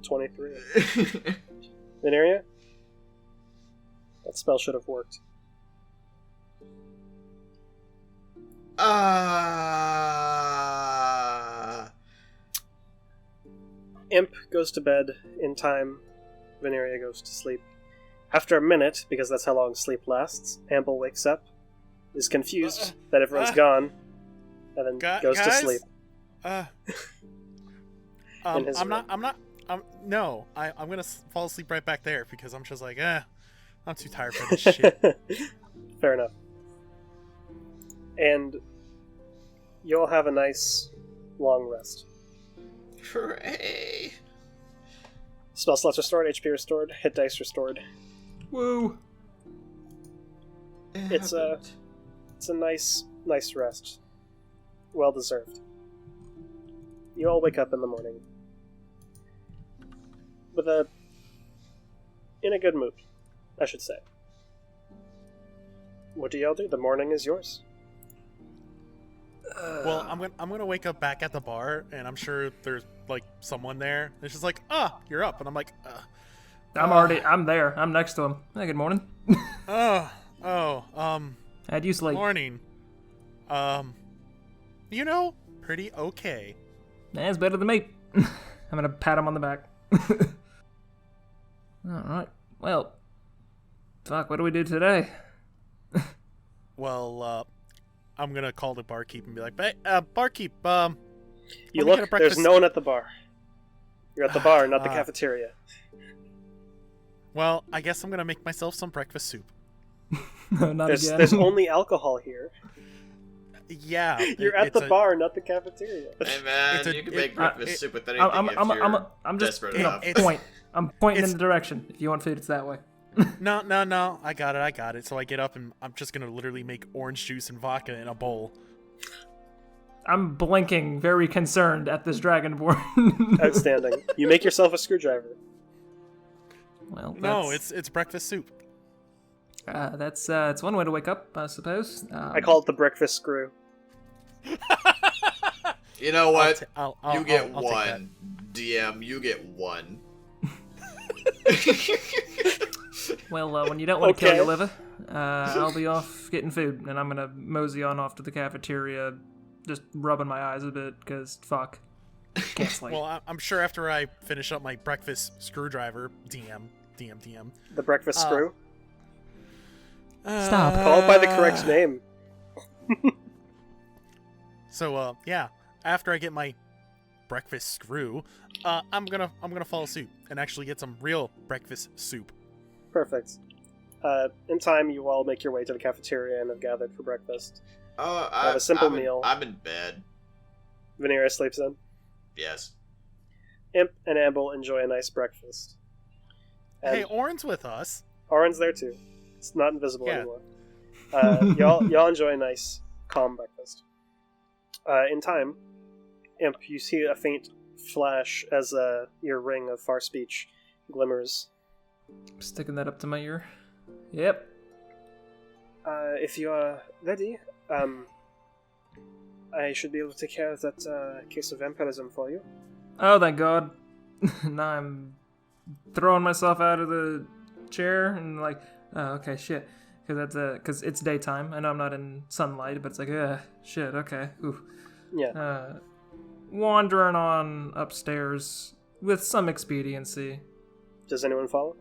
23. Veneria? That spell should have worked. Imp goes to bed in time. Veneria goes to sleep. After a minute, because that's how long sleep lasts, Amble wakes up, is confused that everyone's gone, and then goes to guys? sleep. In his I'm room. not. No, I'm gonna fall asleep right back there because I'm just like, I'm too tired for this shit. Fair enough. And you'll have a nice, long rest. Hooray! Spell slots restored, HP restored, hit dice restored. Woo! It's a nice rest. Well deserved. You all wake up in the morning in a good mood, I should say. What do y'all do? The morning is yours. Well, I'm gonna wake up back at the bar, and I'm sure there's like someone there. It's just like, you're up, and I'm like, I'm there. I'm next to him. Hey, good morning. How'd you sleep? Morning. Pretty okay. That's better than me. I'm gonna pat him on the back. Alright. Well, fuck, what do we do today? Well, I'm gonna call the barkeep and be like, hey, barkeep, You look, there's no one at the bar. You're at the bar, not the cafeteria. Well, I guess I'm gonna make myself some breakfast soup. No, not again. There's only alcohol here. Yeah. You're at the bar, not the cafeteria. Hey man, you can make breakfast soup with anything I'm just desperate enough. I'm pointing in the direction. If you want food, it's that way. No. I got it. So I get up and I'm just gonna literally make orange juice and vodka in a bowl. I'm blinking, very concerned at this dragonborn. Outstanding. You make yourself a screwdriver. Well, no, it's breakfast soup. That's it's one way to wake up, I suppose. I call it the breakfast screw. You know what? I'll get I'll one. DM, you get one. Well, when you don't want to kill your liver, I'll be off getting food, and I'm gonna mosey on off to the cafeteria, just rubbing my eyes a bit, because fuck. Can't sleep. Well, I'm sure after I finish up my breakfast screwdriver, DM. The breakfast screw? Stop. Call it by the correct name. So, yeah, after I get my breakfast screw, I'm gonna follow suit and actually get some real breakfast soup. Perfect. In time, you all make your way to the cafeteria and have gathered for breakfast. I have a simple meal. I'm in bed. Veneria sleeps in. Yes. Imp and Amble enjoy a nice breakfast. And Hey, Orin's with us. Orin's there too. It's not invisible anymore. Y'all enjoy a nice, calm breakfast. In time, Imp, you see a faint flash as your ring of far speech glimmers. Sticking that up to my ear. Yep. If you are ready, I should be able to take care of that case of vampirism for you. Oh, thank God. Now I'm throwing myself out of the chair and like, oh, okay, shit. Because it's daytime. I know I'm not in sunlight, but it's like, shit, okay. Oof. Yeah. Wandering on upstairs with some expediency. Does anyone follow?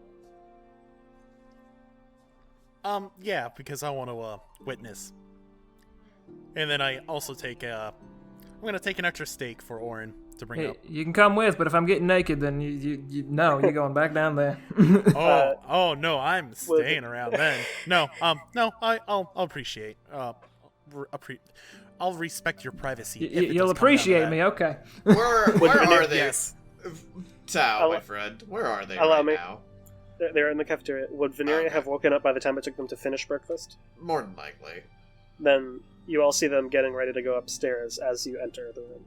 Yeah, because I want to witness. And then I also I'm gonna take an extra steak for Orin to bring up. You can come with, but if I'm getting naked, then you're going back down there. Oh no, I'm staying around then. No, I'll appreciate. I'll respect your privacy. You'll appreciate me, okay? Where are they? Yes. Tao, my friend, where are they now? They're in the cafeteria. Would Veneria have woken up by the time it took them to finish breakfast? More than likely. Then you all see them getting ready to go upstairs as you enter the room.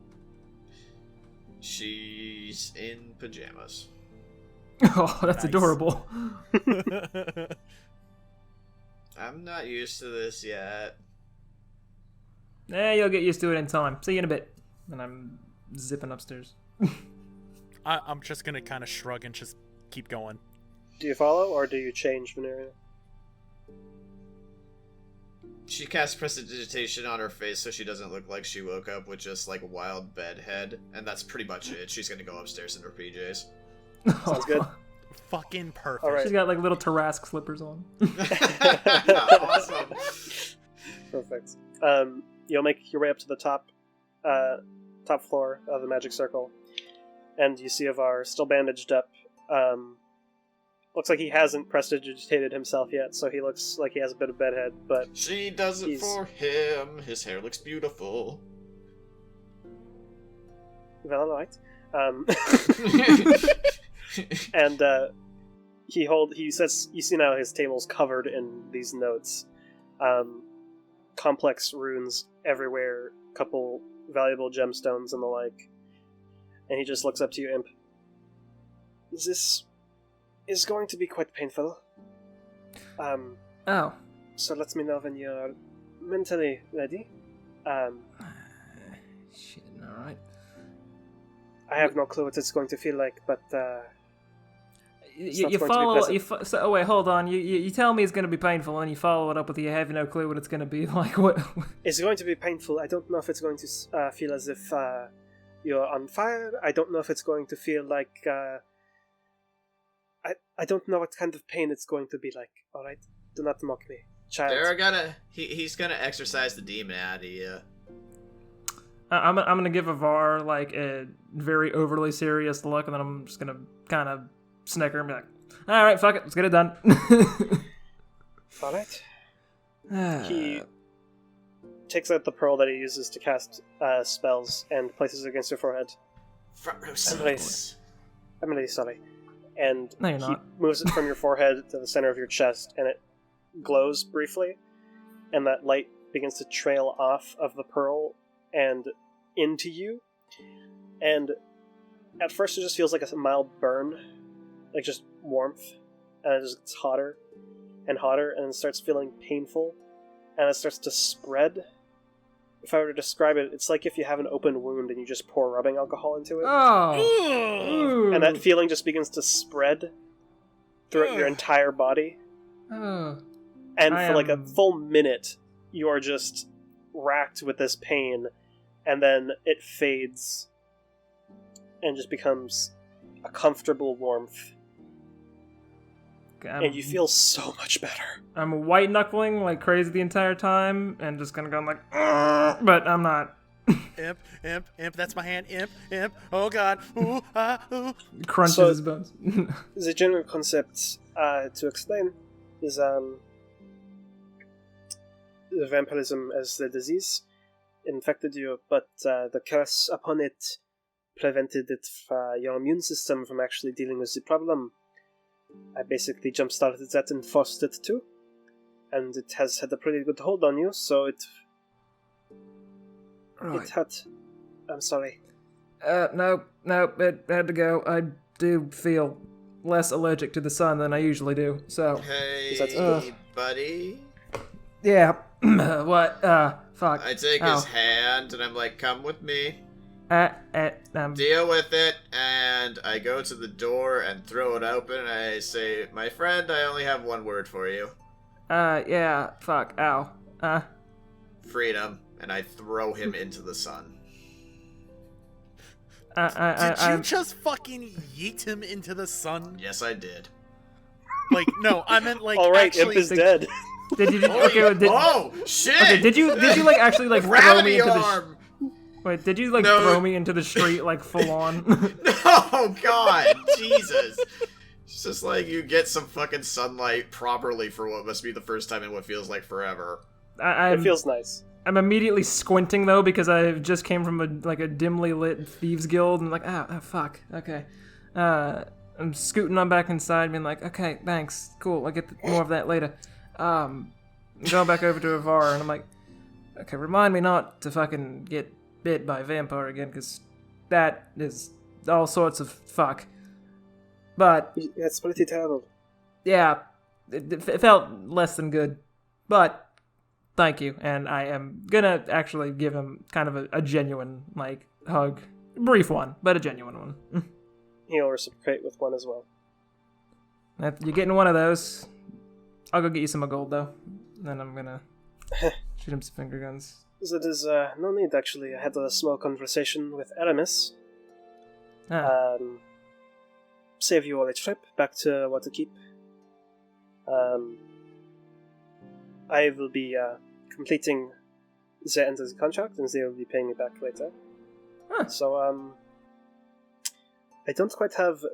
She's in pajamas. Oh, that's adorable. I'm not used to this yet. You'll get used to it in time. See you in a bit. And I'm zipping upstairs. I'm just gonna kind of shrug and just keep going. Do you follow, or do you change Veneria? She casts prestidigitation on her face so she doesn't look like she woke up with just like a wild bedhead, and that's pretty much it. She's gonna go upstairs in her PJs. Sounds good. Fucking perfect. All right. She's got like little Tarask slippers on. Awesome. Perfect. You'll make your way up to the top floor of the magic circle, and you see Avar still bandaged up. Looks like he hasn't prestidigitated himself yet, so he looks like he has a bit of bedhead, but she does it for him. His hair looks beautiful. Well, alright. And he says, you see now his table's covered in these notes. Complex runes everywhere, couple valuable gemstones and the like. And he just looks up to you, Imp. This is going to be quite painful. Oh. So let me know when you're mentally ready. Shit, alright. I have no clue what it's going to feel like, but You follow. Oh wait, hold on. You tell me it's going to be painful, and you follow it up with you have no clue what it's going to be like. What? It's going to be painful. I don't know if it's going to feel as if you're on fire. I don't know if it's going to feel like. I don't know what kind of pain it's going to be like. All right, do not mock me, child. He's gonna exorcise the demon out of you. I'm gonna give Avar like a very overly serious look, and then I'm just gonna kind of snicker and be like, "All right, fuck it, let's get it done." All right. He takes out the pearl that he uses to cast spells and places it against your forehead. I'm really sorry. And no, you're he not. moves it from your forehead to the center of your chest, and it glows briefly, and that light begins to trail off of the pearl and into you. And at first it just feels like a mild burn, like just warmth, and it just gets hotter and hotter, and it starts feeling painful, and it starts to spread. If I were to describe it, it's like if you have an open wound and you just pour rubbing alcohol into it. Oh! And that feeling just begins to spread throughout your entire body. Oh. And for like a full minute, you are just racked with this pain, and then it fades and just becomes a comfortable warmth. And you feel so much better. I'm white knuckling like crazy the entire time, and just gonna go like, "Ugh," but I'm not. Imp, that's my hand. Imp, oh god, ooh, ooh. Crunches his bones. The general concept to explain is the vampirism as the disease infected you, but the curse upon it prevented your immune system from actually dealing with the problem. I basically jump-started that and forced it to, and it has had a pretty good hold on you, so it hurt. I'm sorry. No, it had to go. I do feel less allergic to the sun than I usually do, so... Hey, buddy? Yeah, what? Fuck. I take his hand, and I'm like, come with me. Deal with it, and I go to the door and throw it open, and I say, my friend, I only have one word for you. Yeah, fuck, ow. Freedom, and I throw him into the sun. Did you just fucking yeet him into the sun? Yes, I did. Like, no, I meant like, alright, actually... Imp is dead. Did you... Oh, shit! Okay, did you like, actually, like, throw me into arm. Wait, did you, like, throw me into the street, like, full on? Oh, God! Jesus! It's just like you get some fucking sunlight properly for what must be the first time in what feels like forever. It feels nice. I'm immediately squinting, though, because I just came from a dimly lit thieves guild, and like, oh, fuck, okay. I'm scooting on back inside, being like, okay, thanks, cool, I'll get more of that later. Going back over to Avar, and I'm like, okay, remind me not to fucking get bit by a vampire again, because that is all sorts of fuck. But it's pretty terrible. Yeah, it felt less than good, but thank you, and I am gonna actually give him kind of a genuine, like, hug. Brief one, but a genuine one. He'll reciprocate with one as well. If you're getting one of those, I'll go get you some of gold, though. Then I'm gonna shoot him some finger guns. So there's no need, actually. I had a small conversation with Aramis. Save you all a trip back to Waterkeep. I will be completing the end of the contract, and they will be paying me back later. So, I don't quite have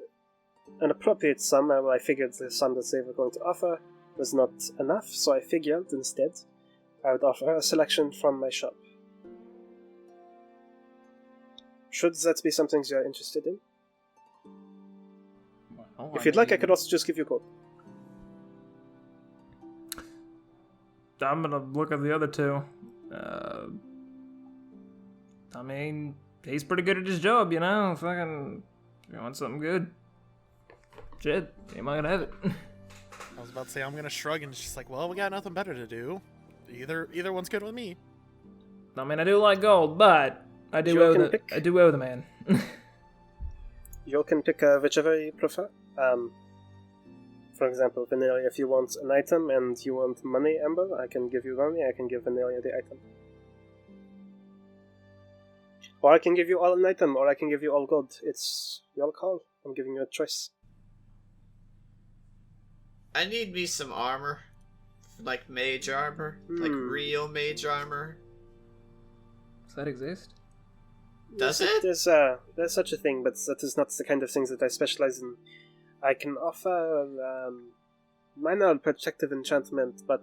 an appropriate sum. I figured the sum that they were going to offer was not enough, so I figured instead I would offer a selection from my shop. Should that be something you're interested in? Well, If you'd like, I could also just give you gold. I'm gonna look at the other two. I mean, he's pretty good at his job, you know? Fucking, if you want something good, shit, am I gonna have it? I was about to say I'm gonna shrug, and it's just like, well, we got nothing better to do. Either one's good with me. I mean, I do like gold, but I do owe the man. You can pick whichever you prefer. For example, Vanilla, if you want an item and you want money, Amber, I can give you money, I can give Vanilla the item. Or I can give you all an item, or I can give you all gold. It's your call. I'm giving you a choice. I need me some armor. Like mage armor. Like real mage armor. Does that exist? Does it? There's such a thing, but that is not the kind of things that I specialize in. I can offer minor protective enchantment, but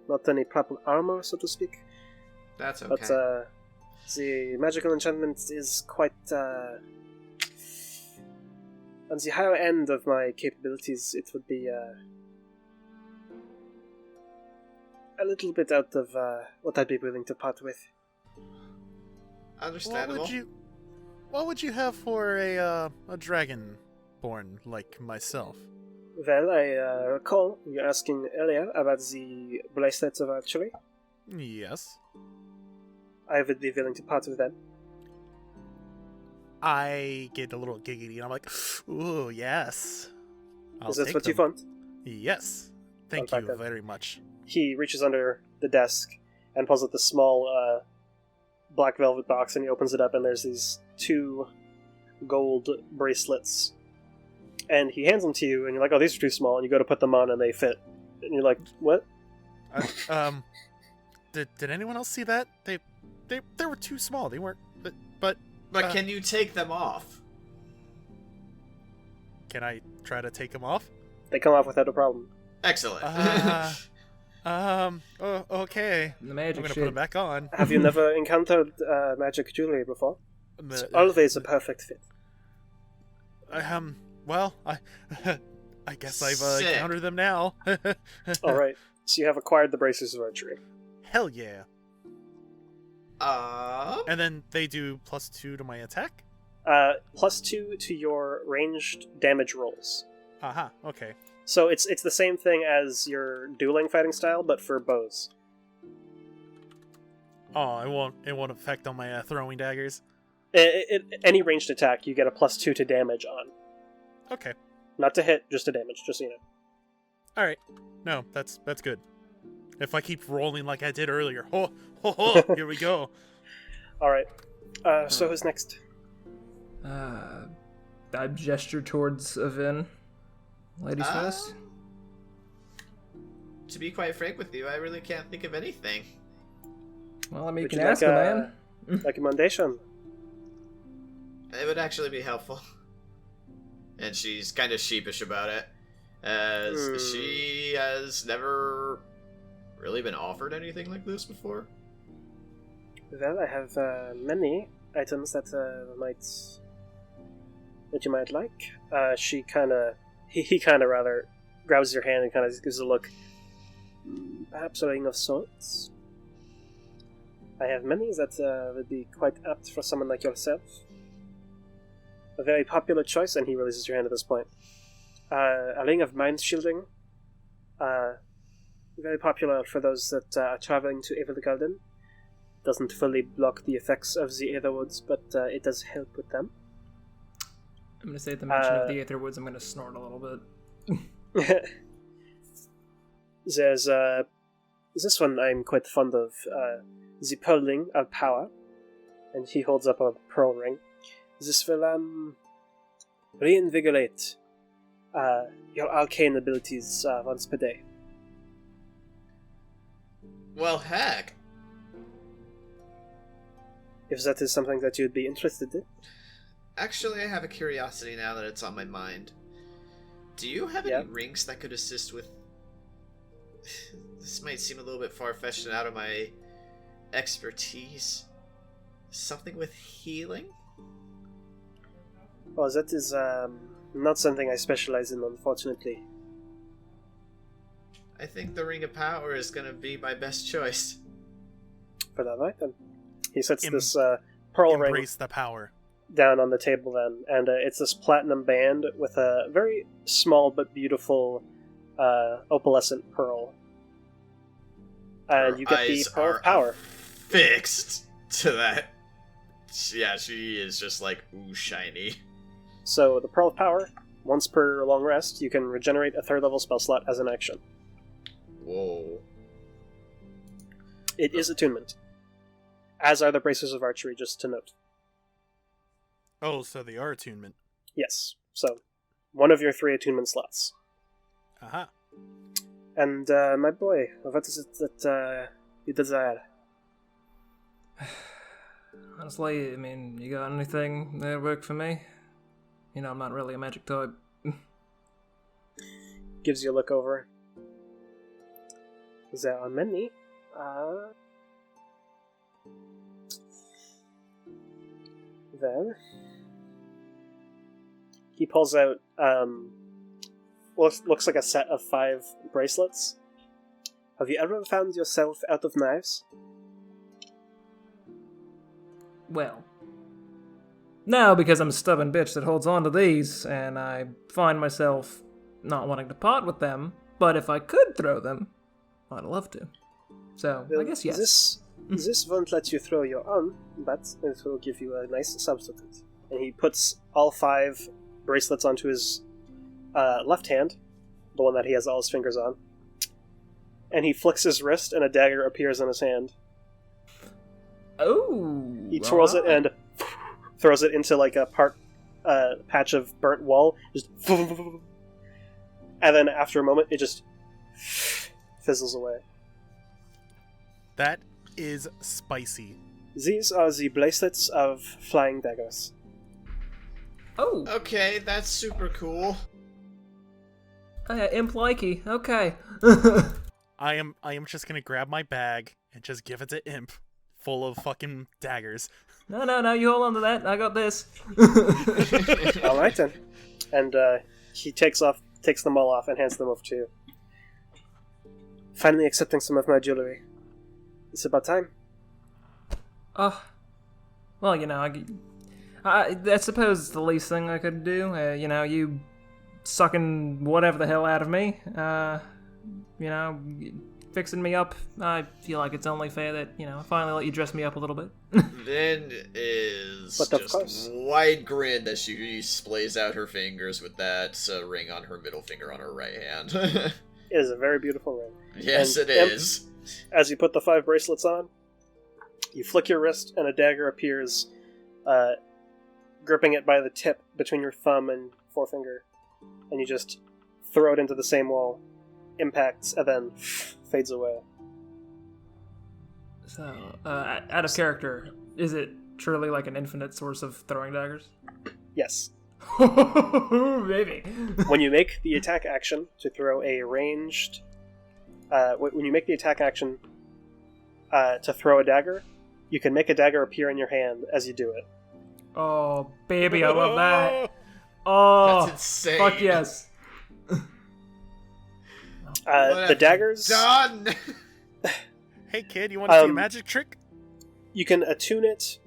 not any proper armor, so to speak. That's okay. But the magical enchantment is quite on the higher end of my capabilities. It would be a little bit out of what I'd be willing to part with. Understandable. What would you have for a dragonborn like myself? Well, I recall you asking earlier about the bracelets of archery. Yes. I would be willing to part with them. I get a little giggity, and I'm like, ooh, yes. Is that what you want? Yes. Thank you very much. He reaches under the desk and pulls out the small black velvet box, and he opens it up, and there's these 2 gold bracelets. And he hands them to you, and you're like, oh, these are too small, and you go to put them on, and they fit. And you're like, what? Did anyone else see that? They were too small. They weren't. But can you take them off? Can I try to take them off? They come off without a problem. Excellent. Okay. The magic I'm gonna shit. put them back on. Have you never encountered magic jewelry before? It's always a perfect fit. Well, I guess I've Sick. encountered them now. Alright, so you have acquired the braces of archery. Hell yeah. Uh, And then they do +2 to my attack? +2 to your ranged damage rolls. Aha, okay. So it's the same thing as your dueling fighting style, but for bows. Oh, it won't affect on my throwing daggers? Any ranged attack, you get a +2 to damage on. Okay. Not to hit, just to damage, just so you know. Alright. No, that's good. If I keep rolling like I did earlier. Here we go. Alright. So who's next? I gesture towards Avin. Ladies first. To be quite frank with you, I really can't think of anything. Well, I mean, you Would can you ask like a man. Recommendation? It would actually be helpful. And she's kind of sheepish about it, as she has never really been offered anything like this before. Well, I have many items that you might like. He kind of rather grabs your hand and kind of gives a look. Perhaps a ring of sorts. I have many that would be quite apt for someone like yourself. A very popular choice, and he releases your hand at this point. A ring of mind shielding. Very popular for those that are traveling to Evil Garden. Doesn't fully block the effects of the Aetherwoods, but it does help with them. I'm gonna say at the mention of the Aetherwoods, I'm gonna snort a little bit. There's this one I'm quite fond of. The Pearl Ring of Power. And he holds up a pearl ring. This will reinvigorate your arcane abilities once per day. Well, heck. If that is something that you'd be interested in. Actually, I have a curiosity now that it's on my mind. Do you have any rings that could assist with... This might seem a little bit far-fetched and out of my expertise. something with healing? Well, that is not something I specialize in, unfortunately. I think the Ring of Power is gonna be my best choice. For that item. He sets this pearl ring Embrace the power. down on the table then, and it's this platinum band with a very small but beautiful opalescent pearl. And Her you get the eyes Pearl are of Power. Fixed to that. Yeah, she is just like, ooh, shiny. So the Pearl of Power, once per long rest, you can regenerate a 3rd level spell slot as an action. Whoa. It is attunement. As are the Bracers of Archery, just to note. Oh, so they are attunement. Yes. So, one of your 3 attunement slots. Aha. And, my boy, what is it that you desire? Honestly, I mean, you got anything that work for me? You know, I'm not really a magic type. Gives you a look over. There are many. Then he pulls out looks like a set of 5 bracelets. Have you ever found yourself out of knives? Well, no, because I'm a stubborn bitch that holds on to these, and I find myself not wanting to part with them, but if I could throw them, I'd love to. So, I guess yes. This won't let you throw your own, but it will give you a nice substitute. And he puts all 5 bracelets onto his left hand, the one that he has all his fingers on. And he flicks his wrist, and a dagger appears in his hand. Oh! He twirls it and throws it into like a patch of burnt wall. Just and then after a moment, it just fizzles away. That is spicy. These are the bracelets of flying daggers. Oh! Okay, that's super cool. Imp likey. Okay. I am just gonna grab my bag and just give it to Imp, full of fucking daggers. No, you hold on to that. I got this. Alright then. And he takes them all off and hands them over to you. Finally accepting some of my jewelry. It's about time. Oh. Well, you know, I suppose the least thing I could do. You know, you sucking whatever the hell out of me. You know, fixing me up. I feel like it's only fair that, you know, I finally let you dress me up a little bit. Then is But of just course. wide grin as she splays out her fingers with that ring on her middle finger on her right hand. It is a very beautiful ring. Yes, And it is. As you put the 5 bracelets on, you flick your wrist and a dagger appears, gripping it by the tip between your thumb and forefinger. And you just throw it into the same wall, impacts, and then fades away. So, out of character, is it truly like an infinite source of throwing daggers? Yes. Maybe. When you make the attack action to throw a ranged... when you make the attack action to throw a dagger, you can make a dagger appear in your hand as you do it. Oh, baby, I love that. Oh, That's insane. fuck yes. The daggers... Done! Hey kid, you want to see a magic trick? You can attune it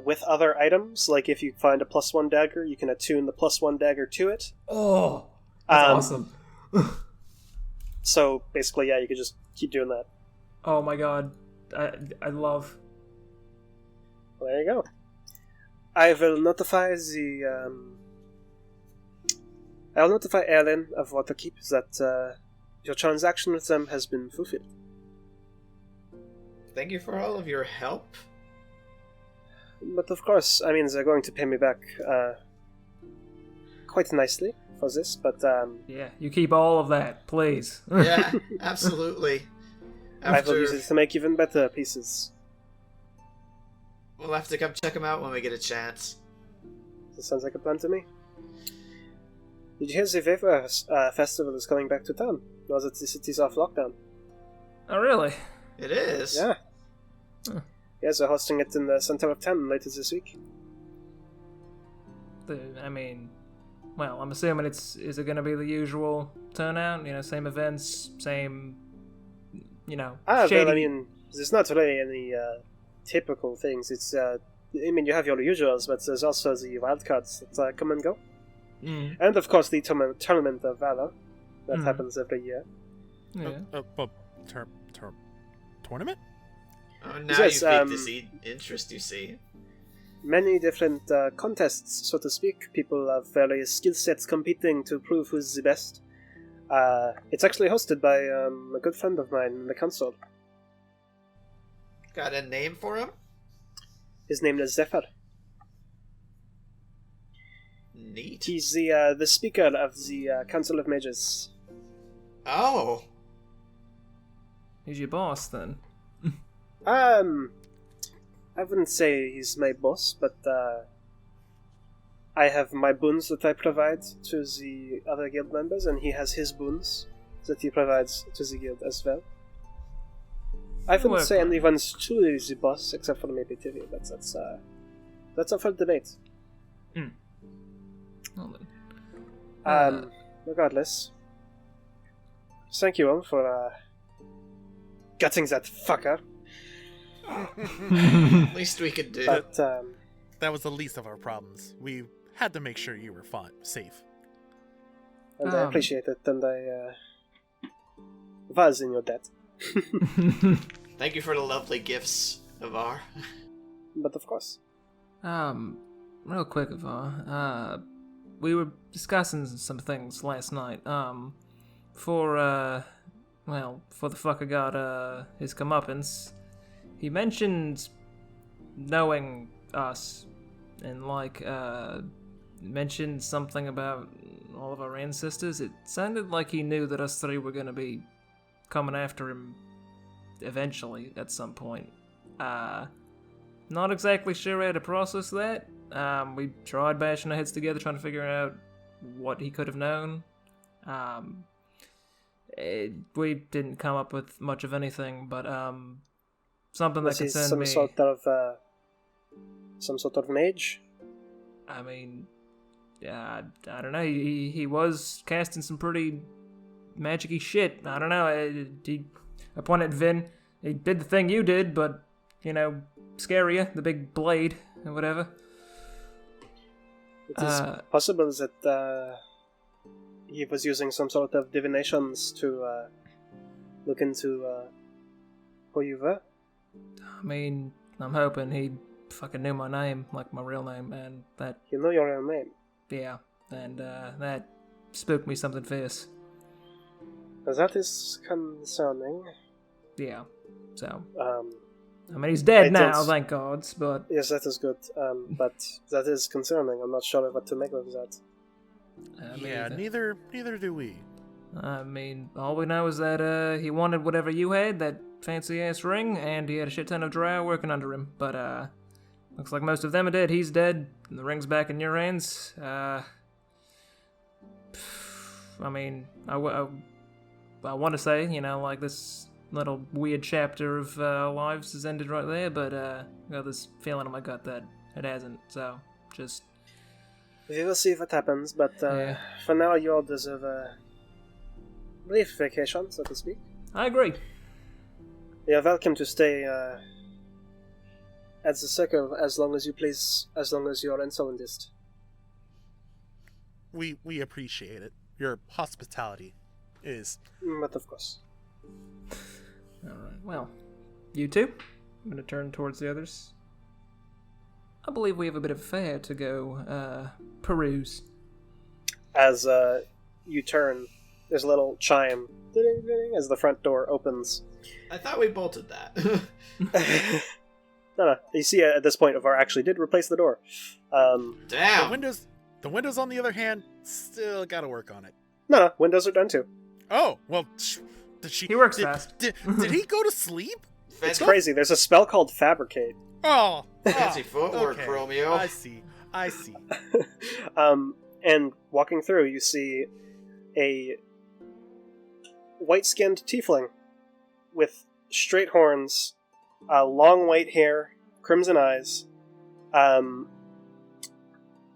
with other items. Like if you find a +1 dagger, you can attune the +1 dagger to it. Oh, that's awesome. So basically, yeah, you could just keep doing that. Oh my god, I love. Well, there you go. I will notify the. I'll notify Ellen of Waterkeep that your transaction with them has been fulfilled. Thank you for all of your help. But of course, I mean, they're going to pay me back quite nicely for this, but Yeah, you keep all of that, please. Yeah, absolutely. I will use it to make even better pieces. We'll have to come check them out when we get a chance. That sounds like a plan to me. Did you hear the Vapor Festival is coming back to town, now that the city's off lockdown? Oh, really? It is? Yeah. Huh. Yes, they're hosting it in the center of town later this week. Well, I'm assuming is it going to be the usual turnout? Same events, same, shady... Well, I mean, there's not really any typical things. It's, you have your usuals, but there's also the wildcards that come and go. Mm. And, of course, the Tournament of Valor that happens every year. Yeah. Tournament? Oh, now Yes, you piqued to see interest, you see. Many different contests, so to speak. People have various skill sets competing to prove who's the best. It's actually hosted by a good friend of mine in the council. Got a name for him? His name is Zephyr. Neat. He's the speaker of the Council of Mages. Oh. He's your boss, then. I wouldn't say he's my boss, but I have my boons that I provide to the other guild members, and he has his boons that he provides to the guild as well. I wouldn't say anyone's truly the boss, except for maybe Tyrion, but that's up for debate. Well, then. Regardless, thank you all for gutting that fucker. Least we could do. But That was the least of our problems. We had to make sure you were safe. and I appreciate it, and I was in your debt. Thank you for the lovely gifts, Avar. But of course. Real quick, Avar. We were discussing some things last night. For the fucker got his comeuppance. He mentioned knowing us, and mentioned something about all of our ancestors. It sounded like he knew that us three were going to be coming after him eventually at some point. Not exactly sure how to process that. We tried bashing our heads together trying to figure out what he could have known. We didn't come up with much of anything, but something that concerned me. Some sort of mage? I mean, I don't know. He was casting some pretty magic-y shit. I don't know. I pointed at Vin. He did the thing you did, but, scarier. The big blade or whatever. It is possible that he was using some sort of divinations to look into who you were. I mean, I'm hoping he fucking knew my name, like my real name, and that... You know your real name? Yeah, and that spooked me something fierce. That is concerning. Yeah, so... I mean, he's dead now, thank God, but... Yes, that is good, but that is concerning. I'm not sure what to make of that. Neither do we. I mean, all we know is that he wanted whatever you had, that fancy-ass ring, and he had a shit ton of drow working under him, but looks like most of them are dead. He's dead, and the ring's back in your hands. I mean, I want to say, this little weird chapter of our lives has ended right there, but I got this feeling in my gut that it hasn't, so just... We will see what happens, but for now you all deserve a brief vacation, so to speak. I agree. You're welcome to stay at the circle as long as you please, as long as you are insolentist. We appreciate it. Your hospitality is... But of course. Alright, well, you two? I'm going to turn towards the others. I believe we have a bit of a fair to go peruse. As you turn, there's a little chime ding, ding, as the front door opens. I thought we bolted that. No. You see at this point, Avar actually did replace the door. Damn! The windows, on the other hand, still gotta work on it. No, windows are done too. Oh, well, He works fast. Did he go to sleep? It's crazy. There's a spell called Fabricate. Oh! Fancy footwork, okay. Romeo. I see. And walking through, you see a white-skinned tiefling with straight horns long white hair, crimson eyes.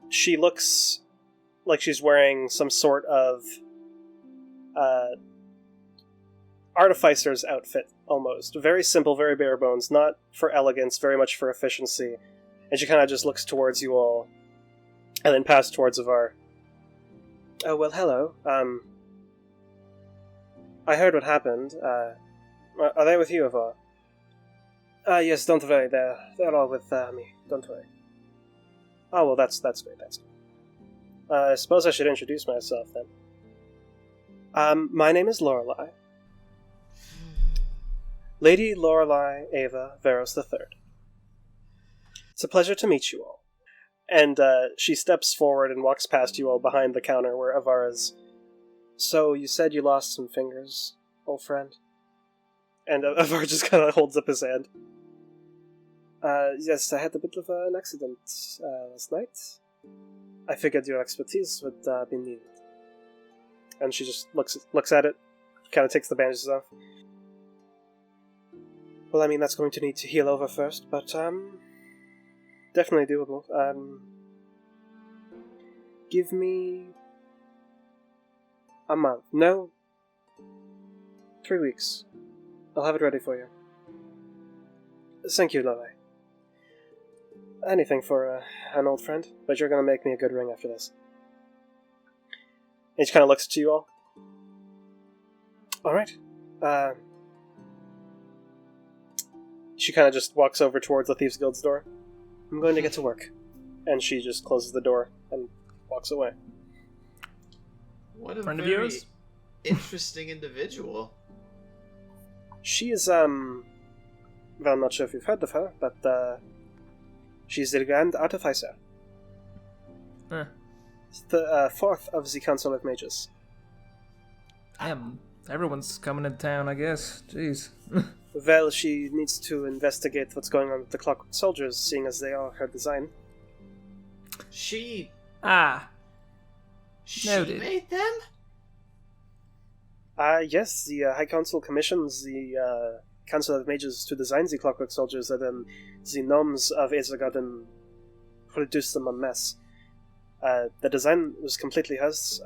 She looks like she's wearing some sort of artificer's outfit, almost. Very simple, very bare bones, not for elegance, very much for efficiency. And she kind of just looks towards you all, and then passes towards Avar. Oh, well, hello. I heard what happened. Are they with you, Avar? Yes, don't worry, they're all with me, don't worry. Oh, well, that's great, that's great. I suppose I should introduce myself, then. My name is Lorelei. Lady Lorelei Ava Veros III. It's a pleasure to meet you all. And she steps forward and walks past you all behind the counter where Avar is. So, you said you lost some fingers, old friend? And Avar just kind of holds up his hand. Yes, I had a bit of an accident last night. I figured your expertise would be needed. And she just looks at it, kind of takes the bandages off. Well, I mean, that's going to need to heal over first, but, definitely doable. Give me a month. No, 3 weeks. I'll have it ready for you. Thank you, Lorelei. Anything for an old friend, but you're going to make me a good ring after this. And she kind of looks at you all. Alright. She kind of just walks over towards the Thieves Guild's door. I'm going to get to work. And she just closes the door and walks away. What a Friend of very yours? interesting individual. She is, well, I'm not sure if you've heard of her, but, she's the Grand Artificer. Huh. The fourth of the Council of Mages. Damn, everyone's coming into town, I guess. Jeez. Well, she needs to investigate what's going on with the Clockwork Soldiers, seeing as they are her design. She Noted. made them? Yes, the High Council commissions the Council of Mages to design the Clockwork Soldiers, and then the gnomes of Aezogarden produced them en masse. The design was completely hers,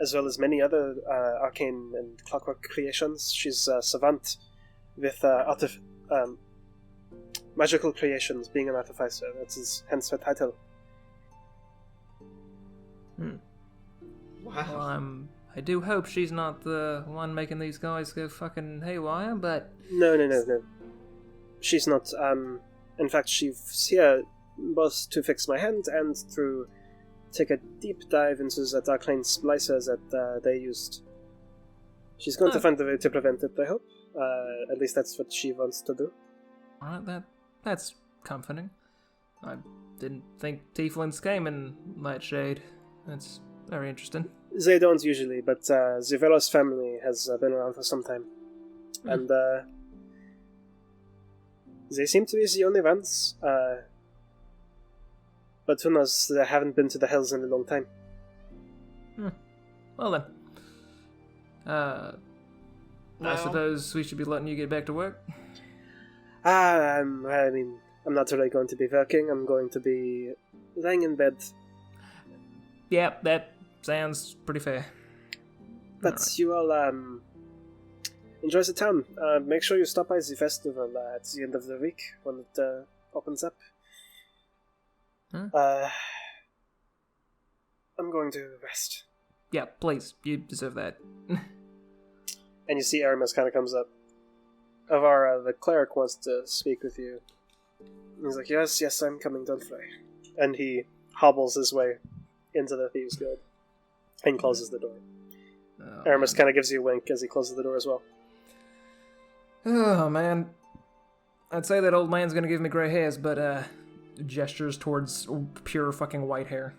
as well as many other arcane and clockwork creations. She's a savant with magical creations, being an artificer. Hence her title. Wow. Well, I do hope she's not the one making these guys go fucking haywire, but... No. She's not. In fact, she's here both to fix my hand and to take a deep dive into that arcane splicer that they used. She's going to find a way to prevent it, I hope. At least that's what she wants to do. Alright, that's comforting. I didn't think tieflings came in light shade. That's very interesting. They don't usually, but the Velos family has been around for some time. And they seem to be the only ones. But who knows, they haven't been to the Hells in a long time. Well then. I suppose we should be letting you get back to work. I mean, I'm not really going to be working, I'm going to be lying in bed. Yeah, that sounds pretty fair. But Alright. you all, enjoy the town. Make sure you stop by the festival at the end of the week when it opens up. Huh? I'm going to rest. Yeah, please. You deserve that. And you see Aramis kind of comes up. Avara, the cleric, wants to speak with you. He's like, yes, I'm coming, don't worry. And he hobbles his way into the Thieves Guild and closes the door. Oh, Aramis man. kind of gives you a wink as he closes the door as well. Oh, man. I'd say that old man's gonna give me gray hairs, but, gestures towards pure fucking white hair.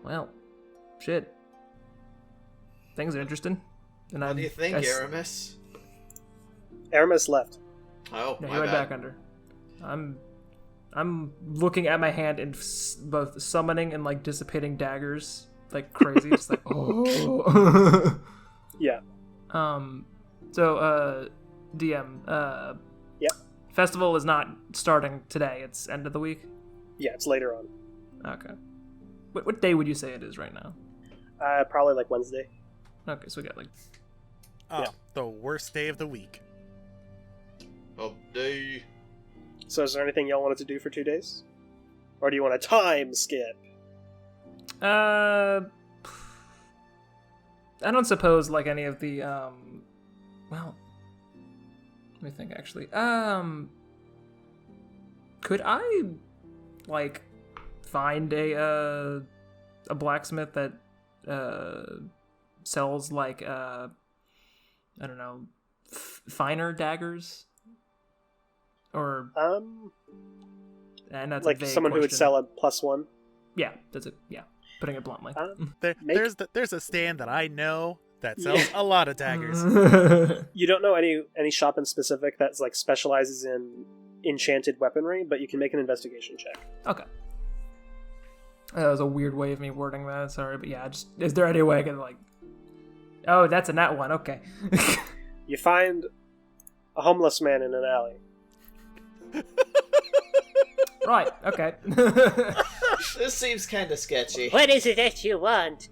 Well, shit. Things are interesting. And What do you think, Aramis? Aramis left. Oh, No, my he went bad. back under. I'm looking at my hand and both summoning and like dissipating daggers like crazy, just like oh. Yeah. So, DM, Yep. festival is not starting today. It's end of the week? Yeah, it's later on. Okay. What day would you say it is right now? Probably like Wednesday. Okay, so we got like... Oh, Yeah. the worst day of the week. Update. So is there anything y'all wanted to do for 2 days? Or do you want a time skip? I don't suppose like any of the well, let me think actually. Could I like find a blacksmith that sells like I don't know, finer daggers? Or and that's like a vague someone who would question. sell a +1? Yeah, that's it. Yeah, putting it bluntly. There's a stand that I know that sells a lot of daggers. You don't know any shop in specific that's like specializes in enchanted weaponry, but you can make an investigation check. Okay. That was a weird way of me wording that. Sorry, but yeah, just is there any way I can like? Oh, that's a nat one. Okay. You find a homeless man in an alley. Right. Okay. This seems kind of sketchy. What is it that you want?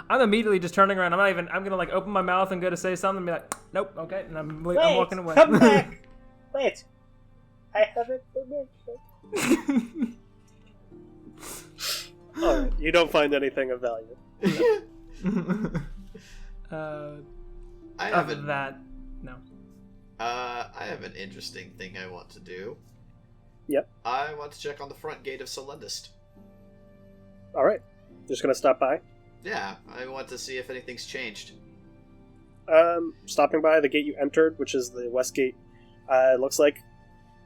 I'm immediately just turning around. I'm gonna like open my mouth and go to say something and be like, nope. Okay, and I'm walking away. Come back! Wait. I have information. Alright, you don't find anything of value. I have Other a than that, no. I have an interesting thing I want to do. Yep. I want to check on the front gate of Solendist. Alright. Just gonna stop by. Yeah, I want to see if anything's changed. Stopping by the gate you entered, which is the west gate, it looks like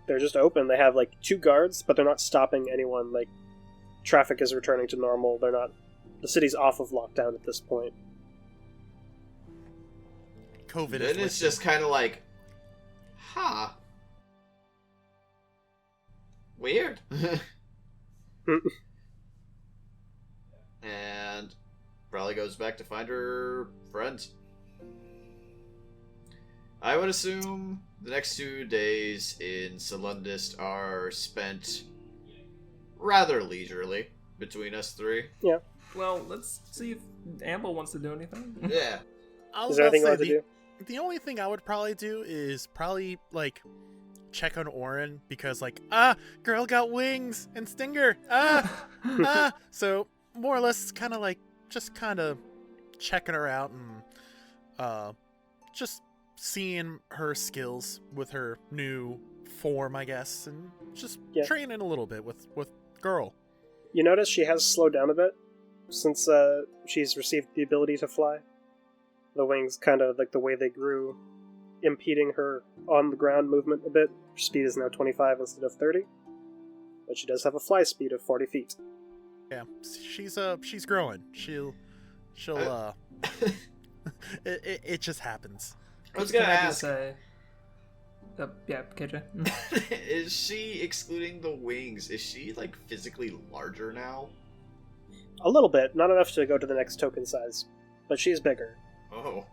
they're just open. They have like 2 guards, but they're not stopping anyone. Like, traffic is returning to normal. They're not... The city's off of lockdown at this point. COVID Then is it's just kind of like, huh. Weird. And probably goes back to find her friends. I would assume the next 2 days in Solendist are spent rather leisurely between us 3. Yeah. Well, let's see if Amble wants to do anything. Yeah. I Is was there about anything you to want say, to do? the only thing I would probably do is probably like check on Orin because like girl got wings and stinger so more or less kind of like just kind of checking her out and just seeing her skills with her new form, I guess, and just training a little bit with girl. You notice she has slowed down a bit since she's received the ability to fly. The wings, kind of like the way they grew, impeding her on the ground movement a bit. Her speed is now 25 instead of 30, but she does have a fly speed of 40 feet. Yeah, she's growing. She'll it just happens. I was gonna Can I just ask, say, yeah, KJ. is she, excluding the wings, is she like physically larger now? A little bit, not enough to go to the next token size, but she's bigger. Oh.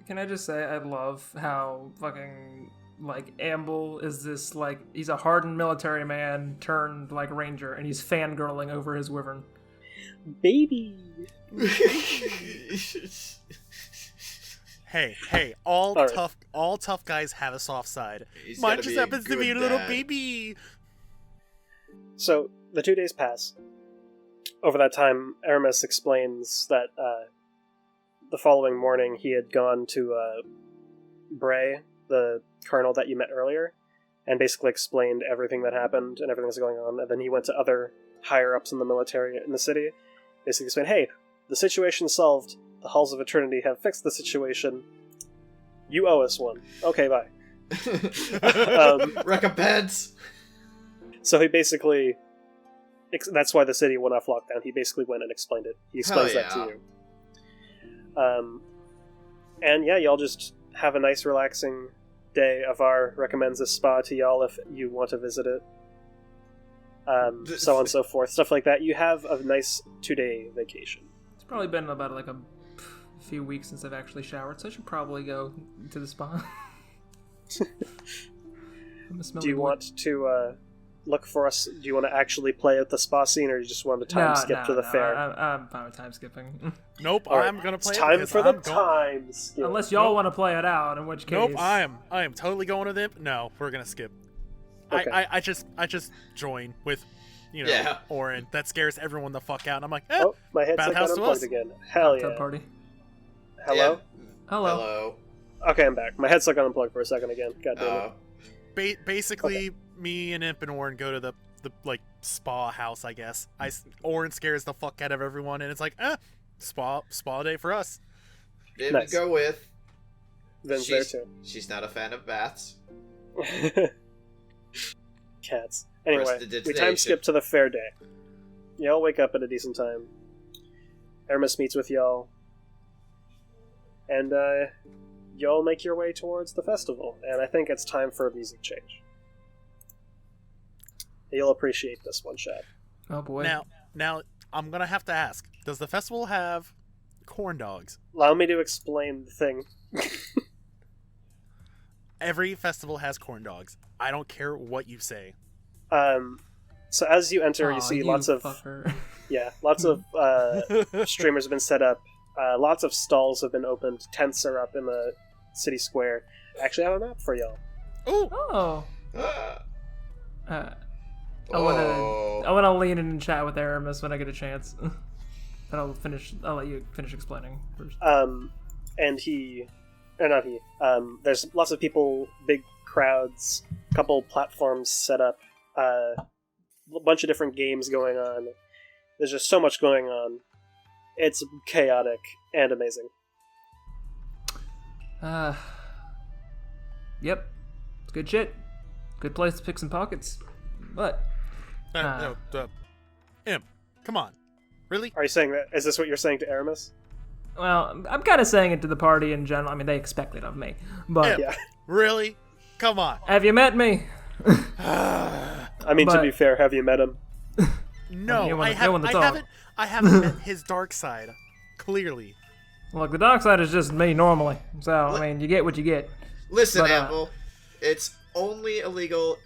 Can I just say I love how fucking like Amble is this like he's a hardened military man turned like ranger and he's fangirling over his wyvern. Baby. Hey, all right. tough guys have a soft side. He's Mine gotta just be a happens to be a good little dad. baby. So, the 2 days pass. Over that time, Aramis explains that the following morning he had gone to Bray, the colonel that you met earlier, and basically explained everything that happened and everything that's going on, and then he went to other higher-ups in the military in the city, basically explained, hey, the situation's solved, the Halls of Eternity have fixed the situation, you owe us one. Okay, bye. Recompense! So he basically... That's why the city went off lockdown. He basically went and explained it. He explains Hell that to yeah. you. And yeah, y'all just have a nice, relaxing day. Avar recommends a spa to y'all if you want to visit it. So on and so forth. Stuff like that. You have a nice 2-day vacation. It's probably been about like a few weeks since I've actually showered, so I should probably go to the spa. Do you want to look for us? Do you want to actually play at the spa scene, or you just want to time skip to the fair? I'm fine with time skipping. Nope, All right, I'm gonna play it's it time because for the I'm going- time skip. Unless y'all want to play it out, in which case... Nope, I am totally going with it. No, we're gonna skip. Okay. I just join with, Yeah. Orin. That scares everyone the fuck out. And I'm like, Oh, my headset got bathhouse to unplugged us. again. Hell Tub yeah. party. Hello? Yeah. Hello. Hello. Okay, I'm back. My headset got unplugged for a second again. God damn it. Basically, me and Imp and Orin go to the like spa house, I guess. Orin scares the fuck out of everyone, and it's like, spa day for us. Didn't Nice. go with. Vin's there too. She's not a fan of baths. Cats. Anyway, Prestidigitation. we time skip to the fair day. Y'all wake up at a decent time. Hermes meets with y'all. And, y'all make your way towards the festival. And I think it's time for a music change. You'll appreciate this one, Shad. Oh boy. Now, I'm gonna have to ask: does the festival have corn dogs? Allow me to explain the thing. Every festival has corn dogs. I don't care what you say. So as you enter, you see lots of streamers have been set up. Lots of stalls have been opened. Tents are up in the city square. I actually have a map for y'all. Ooh, Oh. I Oh. want to lean in and chat with Aramis when I get a chance. Then I'll let you finish explaining first. There's lots of people, big crowds, couple platforms set up, a bunch of different games going on. There's just so much going on. It's chaotic and amazing. Yep. It's good shit. Good place to pick some pockets. But Imp, come on, really? Are you saying that? Is this what you're saying to Aramis? well, I'm kind of saying it to the party in general. I mean, they expect it of me. But Yeah. Really? Come on. have you met me? I mean, to But- be fair, have you met him? No, You I wanna talk. haven't. I haven't met his dark side. Clearly. Look, the dark side is just me normally. So, I mean, you get what you get. Listen, But, Apple. It's only illegal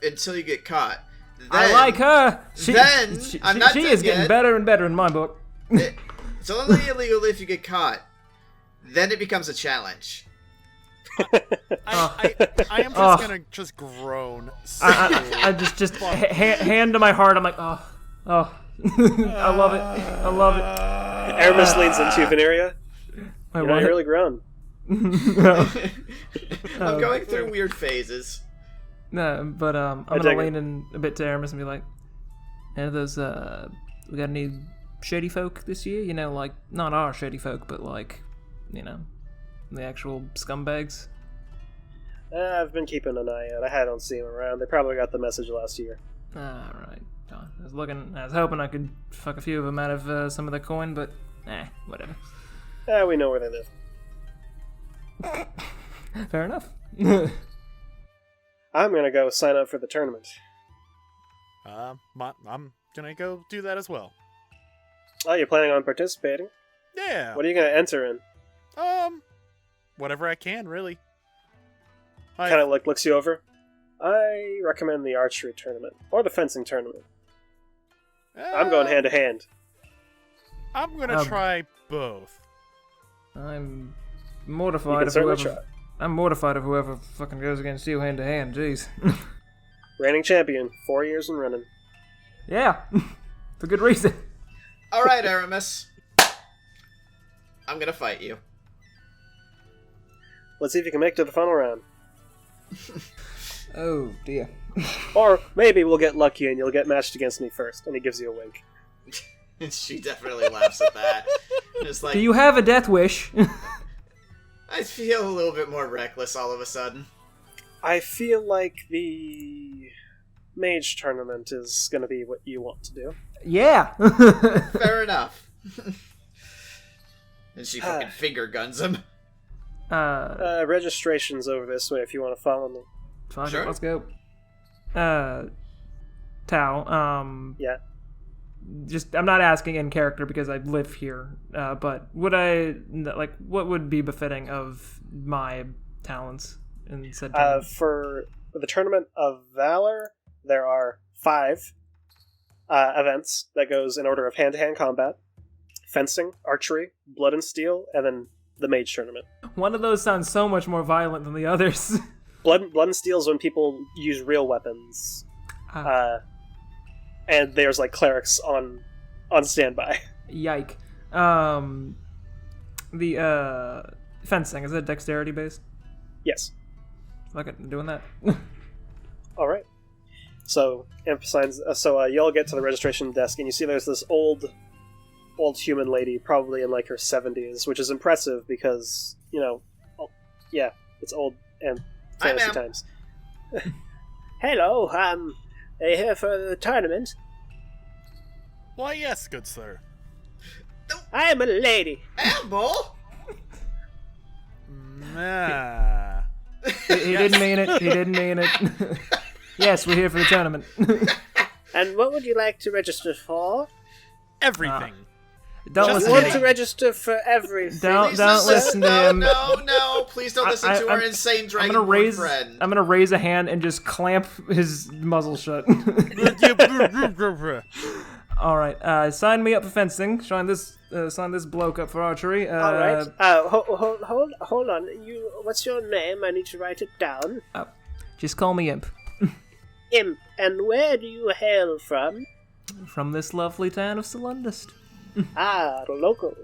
until you get caught. Then, I like her. I'm not she done is getting yet. better and better in my book. It's only illegal if you get caught. Then it becomes a challenge. I am just gonna just groan. I just hand to my heart. I'm like, oh, I love it. I love it. Aramis leans into Veneria. Wait, You're not what? really grown. I'm going through weird phases. No, but I'm I gonna dig lean in a bit to Aramis and be like, "Any of those we got any shady folk this year? You know, like not our shady folk, but like, you know, the actual scumbags." I've been keeping an eye out. I don't see him around. They probably got the message last year. All right. I was hoping I could fuck a few of them out of some of the coin, but whatever. We know where they live. Fair enough. I'm gonna go sign up for the tournament. I'm gonna go do that as well. Oh, you're planning on participating? Yeah. What are you gonna enter in? Whatever I can, really. Kind of looks you over. I recommend the archery tournament or the fencing tournament. I'm going hand to hand. I'm gonna try both. I'm You mortified can of certainly whoever. try. I'm mortified of whoever fucking goes against you hand to hand. Jeez. Reigning champion, 4 years and running. Yeah, for good reason. All right, Aramis. I'm gonna fight you. Let's see if you can make it to the final round. Oh dear. Or maybe we'll get lucky and you'll get matched against me first. And he gives you a wink. She definitely laughs at that. It's like, Do you have a death wish? I feel a little bit more reckless all of a sudden. I feel like the mage tournament is going to be what you want to do. Yeah. Fair enough. And she fucking finger guns him. Registration's over this way if you want to follow me. Fuck it, Sure. let's go. Tao, Yeah. I'm not asking in character because I live here, but what would be befitting of my talents in said tournament? For the Tournament of Valor, there are 5 events that goes in order of hand-to-hand combat, fencing, archery, blood and steel, and then the mage tournament. One of those sounds so much more violent than the others. Blood and steel is when people use real weapons. And there's like clerics on standby. Yike. The fencing, is it dexterity based? Yes. Fuck it, I'm doing that. All right. So Imp signs. So you all get to the registration desk, and you see there's this old human lady, probably in like her 70s, which is impressive because it's old and fantasy times. Hello, are you here for the tournament? Why, yes, good sir. I am a lady. Amble? Nah. He didn't mean it. He didn't mean it. Yes, we're here for the tournament. And what would you like to register for? Everything. Don't Just listen want to to him. register for everything. Don't listen to him. No, please don't listen to our I'm- insane I'm dragon gonna raise. friend. I'm gonna raise a hand and just clamp his muzzle shut. All right, sign me up for fencing. Sign this bloke up for archery. All right. Hold on. What's your name? I need to write it down. Just call me Imp. Imp. And where do you hail from? From this lovely town of Solundist. Local.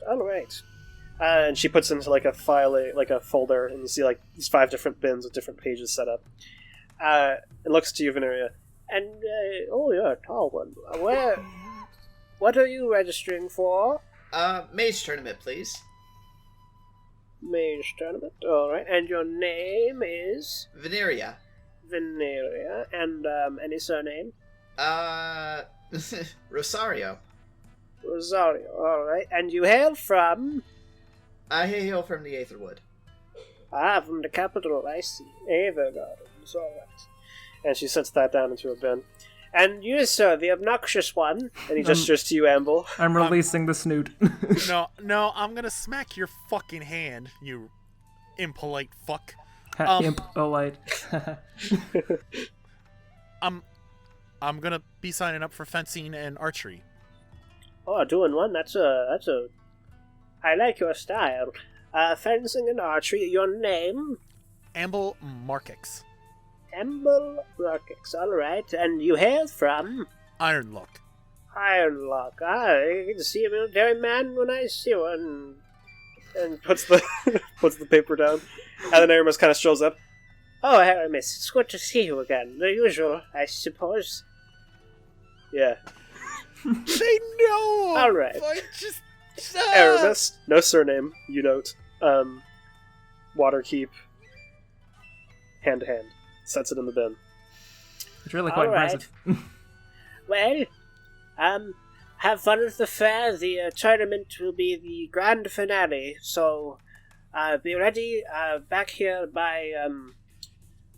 All right. And she puts into like a file, like a folder, and you see like these 5 different bins with different pages set up. It looks to you, Veneria. And you're a tall one. What are you registering for? Mage tournament, please. Mage tournament. All right. And your name is Veneria. Veneria. And any surname? Rosario. Rosario. All right. And you hail from? I hail from the Aetherwood. From the capital. I see. Aether Gardens. All right. And she sets that down into a bin. And you, sir, the obnoxious one. And he gestures to you, Amble. I'm releasing the snoot. No, I'm gonna smack your fucking hand, you impolite fuck. Impolite. I'm gonna be signing up for fencing and archery. Oh, 2 in 1. That's a. I like your style. Fencing and archery. Your name? Amble Markix. Amble Markix. All right. And you hail from? Ironlock. Ironlock. I can see a military man when I see one. And puts the paper down. And then Aramis kind of strolls up. Oh, Aramis, it's good to see you again. The usual, I suppose. Yeah. They know. All right. Just Aramis, no surname, you note. Waterkeep. Hand to hand. Sets it in the bin. It's really quite All right. impressive. Well, have fun at the fair. The tournament will be the grand finale, so be ready back here by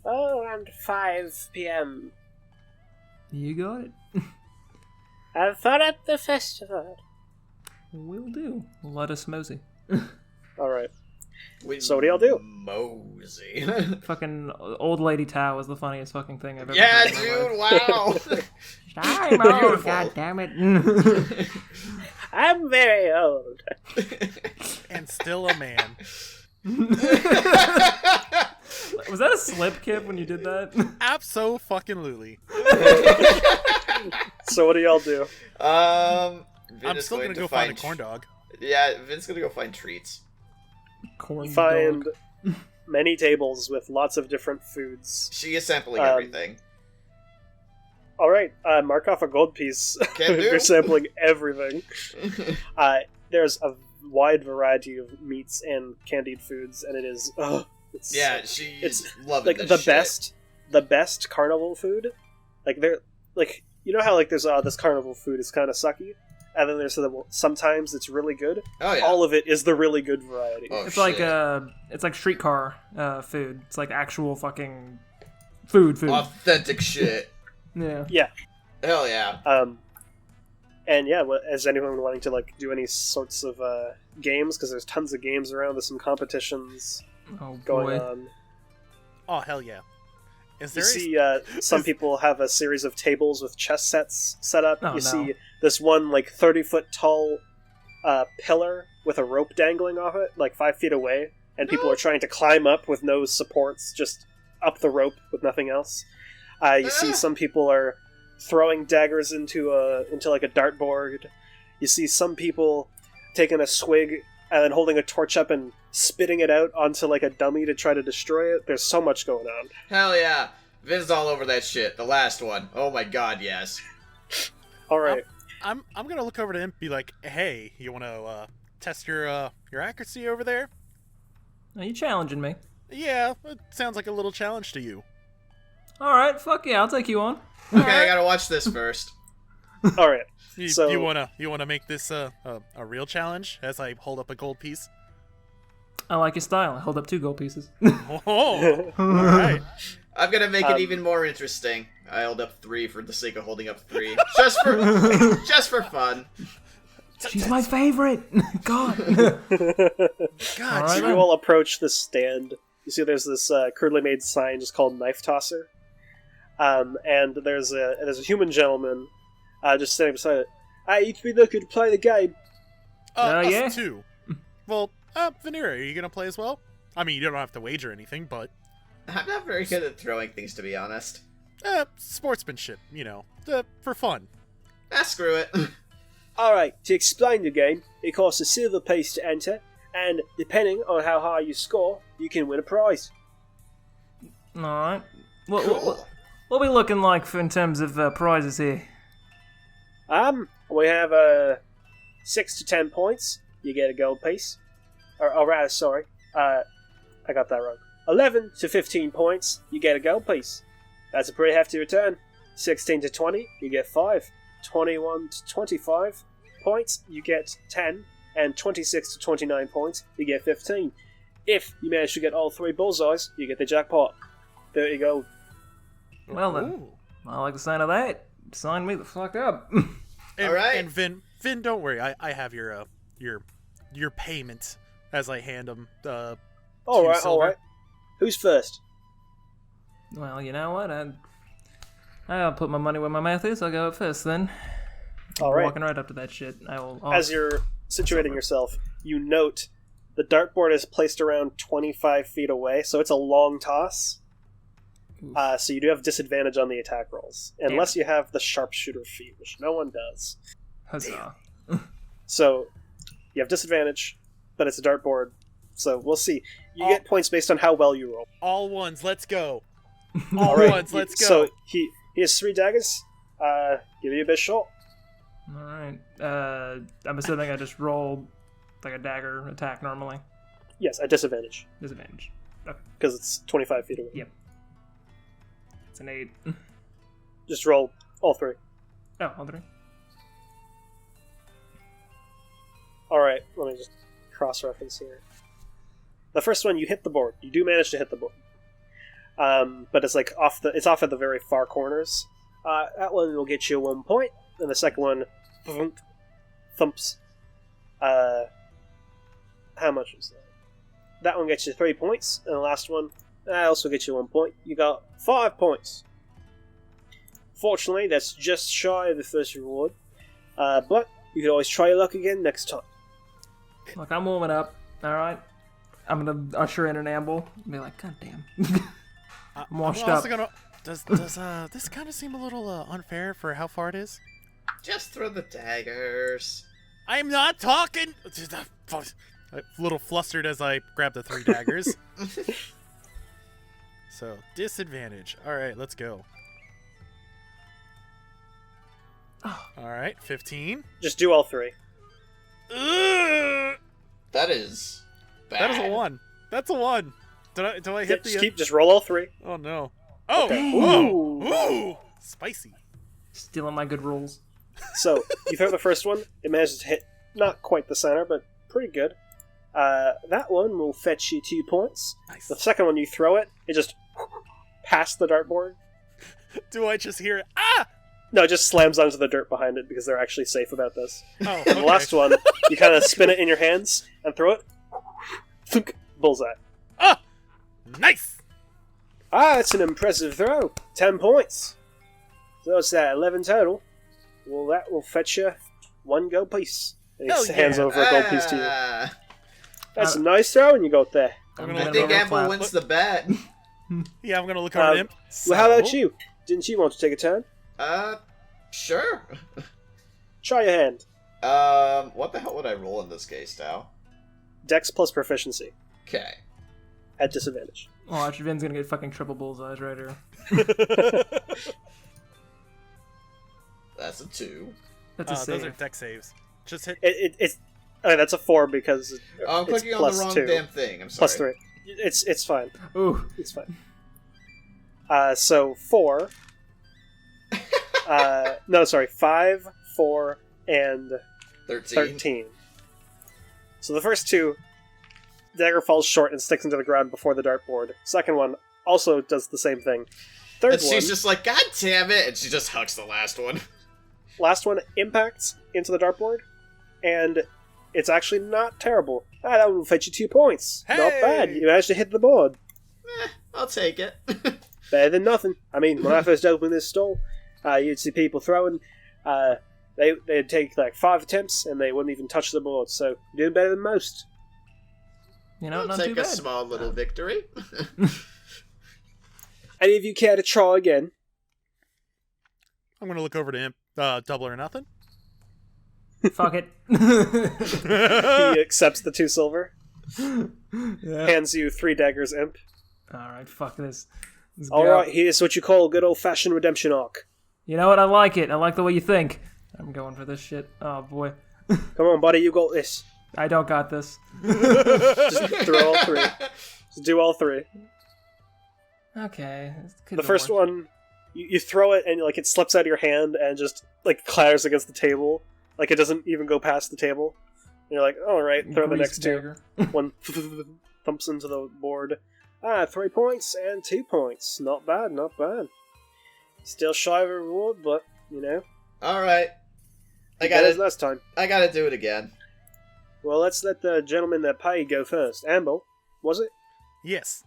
around 5 p.m. You got it. Have fun at the festival. Will do. Let us mosey. Alright. With So what do y'all do? Mosey. Fucking old lady Tao was the funniest fucking thing I've ever Yeah, heard in my life. dude, wow. I'm old, Beautiful. God damn it. I'm very old. and still a man. Was that a slip, Kip, when you did that? Abso-fucking-lutely. So what do y'all do? Vin I'm is still going gonna to go find a corn dog. Yeah, Vin's gonna go find treats. Corn You find dog. many tables with lots of different foods. She is sampling Um, everything. Alright, mark off a gold piece. Can do. You're sampling everything. There's a wide variety of meats and candied foods, and it is... it's Yeah, she's it's loving like this the shit. best carnival food. Like they're like, you know how like there's this carnival food is kind of sucky, and then there's sometimes it's really good. Oh yeah. All of it is the really good variety. Oh, It's shit. like streetcar food. It's like actual fucking food. Authentic shit. Yeah. Yeah, Hell yeah. And yeah, is anyone wanting to like do any sorts of games? Because there's tons of games around. There's some competitions going on. Oh hell yeah! Is there you see, some people have a series of tables with chess sets set up. See this one like 30-foot tall pillar with a rope dangling off it, like 5 feet away, and people are trying to climb up with no supports, just up the rope with nothing else. You see some people are throwing daggers into like a dartboard. You see some people taking a swig and then holding a torch up and spitting it out onto like a dummy to try to destroy it. There's so much going on. Hell yeah. Vin's all over that shit. The last one. Oh my god, yes. Alright. I'm gonna look over to him and be like, hey, you wanna test your accuracy over there? Are you challenging me? Yeah, it sounds like a little challenge to you. Alright, fuck yeah, I'll take you on. Okay, I gotta watch this first. Alright. So you wanna make this a real challenge as I hold up a gold piece? I like your style. I hold up 2 gold pieces. Oh, all right. I'm gonna make it even more interesting. I held up 3 for the sake of holding up 3, just for fun. She's my favorite. God. God. So you all approach this stand. You see, there's this crudely made sign just called Knife Tosser, and there's a human gentleman just standing beside it. Hey, you three looking to play the game? Us yeah. 2. Well, Vanera, are you gonna play as well? I mean, you don't have to wager anything, but I'm not very good at throwing things, to be honest. Sportsmanship, for fun. Screw it. Alright, to explain the game, it costs a silver piece to enter, and depending on how high you score, you can win a prize. Alright. Cool. What are we looking like in terms of prizes here? We have 6 to 10 points, you get a gold piece. Or rather, sorry, I got that wrong. 11 to 15 points, you get a gold piece. That's a pretty hefty return. 16 to 20, you get 5. 21 to 25 points, you get 10. And 26 to 29 points, you get 15. If you manage to get all 3 bullseyes, you get the jackpot. 30 gold. Well then, Ooh. I like the sound of that. Sign me the fuck up. And, Alright. And Vin, don't worry. I have your payment as I hand him the Alright, silver. alright. Who's first? Well, you know what? I'll put my money where my mouth is. I'll go up first then. Alright. Walking right up to that shit. I'll As you're situating yourself, you note the dartboard is placed around 25 feet away, so it's a long toss. So you do have disadvantage on the attack rolls, unless you have the sharpshooter feat, which no one does. Huzzah. So you have disadvantage, but it's a dartboard, so we'll see. You get points based on how well you roll. All ones, let's go. All Alright, ones, let's go. So he has 3 daggers. Give you a bit short. Alright. I'm assuming I just roll like a dagger attack normally. Yes, at disadvantage, Disadvantage. Okay. because it's 25 feet away. Yep. It's an 8. Just roll all 3. Oh, all 3. Alright, let me just cross-reference here. The first one, you hit the board. You do manage to hit the board. But it's like it's off at the very far corners. That one will get you 1 point, and the second one thumps. How much was that? That one gets you 3 points, and the last one, that also gets you 1 point. You got 5 points. Fortunately, that's just shy of the first reward. But you can always try your luck again next time. Look, I'm warming up. Alright. I'm gonna usher in an amble and be like, God damn. I'm washed I'm also up. gonna. Does this kind of seem a little unfair for how far it is? Just throw the daggers. I'm not talking. A little flustered as I grab the 3 daggers. So disadvantage. All right, let's go. All right, 15. Just do all 3. Ugh! That is bad. That is a 1. That's a 1. Do I hit the? Just roll all 3. Oh no. Oh. Okay. Whoa. Ooh. Spicy. Stealing my good rolls. So, you throw the first one, it manages to hit not quite the center, but pretty good. That one will fetch you 2 points. Nice. The second one, you throw it, it just past the dartboard. Do I just hear it? Ah? No, it just slams onto the dirt behind it because they're actually safe about this. Oh, And the last one, you kind of spin it in your hands and throw it. Thunk, bullseye. Ah, nice. Ah, it's an impressive throw. 10 points. So it's that 11 total. Well, that will fetch you 1 gold piece. And Hell he hands yeah. over a gold piece to you. Ah, That's a nice throwing you got there. I'm I'm gonna I look think over. Amble wins the bet. Yeah, I'm gonna look over at him. Well, how about So- you? Didn't you want to take a turn? Sure. Try your hand. What the hell would I roll in this case, Tao? Dex plus proficiency. Okay. At disadvantage. Oh, actually, Vin's gonna get fucking triple bullseyes right here. That's a 2. That's a Those are save. deck saves. Just hit. It's that's a 4 because Oh, I'm it's clicking on the plus wrong 2. damn thing. I'm sorry. Plus 3. It's fine. Ooh. It's fine. So 4. No, sorry, 5, 4, and 13. So the first 2, dagger falls short and sticks into the ground before the dartboard. Second one also does the same thing. Third And one, she's just like, God damn it! And she just hucks the last one. last one impacts into the dartboard, and it's actually not terrible. That will fetch you 2 points. Not bad. Hey! You managed to hit the board. I'll take it. Better than nothing. I mean, when I first opened this stall, you'd see people throwing. They'd take like 5 attempts and they wouldn't even touch the board. So you're doing better than most. You know, I'll not take too a bad. small little victory. Any of you care to try again? I'm gonna look over to him. Double or nothing. Fuck it. He accepts the 2 silver, Yeah. hands you 3 daggers, imp. Alright, fuck this. Let's All go. right, here's what you call a good old-fashioned redemption arc. You know what? I like it. I like the way you think. I'm going for this shit. Oh boy. Come on, buddy, you got this. I don't got this. Just throw all 3. Just do all 3. Okay. The first one, you throw it and like it slips out of your hand and just like clatters against the table. Like it doesn't even go past the table. And you're like, all right, throw the next 2. One thumps into the board. 3 points and 2 points. Not bad, not bad. Still shy of a reward, but you know, Alright. I better than gotta last time. do it again. Well, let's let the gentleman that paid go first. Amble, was it? Yes.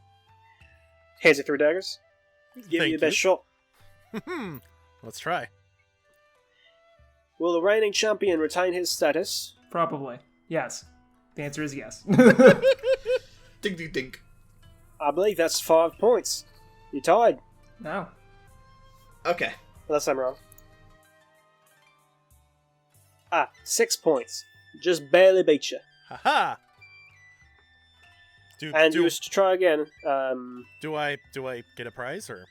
Hands you 3 daggers. Give Thank you your best shot. Let's try. Will the reigning champion retain his status? Probably. Yes. The answer is yes. Ding ding ding. I believe that's 5 points. You tied. No. Okay. Unless I'm wrong. 6 points. Just barely beat you. Haha. And you wish to try again. Do I get a prize or?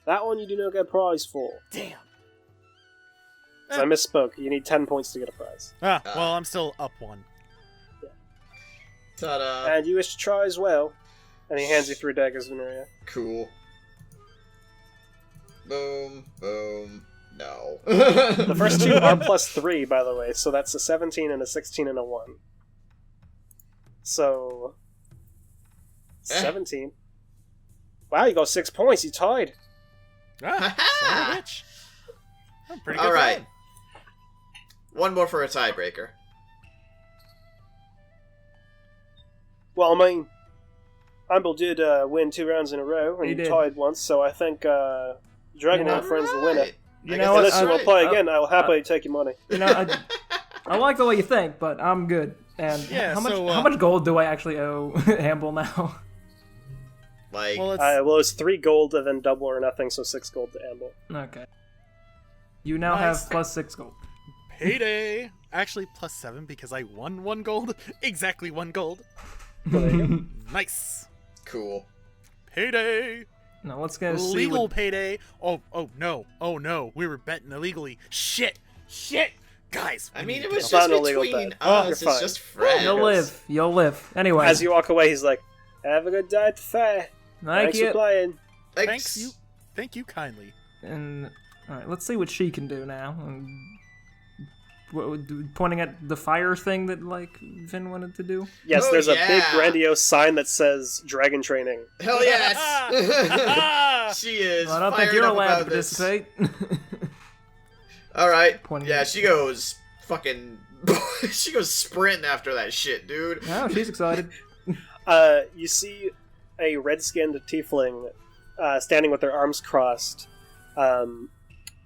That one you do not get a prize for. Damn. 'Cause I misspoke. You need 10 points to get a prize. Well, I'm still up 1. Ta-da. And you wish to try as well. And he hands you 3 daggers, Veneria. Cool. Boom. Boom. No. The first 2 are plus 3, by the way, so that's a 17 and a 16 and a 1. So... 17. Wow, you got 6 points, you tied. Son of a bitch. I'm pretty good. All right. then. One more for a tiebreaker. Well, I mean, Amble did win 2 rounds in a row, and He you did. tied once, so I think Dragon You know- Knight Friend's the winner. Alright. You I know guess what? Unless that's you want right. to play again, I'll happily take your money. You know, I like the way you think, but I'm good. And Yeah, how much so, how much gold do I actually owe Amble now? Like, Well, it's Well, it's 3 gold and then double or nothing, so 6 gold to Amble. Okay. You now Nice. have plus 6 gold. payday. Actually, plus 7 because I won 1 gold. Exactly 1 gold. Well, there you go. Nice. cool. Payday. Now let's go see Legal what... payday. Oh no. We were betting illegally. Shit. Guys. I we mean, need it to was It's go. not just an illegal between bet. us. You're It's fine. just friends. You'll live. Anyway. As you walk away, he's like, have a good day at the fair. Thank Thanks for you. playing. Thank you kindly. And alright, let's see what she can do now. Pointing at the fire thing that like Vin wanted to do. Yes, Oh, there's a big yeah. grandiose sign that says Dragon Training. Hell yes! She is. Well, I don't think fired you're up allowed to about this. participate. Alright. Pointing Yeah, at- she goes fucking... she goes sprinting after that shit, dude. Oh, she's excited. You see a red-skinned tiefling standing with their arms crossed,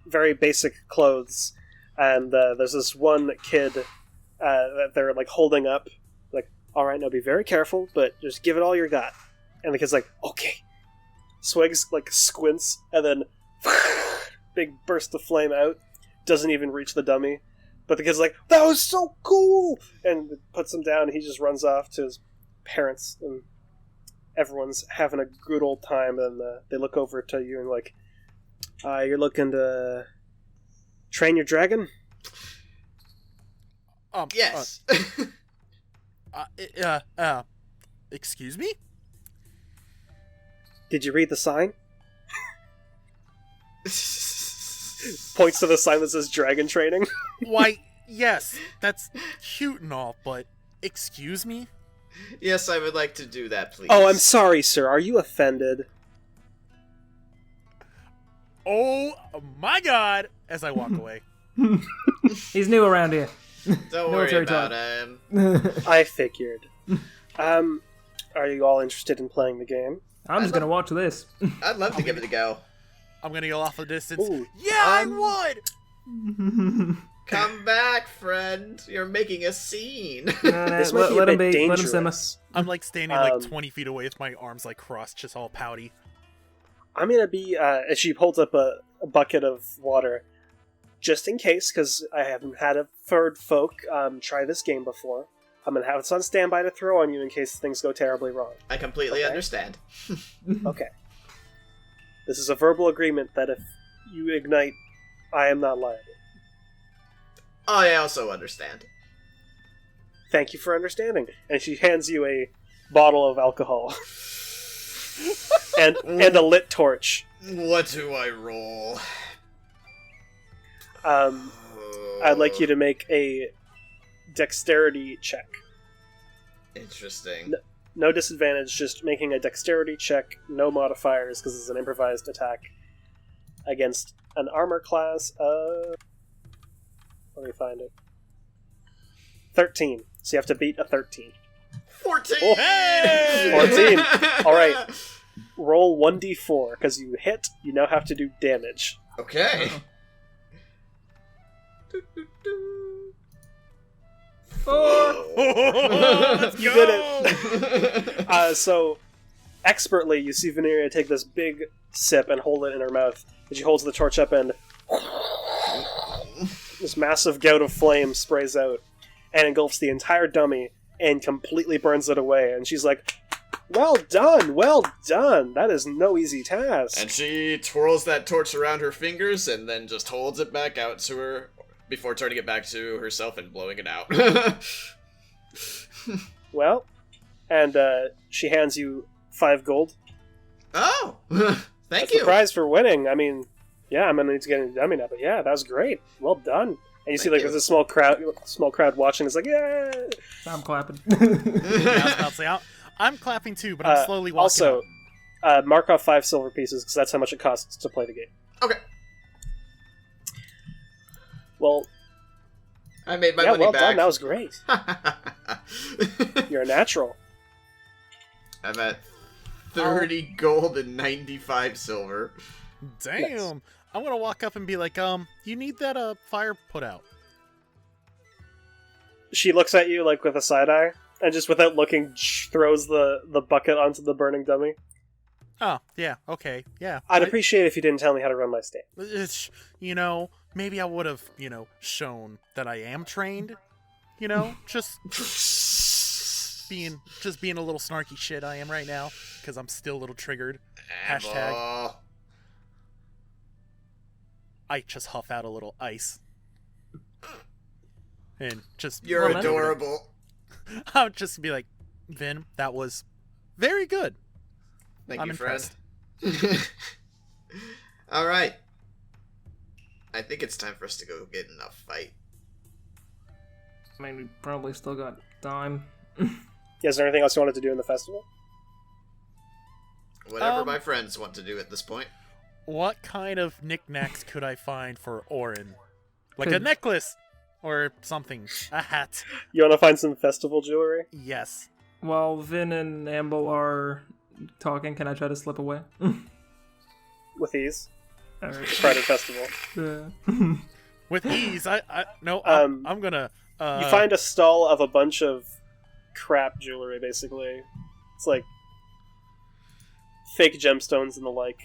very basic clothes, and there's this one kid that they're like holding up, like, all right, now be very careful, but just give it all you got. And the kid's like, okay. Swigs like squints, and then big burst of flame out. Doesn't even reach the dummy, but the kid's like, that was so cool, and puts him down. And he just runs off to his parents, and everyone's having a good old time. And they look over to you and like, you're looking to train your dragon? Yes. Excuse me? Did you read the sign? Points to the sign that says dragon training. Why, yes, that's cute and all, but excuse me? Yes, I would like to do that, please. Oh, I'm sorry, sir. Are you offended? Oh my god! As I walk away. He's new around here. Don't worry military about talk. him. I figured. Are you all interested in playing the game? I'm just gonna watch this. I'd love to give it a go. I'm gonna go off a distance. Ooh. Yeah, I would! Come back, friend. You're making a scene. This might be a let him bit be. Let him dangerous. simmer. I'm like standing like 20 feet away with my arms like crossed, just all pouty. I'm gonna be. As she holds up a bucket of water, just in case, because I haven't had a third folk try this game before. I'm gonna have it on standby to throw on you in case things go terribly wrong. I completely Okay. understand. Okay. This is a verbal agreement that if you ignite, I am not liable. I also understand. Thank you for understanding. And she hands you a bottle of alcohol and a lit torch. What do I roll? I'd like you to make a dexterity check. Interesting. No disadvantage, just making a dexterity check, no modifiers, because it's an improvised attack against an armor class of... Let me find it. 13. So you have to beat a 13. 14! Oh. Hey! 14. Alright. Roll 1d4, because you hit, you now have to do damage. Okay. Let's You go! did it! So, expertly, you see Veneria take this big sip and hold it in her mouth. And she holds the torch up and this massive gout of flame sprays out and engulfs the entire dummy and completely burns it away. And she's like, well done, well done. That is no easy task. And she twirls that torch around her fingers and then just holds it back out to her before turning it back to herself and blowing it out. Well, and she hands you 5 gold. Oh! Thank That's you! the prize for winning. I mean, yeah, I'm gonna need to get a dummy now, but yeah, that was great. Well done. And you see, Thank like, you. there's a small crowd watching. It's like, yeah. I'm clapping. I was about to say, I'm clapping too, but I'm slowly walking Also, up. mark off 5 silver pieces because that's how much it costs to play the game. Okay. Well, I made my yeah, money well back. done. That was great. You're a natural. I'm at 30 gold and 95 silver. Damn! Nice. I'm gonna walk up and be like, you need that fire put out. She looks at you like with a side eye, and just without looking, throws the bucket onto the burning dummy. Oh, yeah, okay, yeah. I'd appreciate if you didn't tell me how to run my stand. You know, maybe I would have, shown that I am trained. Just being a little snarky shit I am right now, because I'm still a little triggered. Hashtag. Oh. I just huff out a little ice. And just... You're Well, adorable. I'll just be like, Vin, that was very good. Thank I'm you, impressed. friend. Alright. I think it's time for us to go get in a fight. I mean, we probably still got time. Is there anything else you wanted to do in the festival? Whatever my friends want to do at this point. What kind of knickknacks could I find for Orin? Like a necklace or something. A hat. You want to find some festival jewelry? Yes. While Vin and Amble are talking, can I try to slip away? With ease. Alright. Friday festival. Yeah. With ease. I'm gonna. You find a stall of a bunch of crap jewelry, basically. It's like fake gemstones and the like.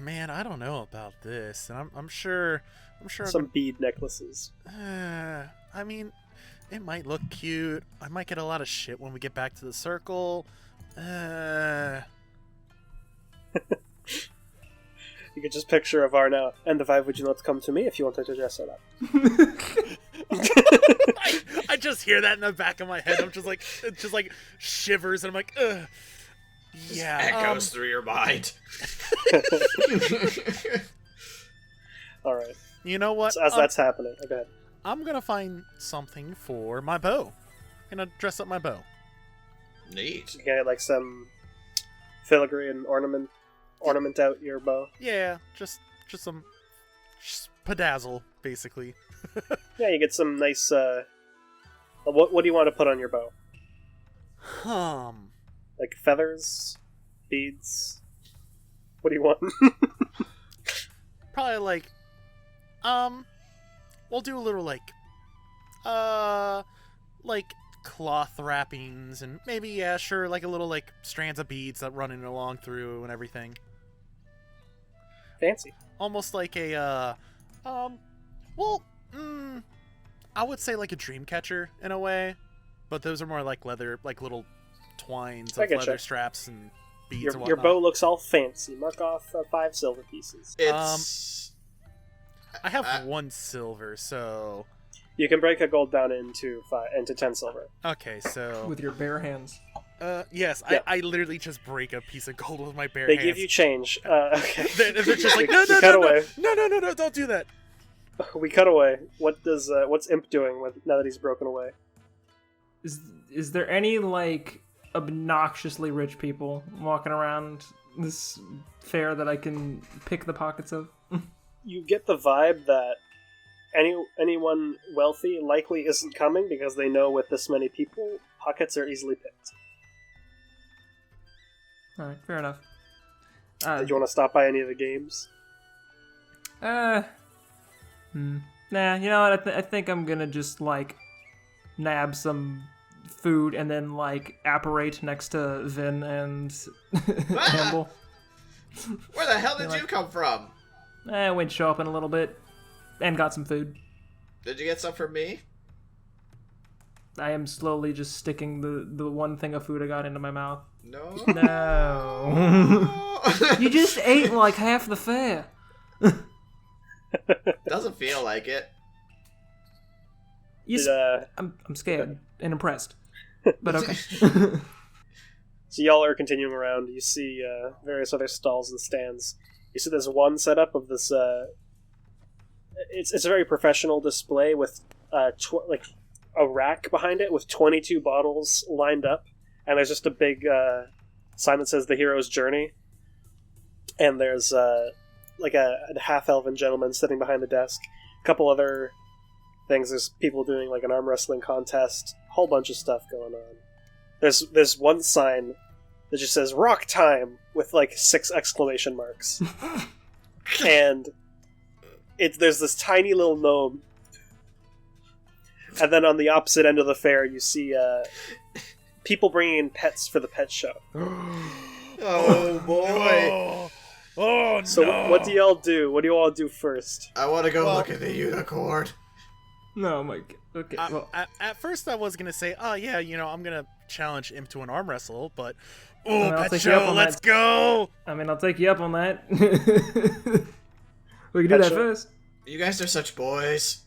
Man, I don't know about this, and I'm sure. Some bead necklaces. I mean, it might look cute. I might get a lot of shit when we get back to the circle. You could just picture Avar now. And the vibe, would you not come to me if you wanted to dress it up? I just hear that in the back of my head. I'm just like, it just like shivers, and I'm like, ugh. Yeah. Echoes through your mind. All right. You know what? So as that's happening, go ahead. I'm gonna find something for my bow. I'm gonna dress up my bow. Neat. You can get like some filigree and ornament out your bow. Yeah, just some pedazzle, basically. Yeah, you get some nice. What do you want to put on your bow? Like feathers, beads. What do you want? Probably like, we'll do a little like cloth wrappings and maybe, yeah, sure, like a little like strands of beads that running along through and everything. Fancy. Almost like a, I would say like a dream catcher in a way, but those are more like leather, like little twines of leather straps and beads and whatnot. Your bow looks all fancy. Mark off 5 silver pieces. It's... I have 1 silver, so... You can break a gold down into 10 silver. Okay, so... With your bare hands. Yes, yeah. I literally just break a piece of gold with my bare They hands. give you change. Okay. They're just like, no, don't do that. We cut away. What's Imp doing now that he's broken away? Is there any, like, obnoxiously rich people walking around this fair that I can pick the pockets of? You get the vibe that anyone wealthy likely isn't coming because they know with this many people, pockets are easily picked. Alright, fair enough. Did you want to stop by any of the games? Nah, you know what? I think I'm gonna just, like, nab some food and then, like, apparate next to Vin and Campbell. Where the hell did you come from? I went shopping a little bit and got some food. Did you get some for me? I am slowly just sticking the one thing of food I got into my mouth. No. No. You just ate like half the fare. Doesn't feel like it. I'm scared and impressed. But okay. So y'all are continuing around. You see various other stalls and stands. You see there's one setup of this... It's a very professional display with like a rack behind it with 22 bottles lined up. And there's just a big sign that says The Hero's Journey. And there's like a half-elven gentleman sitting behind the desk. A couple other things. There's people doing like an arm wrestling contest. A whole bunch of stuff going on. There's one sign that just says "Rock Time" with like 6 exclamation marks. And there's this tiny little gnome. And then on the opposite end of the fair, you see people bringing in pets for the pet show. Oh boy! Oh no! So what do y'all do? What do you all do first? I want to go look at the unicorn. No, Mike. Okay. Well, at first I was gonna say, oh yeah, I'm gonna challenge him to an arm wrestle, but I'll pet take you up show, on let's that. go! I mean, I'll take you up on that. We can do Pet that show. first. You guys are such boys.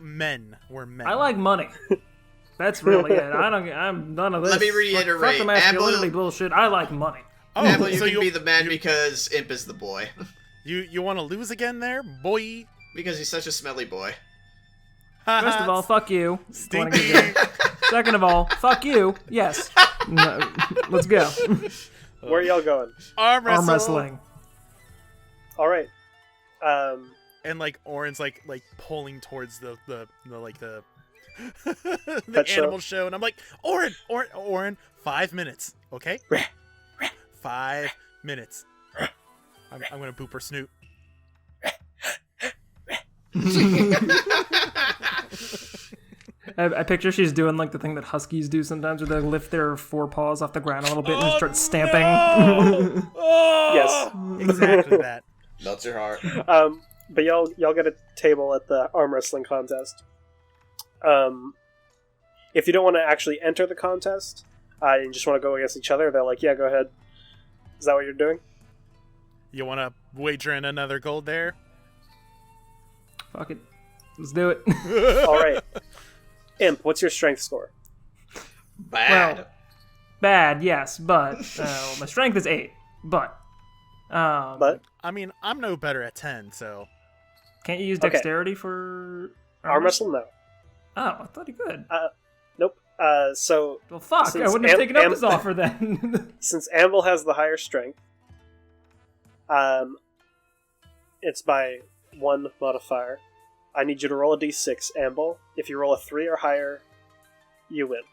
Men. We're men. I like money. That's really it. I'm none of this. Let me reiterate, Fuck the masculinity Amble- bullshit. I like money. Amble, you so can be the man because Imp is the boy. You want to lose again there, boy? Because he's such a smelly boy. First of all, fuck you. Stinky. Second of all, fuck you. Yes. No, let's go. Where are y'all going? Arm Arm wrestling. All right. and like Orin's like pulling towards the like the Pet show? animal show, and I'm like, Orin, 5 minutes, okay? 5 minutes. I'm gonna poop her snoot. I picture she's doing like the thing that huskies do sometimes, where they lift their forepaws off the ground a little bit and start stamping. No! Yes. Exactly that. Melts your heart. But y'all get a table at the arm wrestling contest. If you don't want to actually enter the contest, and you just want to go against each other, they're like, yeah, go ahead. Is that what you're doing? You want to wager in another gold there? Fuck it. Let's do it. All right. Imp, what's your strength score? Bad. Well, bad, yes, but my strength is 8. But But I mean, I'm no better at 10, so... can't you use Okay. dexterity for arm wrestle, no. Oh, I thought you could. Nope. So Well, fuck, I since wouldn't have taken up Am- this offer then. since Amble has the higher strength, it's by 1 modifier. I need you to roll a d6, Amble. If you roll a 3 or higher, you win.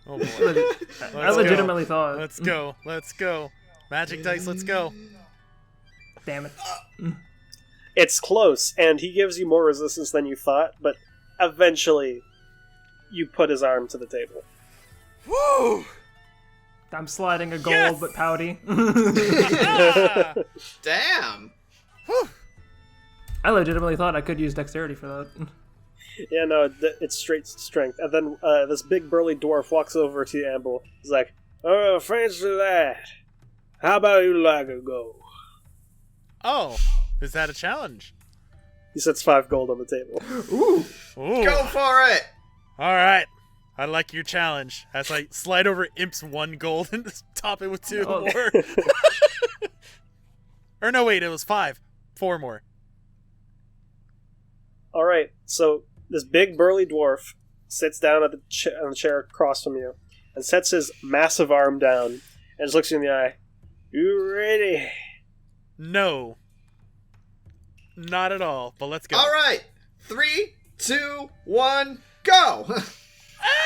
Oh boy. I legitimately thought. Let's go. Magic dice, let's go. Damn it. It's close, and he gives you more resistance than you thought, but eventually you put his arm to the table. Woo! I'm sliding a gold, Yes! but pouty. Ah! Damn. Whew. I legitimately thought I could use dexterity for that. Yeah, no, it's straight strength. And then this big burly dwarf walks over to Amble. He's like, "Oh, fancy that. How about you like a go?" Oh, is that a challenge? He sets 5 gold on the table. Ooh. Ooh. Go for it. All right. I like your challenge. As I slide over Imp's 1 gold and just top it with 2 Oh. more. Or no, wait, it was 5. 4 more. All right, so this big burly dwarf sits down at on the chair across from you and sets his massive arm down and just looks you in the eye. You ready? No. Not at all, but let's go. All right. 3, 2, 1, go.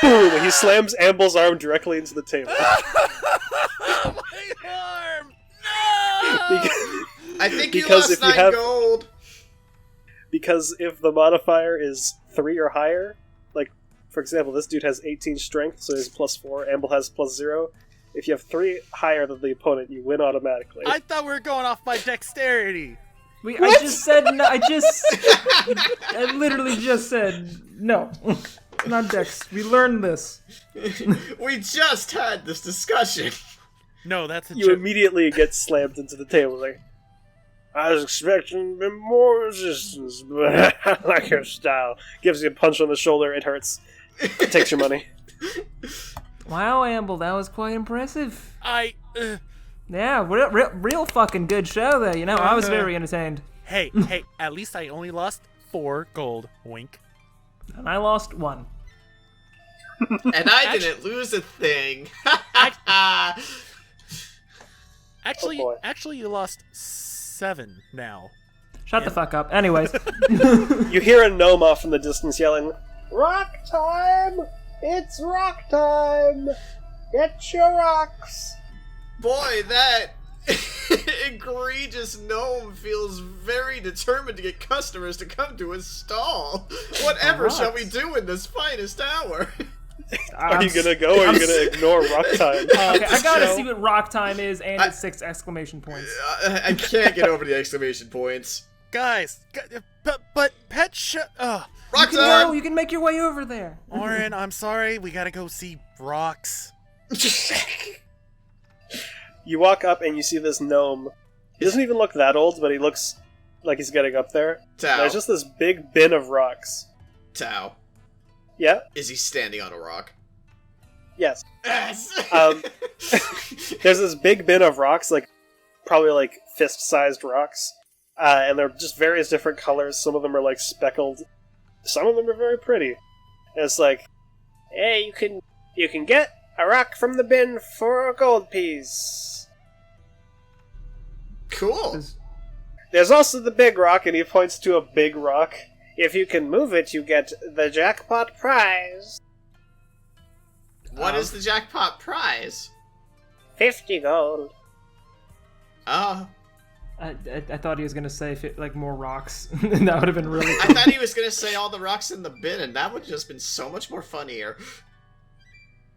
Boom! He slams Amble's arm directly into the table. My arm! No! I think you Because lost if you 9 have- gold. Because if the modifier is 3 or higher, like, for example, this dude has 18 strength, so he's +4, Amble has +0. If you have 3 higher than the opponent, you win automatically. I thought we were going off by dexterity. I just said no. I literally just said no. Not dex. We learned this. We just had this discussion. No, that's a You joke. immediately get slammed into the table, like, I was expecting a bit more resistance, but I like your style. Gives you a punch on the shoulder, it hurts. Takes your money. Wow, Amble, that was quite impressive. I. Yeah, real fucking good show there. You know, I was very entertained, Hey, at least I only lost 4 gold. Wink. and I lost 1. And I didn't lose a thing. Actually, boy. you lost 7 now. Shut the fuck up. Anyways, You hear a gnome off in the distance yelling, "Rock time! It's rock time! Get your rocks!" Boy, that egregious gnome feels very determined to get customers to come to his stall. Whatever shall we do in this finest hour? Are you gonna go or are you gonna ignore rock time? Okay, I gotta show. see what rock time is, and it's 6 exclamation points. I can't get over the exclamation points. Guys, but pet Rock You can time! go. You can make your way over there. Orin, I'm sorry. We gotta go see rocks. You walk up and you see this gnome. He doesn't even look that old, but he looks like he's getting up there. Tao. There's just this big bin of rocks. Tao. Yeah? Is he standing on a rock? Yes. Yes! There's this big bin of rocks, like, probably like fist-sized rocks. And they're just various different colors. Some of them are like speckled. Some of them are very pretty. And it's like, hey, you can get a rock from the bin for a gold piece. Cool. There's also the big rock, and he points to a big rock. If you can move it, you get the jackpot prize. What is the jackpot prize? 50 gold. Oh. I thought he was gonna say like more rocks. And that would have been really I cool. thought he was gonna say all the rocks in the bin, and that would have just been so much more funnier.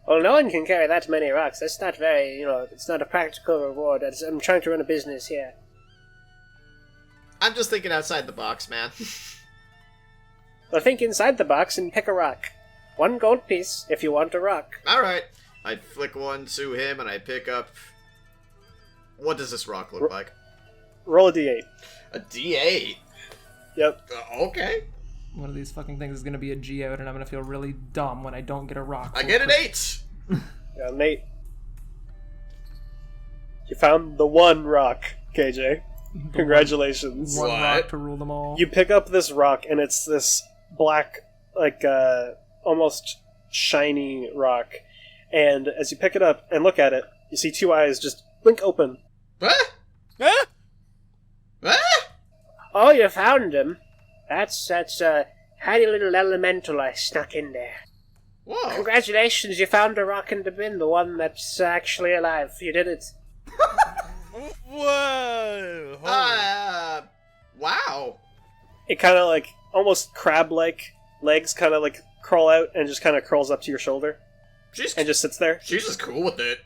Well, no one can carry that many rocks. That's not very, it's not a practical reward. I'm trying to run a business here. I'm just thinking outside the box, man. Well, think inside the box and pick a rock. 1 gold piece if you want a rock. Alright. I flick one to him, and I pick up... What does this rock look like? Roll a d8. A D8? Yep. Okay. One of these fucking things is gonna be a geode, and I'm gonna feel really dumb when I don't get a rock. I get an 8! Yeah, Nate. You found the 1 rock, KJ. Congratulations. One What? rock to rule them all. You pick up this rock, and it's this black, almost shiny rock. And as you pick it up and look at it, you see 2 eyes just blink open. What? Ah! What? Oh, you found him. That's a handy little elemental I snuck in there. Whoa. Congratulations, you found a rock in the bin, the one that's actually alive. You did it. Whoa! Wow. It kind of almost crab-like legs kind of crawl out and just kind of curls up to your shoulder and just sits there. She's just cool with it.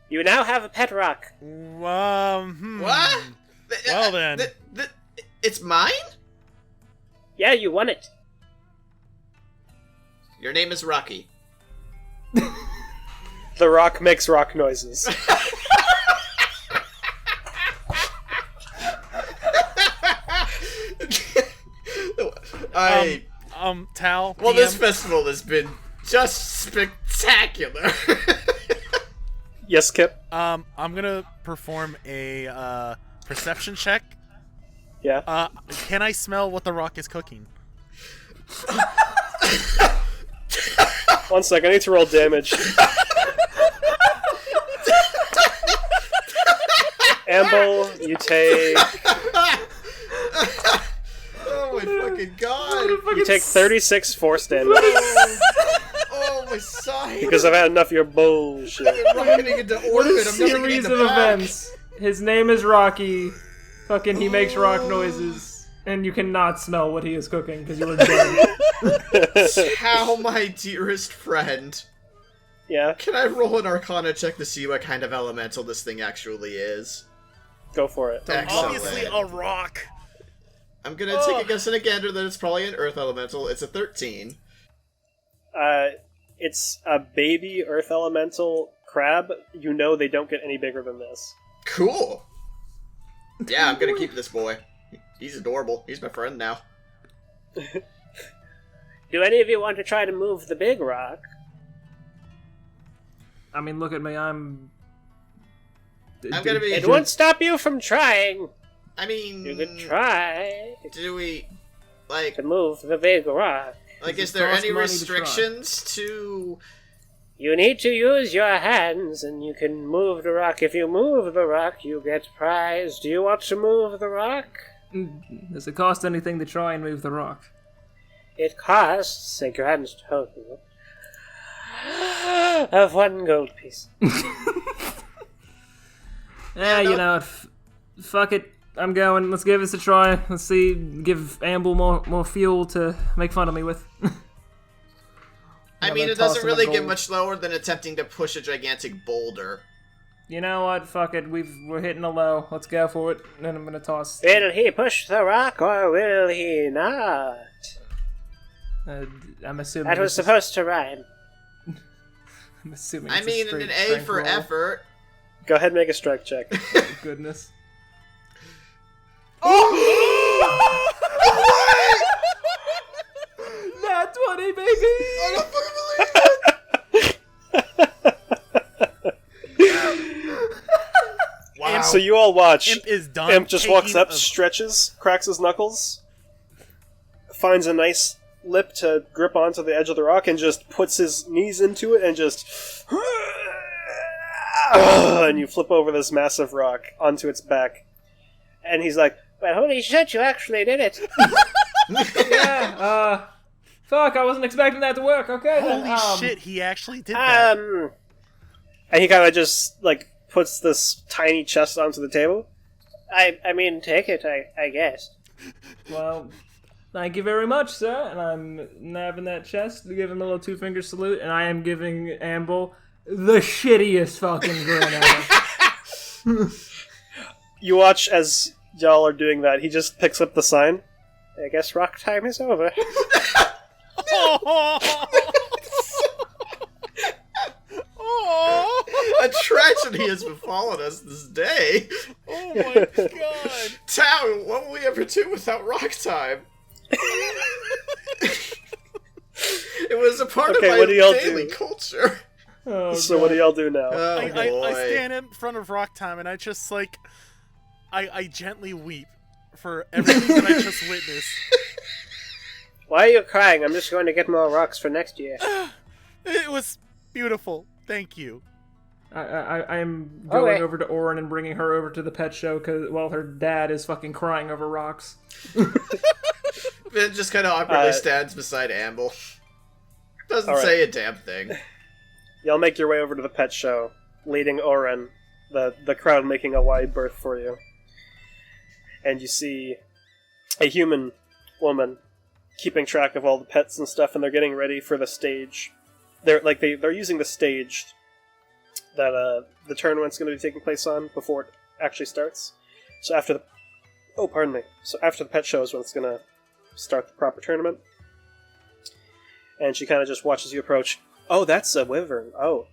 You now have a pet rock. What? Well then. It's mine? Yeah, you won it. Your name is Rocky. The rock makes rock noises. Tal. Well, DM. this festival has been just spectacular. Yes, Kip? I'm gonna perform a perception check. Yeah. Can I smell what the rock is cooking? 1 sec, I need to roll damage. Amble, you take... Oh my fucking god. You take 36 force damage. Oh my side. Because I've had enough of your bullshit. I'm rocketing into What orbit. a I'm never getting series the of back. events. His name is Rocky. Fucking he makes rock noises. And you cannot smell what he is cooking because you were dead. How, my dearest friend. Yeah, Can I roll an Arcana check to see what kind of elemental this thing actually is? go for it. Excellent. Obviously a rock. I'm gonna take a guess and a gander that it's probably an earth elemental. It's a 13. It's a baby earth elemental crab. You know they don't get any bigger than this. Cool. Yeah, I'm gonna keep this boy. He's adorable. He's my friend now. Do any of you want to try to move the big rock? I mean, look at me. I'm gonna be- It won't stop you from trying. I mean, You could try do we, to move the big rock. is it there cost any money to restrictions to... You need to use your hands, and you can move the rock. If you move the rock, you get prize. Do you want to move the rock? Does it cost anything to try and move the rock? It costs a grand total of 1 gold piece. Yeah, you know, fuck it. I'm going. Let's give this a try. Let's see. Give Amble more fuel to make fun of me with. I mean, then it toss doesn't him a really get gold. much lower than attempting to push a gigantic boulder. You know what? Fuck it. We're hitting a low. Let's go for it. And then I'm gonna toss. Will he push the rock, or will he not? I'm assuming. That was this is- supposed to rhyme. I'm assuming. I it's mean, straight an A strength for roll. effort. Go ahead and make a strike check. Oh, goodness. Nat 20, baby! I don't fucking believe it! Wow. So you all watch. Imp is done. Imp just walks taking up, a- stretches, cracks his knuckles, finds a nice lip to grip onto the edge of the rock, and just puts his knees into it and just... and you flip over this massive rock onto its back. And he's like, well, holy shit, you actually did it. Yeah, fuck, I wasn't expecting that to work. Okay, then. Holy shit, he actually did that. And he kind of just, like, puts this tiny chest onto the table. I mean, take it, I guess. Well, thank you very much, sir. And I'm nabbing that chest to give him a little 2-finger salute, and I am giving Amble the shittiest fucking grin ever. You watch as y'all are doing that. He just picks up the sign. I guess rock time is over. A tragedy has befallen us this day. Oh my god. Town, what will we ever do without rock time? It was a part of my what do y'all daily do? culture. Oh, So God. what do y'all do now? Oh, I boy. stand in front of Rock Time and I just like I gently weep for everything that I just witnessed. Why are you crying? I'm just going to get more rocks for next year. It was beautiful. Thank you. I'm going Okay. over to Orin and bringing her over to the pet show while her dad is fucking crying over rocks. It just kind of awkwardly Uh, stands beside Amble. Doesn't all right. say a damn thing. Y'all make your way over to the pet show, leading Oren, the crowd making a wide berth for you. And you see a human woman keeping track of all the pets and stuff, and they're getting ready for the stage. They're using the stage that the tournament's going to be taking place on before it actually starts. So after the pet show is when it's going to start the proper tournament. And she kind of just watches you approach. Oh, that's a wyvern. Oh.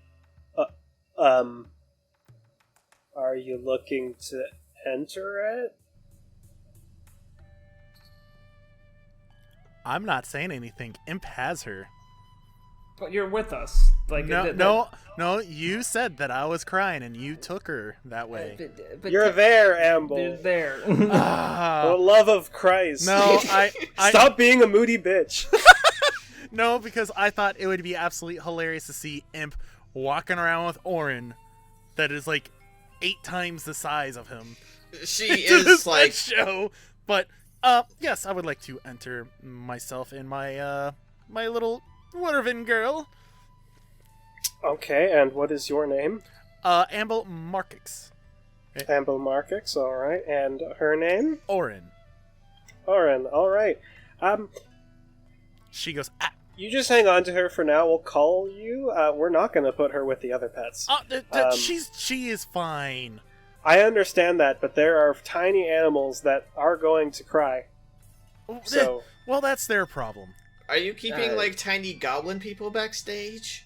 Are you looking to enter it? I'm not saying anything. Imp has her. But you're with us. Like No, you said that I was crying and you took her that way. But You're there, They're Amble. there. For the love of Christ. No, I Stop being a moody bitch. No, because I thought it would be absolutely hilarious to see Imp walking around with Orin that is like 8 times the size of him. She to this is like, show. But yes, I would like to enter myself in my my little Wyvern girl. Okay, and what is your name? Amble Markix. Amble Markix, alright. And her name? Orin. Oren, alright. She goes, You just hang on to her for now. We'll call you. We're not going to put her with the other pets. she is fine. I understand that, but there are tiny animals that are going to cry. So, Well, that's their problem. are you keeping like tiny goblin people backstage?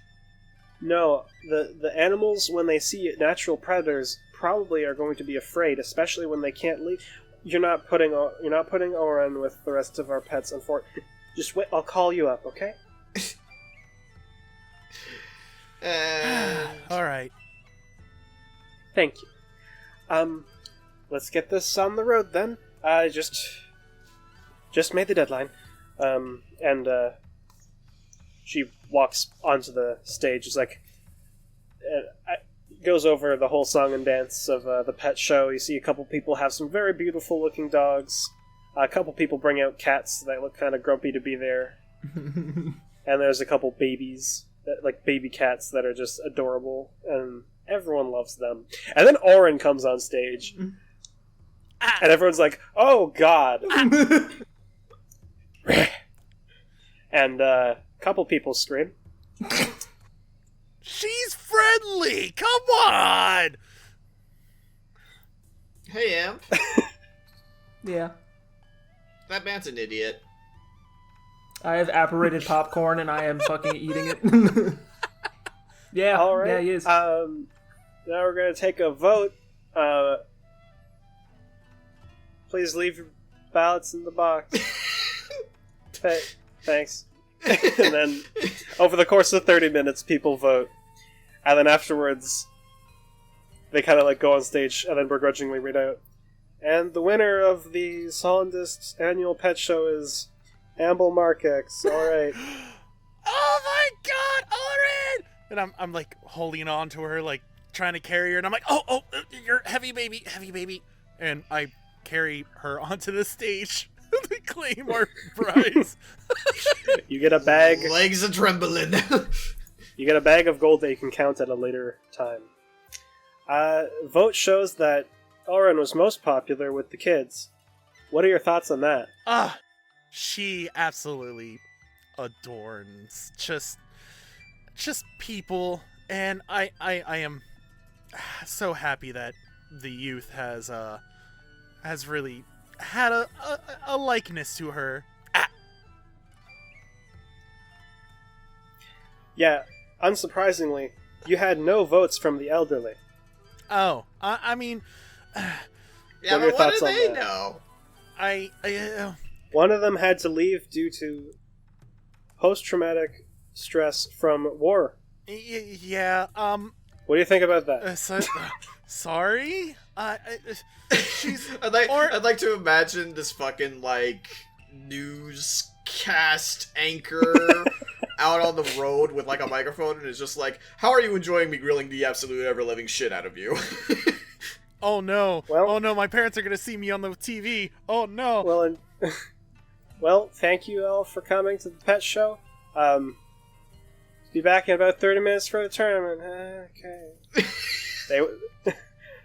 no, the animals, when they see natural predators, probably are going to be afraid, especially when they can't leave. You're not putting Oren with the rest of our pets on fort. Just wait. I'll call you up, okay? All right. Thank you. Let's get this on the road then. I just made the deadline. And she walks onto the stage. It's like, goes over the whole song and dance of the pet show. You see a couple people have some very beautiful looking dogs. A couple people bring out cats that look kind of grumpy to be there. And there's a couple babies, like baby cats that are just adorable, and everyone loves them. And then Oren comes on stage, and everyone's like, "Oh God!" And a couple people scream. She's friendly. Come on. Hey, Amp. Yeah. That man's an idiot. I have apparated popcorn and I am fucking eating it. Yeah, All right. yeah, he is. Now we're gonna take a vote. Please leave your ballots in the box. Thanks. And then, over the course of 30 minutes, people vote. And then afterwards, they kind of like go on stage and then begrudgingly read out. And the winner of the Solendist annual pet show is Amble Markix. Alright. Oh my God, Orin! And I'm like holding on to her, like trying to carry her, and I'm like, oh, you're heavy baby. And I carry her onto the stage to claim our prize. You get a bag. Legs are trembling. You get a bag of gold that you can count at a later time. Vote shows that Oren was most popular with the kids. What are your thoughts on that? She absolutely adorns just people, and I am so happy that the youth has really had a likeness to her. Yeah, unsurprisingly, you had no votes from the elderly. Oh, I mean, Yeah, What are your but what thoughts do on they that? know? I One of them had to leave due to post-traumatic stress from war. yeah, What do you think about that? sorry, she's I'd like to imagine this fucking like newscast anchor out on the road with like a microphone, and it's just like, "How are you enjoying me grilling the absolute ever living shit out of you?" Oh no! Well- Oh no! My parents are gonna see me on the TV. Oh no! Well, well, thank you all for coming to the pet show. Be back in about 30 minutes for the tournament. Okay.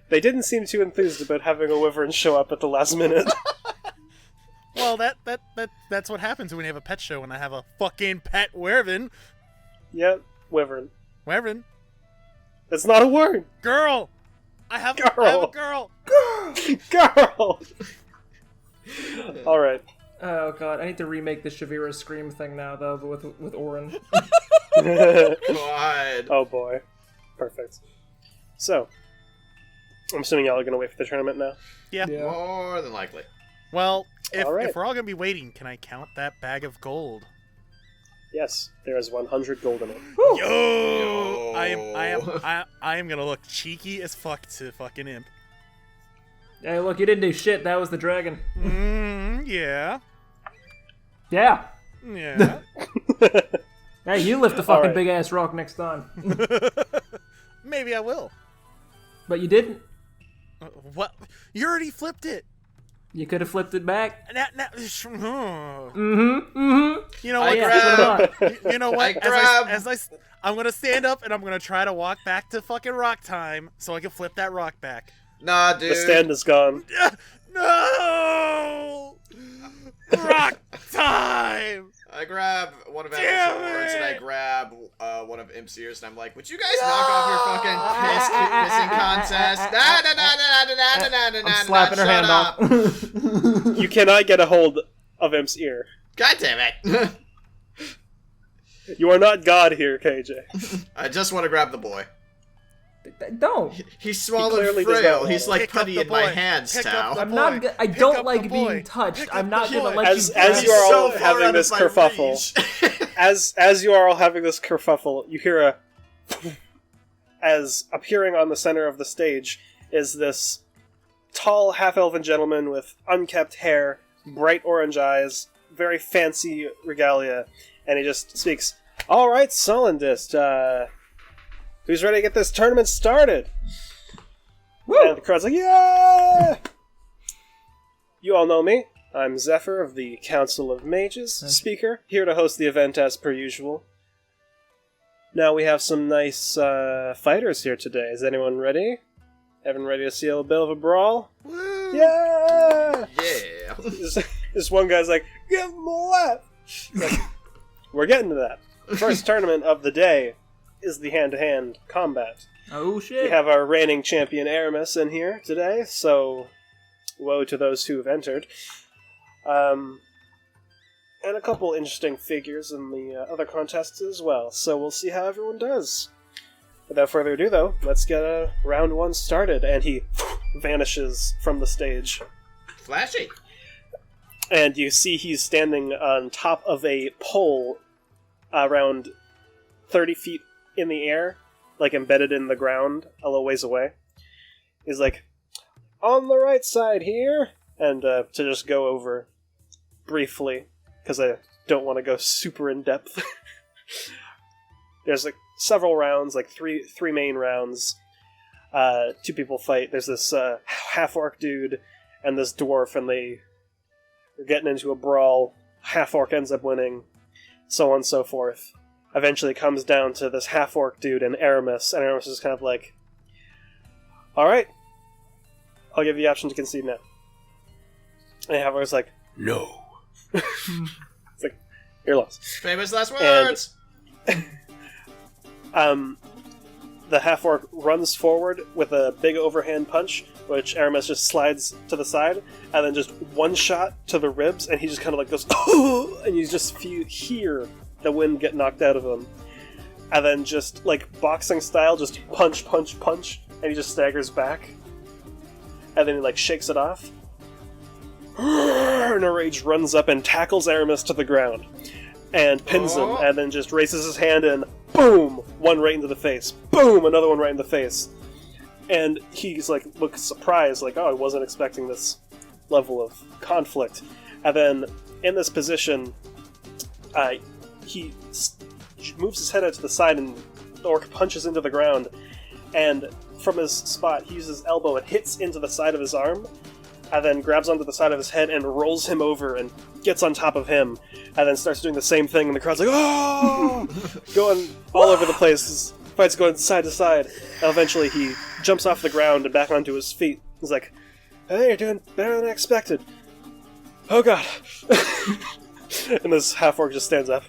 They didn't seem too enthused about having a wyvern show up at the last minute. Well, that's what happens when you have a pet show. When I have a fucking pet wyvern. Yep, wyvern. Wyvern. That's not a word. Girl. I have a girl. Girl. All right. Oh god, I need to remake the Shavira scream thing now though, but with Orin. God. Oh boy. Perfect. So, I'm assuming y'all are gonna wait for the tournament now. Yeah. More than likely. Well, if All right. we're all gonna be waiting, can I count that bag of gold? Yes, there is 100 gold in it. Yo! I am gonna look cheeky as fuck to fucking imp. Hey, look, you didn't do shit. That was the dragon. Yeah. Yeah. Yeah. Hey, you lift the fucking Alright. big ass rock next time. Maybe I will. But you didn't. What? You already flipped it. You could have flipped it back. Now, you know I what? grab- You know what? I grab- I'm gonna stand up and I'm gonna try to walk back to fucking rock time so I can flip that rock back. Nah, dude. The stand is gone. No! Rock time! I grab one of Damn Apple's swords and I it! grab one of Imp's ears, and I'm like, "Would you guys knock off your fucking pissing contest?" I'm slapping her hand off. You cannot get a hold of Imp's ear. God damn it! You are not God here, KJ. I just want to grab the boy. Don't. He's small clearly and does not frail. want He's it. like Pick up putty the in my boy. hands, Pick up Tao. the I'm boy. not. I Pick don't up like the being boy. touched. Pick I'm up not the gonna boy. let As you. you He's are all so far having out of this my kerfuffle, range. as you are all having this kerfuffle, you hear a as appearing on the center of the stage is this tall half-elven gentleman with unkept hair, bright orange eyes, very fancy regalia, and he just speaks, "All right, Solendist, who's ready to get this tournament started?" And the crowd's like, "Yeah!" You all know me. I'm Zephyr of the Council of Mages, speaker, here to host the event as per usual. Now we have some nice fighters here today. Is anyone ready? Everyone ready to see a bit of a brawl? Woo! Yeah! Yeah. This one guy's like, "Give him a left!" Like, we're getting to that. First tournament of the day is the hand-to-hand combat. Oh We shit. have our reigning champion Aramis in here today, so woe to those who have entered. And a couple interesting figures in the other contests as well, so we'll see how everyone does. Without further ado, though, let's get round one started, and he vanishes from the stage. Flashy. And you see he's standing on top of a pole around 30 feet in the air, like embedded in the ground a little ways away. He's like, "On the right side here," and to just go over briefly, because I don't want to go super in depth. There's like several rounds, like three main rounds. Two people fight. There's this half-orc dude and this dwarf, and they're getting into a brawl. Half-orc ends up winning, so on and so forth. Eventually it comes down to this half-orc dude and Aramis is kind of like, alright, I'll give you the option to concede now. And half-orc's like, no. It's like, you're lost. Famous last words! The half-orc runs forward with a big overhand punch, which Aramis just slides to the side, and then just one shot to the ribs, and he just kind of like goes, oh! And you just hear the wind get knocked out of him. And then just, like, boxing style, just punch, punch, punch, and he just staggers back. And then he, like, shakes it off. And a rage runs up and tackles Aramis to the ground. And pins him, and then just raises his hand and boom! One right into the face. Boom! Another one right in the face. And he's like, looks surprised, like, oh, I wasn't expecting this level of conflict. And then, in this position, he moves his head out to the side and the orc punches into the ground. And from his spot, he uses his elbow and hits into the side of his arm, and then grabs onto the side of his head and rolls him over and gets on top of him, and then starts doing the same thing, and the crowd's like, oh! Going all over the place. His fight's going side to side. And eventually he jumps off the ground and back onto his feet. He's like, hey, you're doing better than I expected. Oh god. And this half-orc just stands up.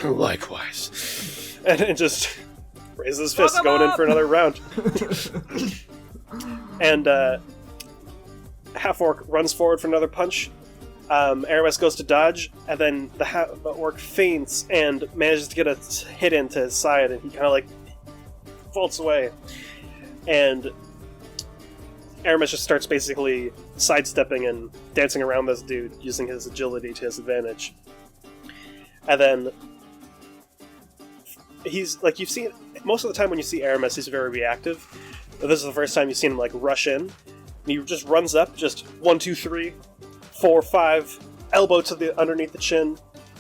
Likewise. And just raises his fist, going in for another round. And half-orc runs forward for another punch. Aramis goes to dodge, and then the orc feints and manages to get a hit into his side, and he kind of like vaults away. And Aramis just starts basically sidestepping and dancing around this dude, using his agility to his advantage. And then he's like, you've seen most of the time when you see Aramis, he's very reactive. But this is the first time you've seen him like rush in. He just runs up, just 1, 2, 3, 4, 5, elbow to the underneath the chin,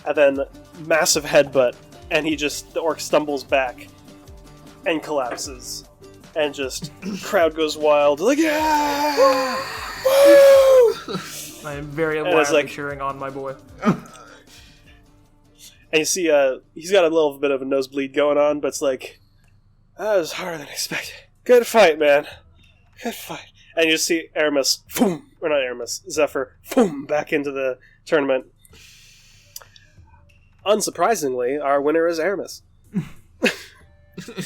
and then massive headbutt, and the orc stumbles back and collapses, and just crowd goes wild, like, yeah! Woo! I am very And it's wildly like- cheering on my boy. And you see, he's got a little bit of a nosebleed going on, but it's like, that was harder than expected. Good fight, man. Good fight. And you see Aramis, boom, or not Aramis, Zephyr, boom, back into the tournament. Unsurprisingly, our winner is Aramis.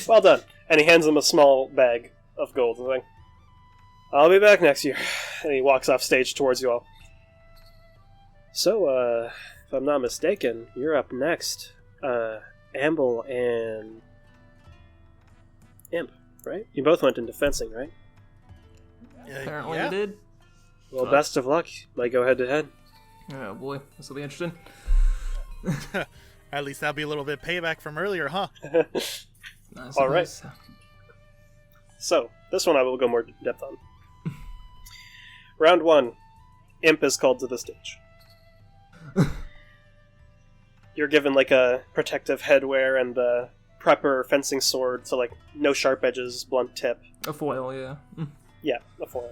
Well done. And he hands him a small bag of gold. And like, I'll be back next year. And he walks off stage towards you all. So, if I'm not mistaken, you're up next. Amble and Imp, right? You both went into fencing, right? Apparently yeah. I did. Well, best of luck. Might go head to head. Oh boy, this will be interesting. At least that'll be a little bit payback from earlier, huh? Nice, All right. nice. So, this one I will go more depth on. Round 1. Imp is called to the stage. You're given like a protective headwear and a proper fencing sword, so like no sharp edges, blunt tip. A foil, yeah. Yeah, a foil.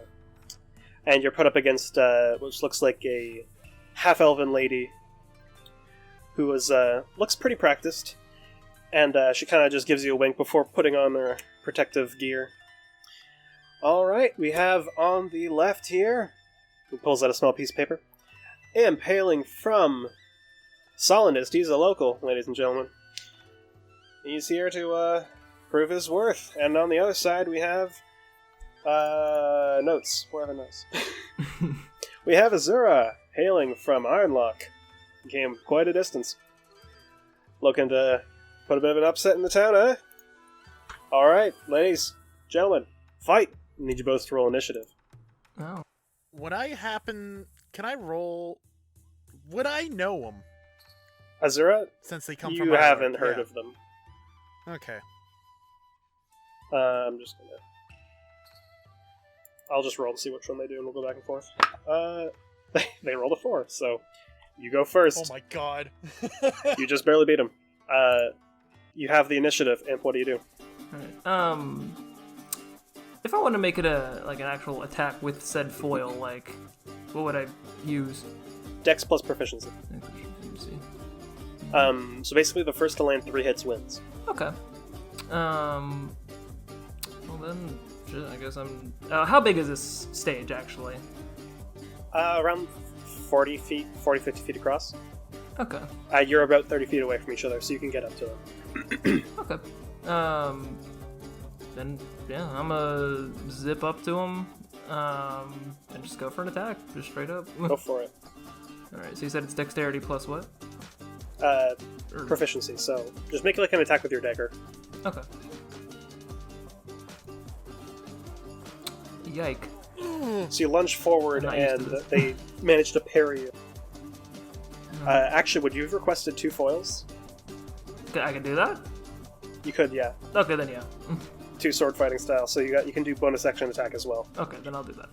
And you're put up against which looks like a half-elven lady who is looks pretty practiced, and she kind of just gives you a wink before putting on her protective gear. All right, we have on the left here, he pulls out a small piece of paper, Imp hailing from Solonist. He's a local, ladies and gentlemen. He's here to prove his worth. And on the other side, we have notes. Where are the notes? We have Azura hailing from Ironlock. Came quite a distance. Looking to put a bit of an upset in the town, eh? Alright, ladies, gentlemen, fight! I need you both to roll initiative. Oh. Would I happen... Can I roll... Would I know them? Azura, Since they come you from Ireland? haven't heard Yeah. of them. Okay. I'm just gonna... I'll just roll and see which one they do, and we'll go back and forth. They rolled a 4, so you go first. Oh my god. You just barely beat him. You have the initiative, Imp. What do you do? Alright. If I want to make it an actual attack with said foil, like, what would I use? Dex plus proficiency. So basically, the first to land 3 hits wins. Okay. Well then, shit, I guess I'm. How big is this stage actually? Around 40 feet, 50 feet across. Okay. You're about 30 feet away from each other, so you can get up to them. Okay. Then yeah, I'm gonna zip up to him, and just go for an attack, just straight up. Go for it. All right. So you said it's dexterity plus what? Proficiency. So just make like an attack with your dagger. Okay. Yike. So you lunge forward, and they manage to parry you. Actually, would you have requested 2 foils? I can do that? You could, yeah. Okay, then yeah. 2 sword fighting style, so you can do bonus action attack as well. Okay, then I'll do that.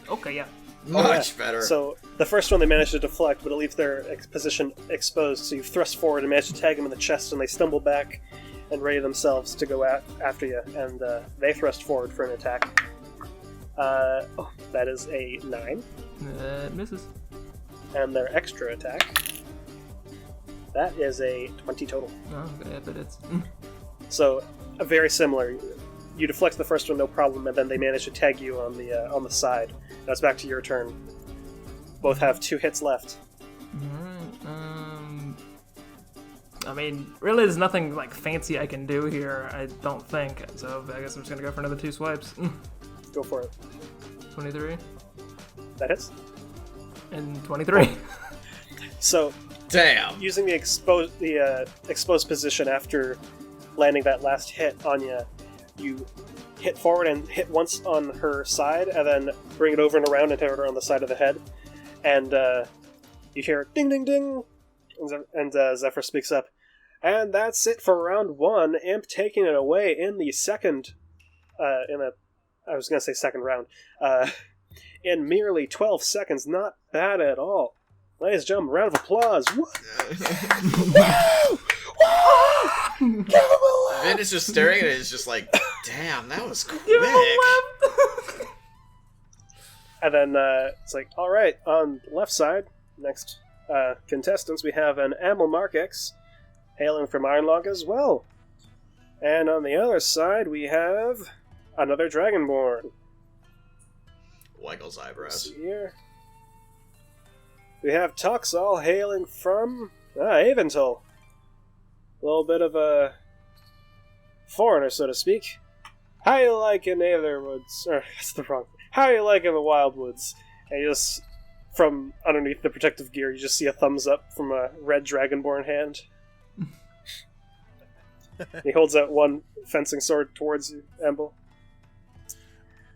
Okay, yeah. Much better. So the first one they manage to deflect, but it leaves their position exposed, so you thrust forward and manage to tag them in the chest, and they stumble back and ready themselves to go after you, and they thrust forward for an attack. That is a 9. Misses. And their extra attack, that is a 20 total. Oh, okay, but it's... So, very similar. You deflect the first one, no problem, and then they manage to tag you on the side. That's back to your turn. Both have 2 hits left. Alright, I mean, really there's nothing, like, fancy I can do here, I don't think. So I guess I'm just gonna go for another 2 swipes. Go for it. 23. That hits. And 23. So, damn. Using the exposed position after landing that last hit on you, you hit forward and hit once on her side, and then bring it over and around and hit her on the side of the head. And you hear ding ding ding, and Zephyr speaks up. And that's it for round 1. Imp taking it away in the second, second round. In merely 12 seconds, not bad at all. Ladies and gentlemen, round of applause. Vin is just staring at it, it's just like, damn, that was quick. And then it's like, alright, on the left side, next contestants, we have an Amel Markex, hailing from Ironlog as well. And on the other side, we have another Dragonborn. Waggles eyebrows. Here. We have Toxal hailing from Aventol. A little bit of a foreigner, so to speak. How you like in Netherwoods? Or, that's the wrong. How you like in the Wildwoods? And you just, from underneath the protective gear, you just see a thumbs up from a red Dragonborn hand. He holds out one fencing sword towards you, Emble.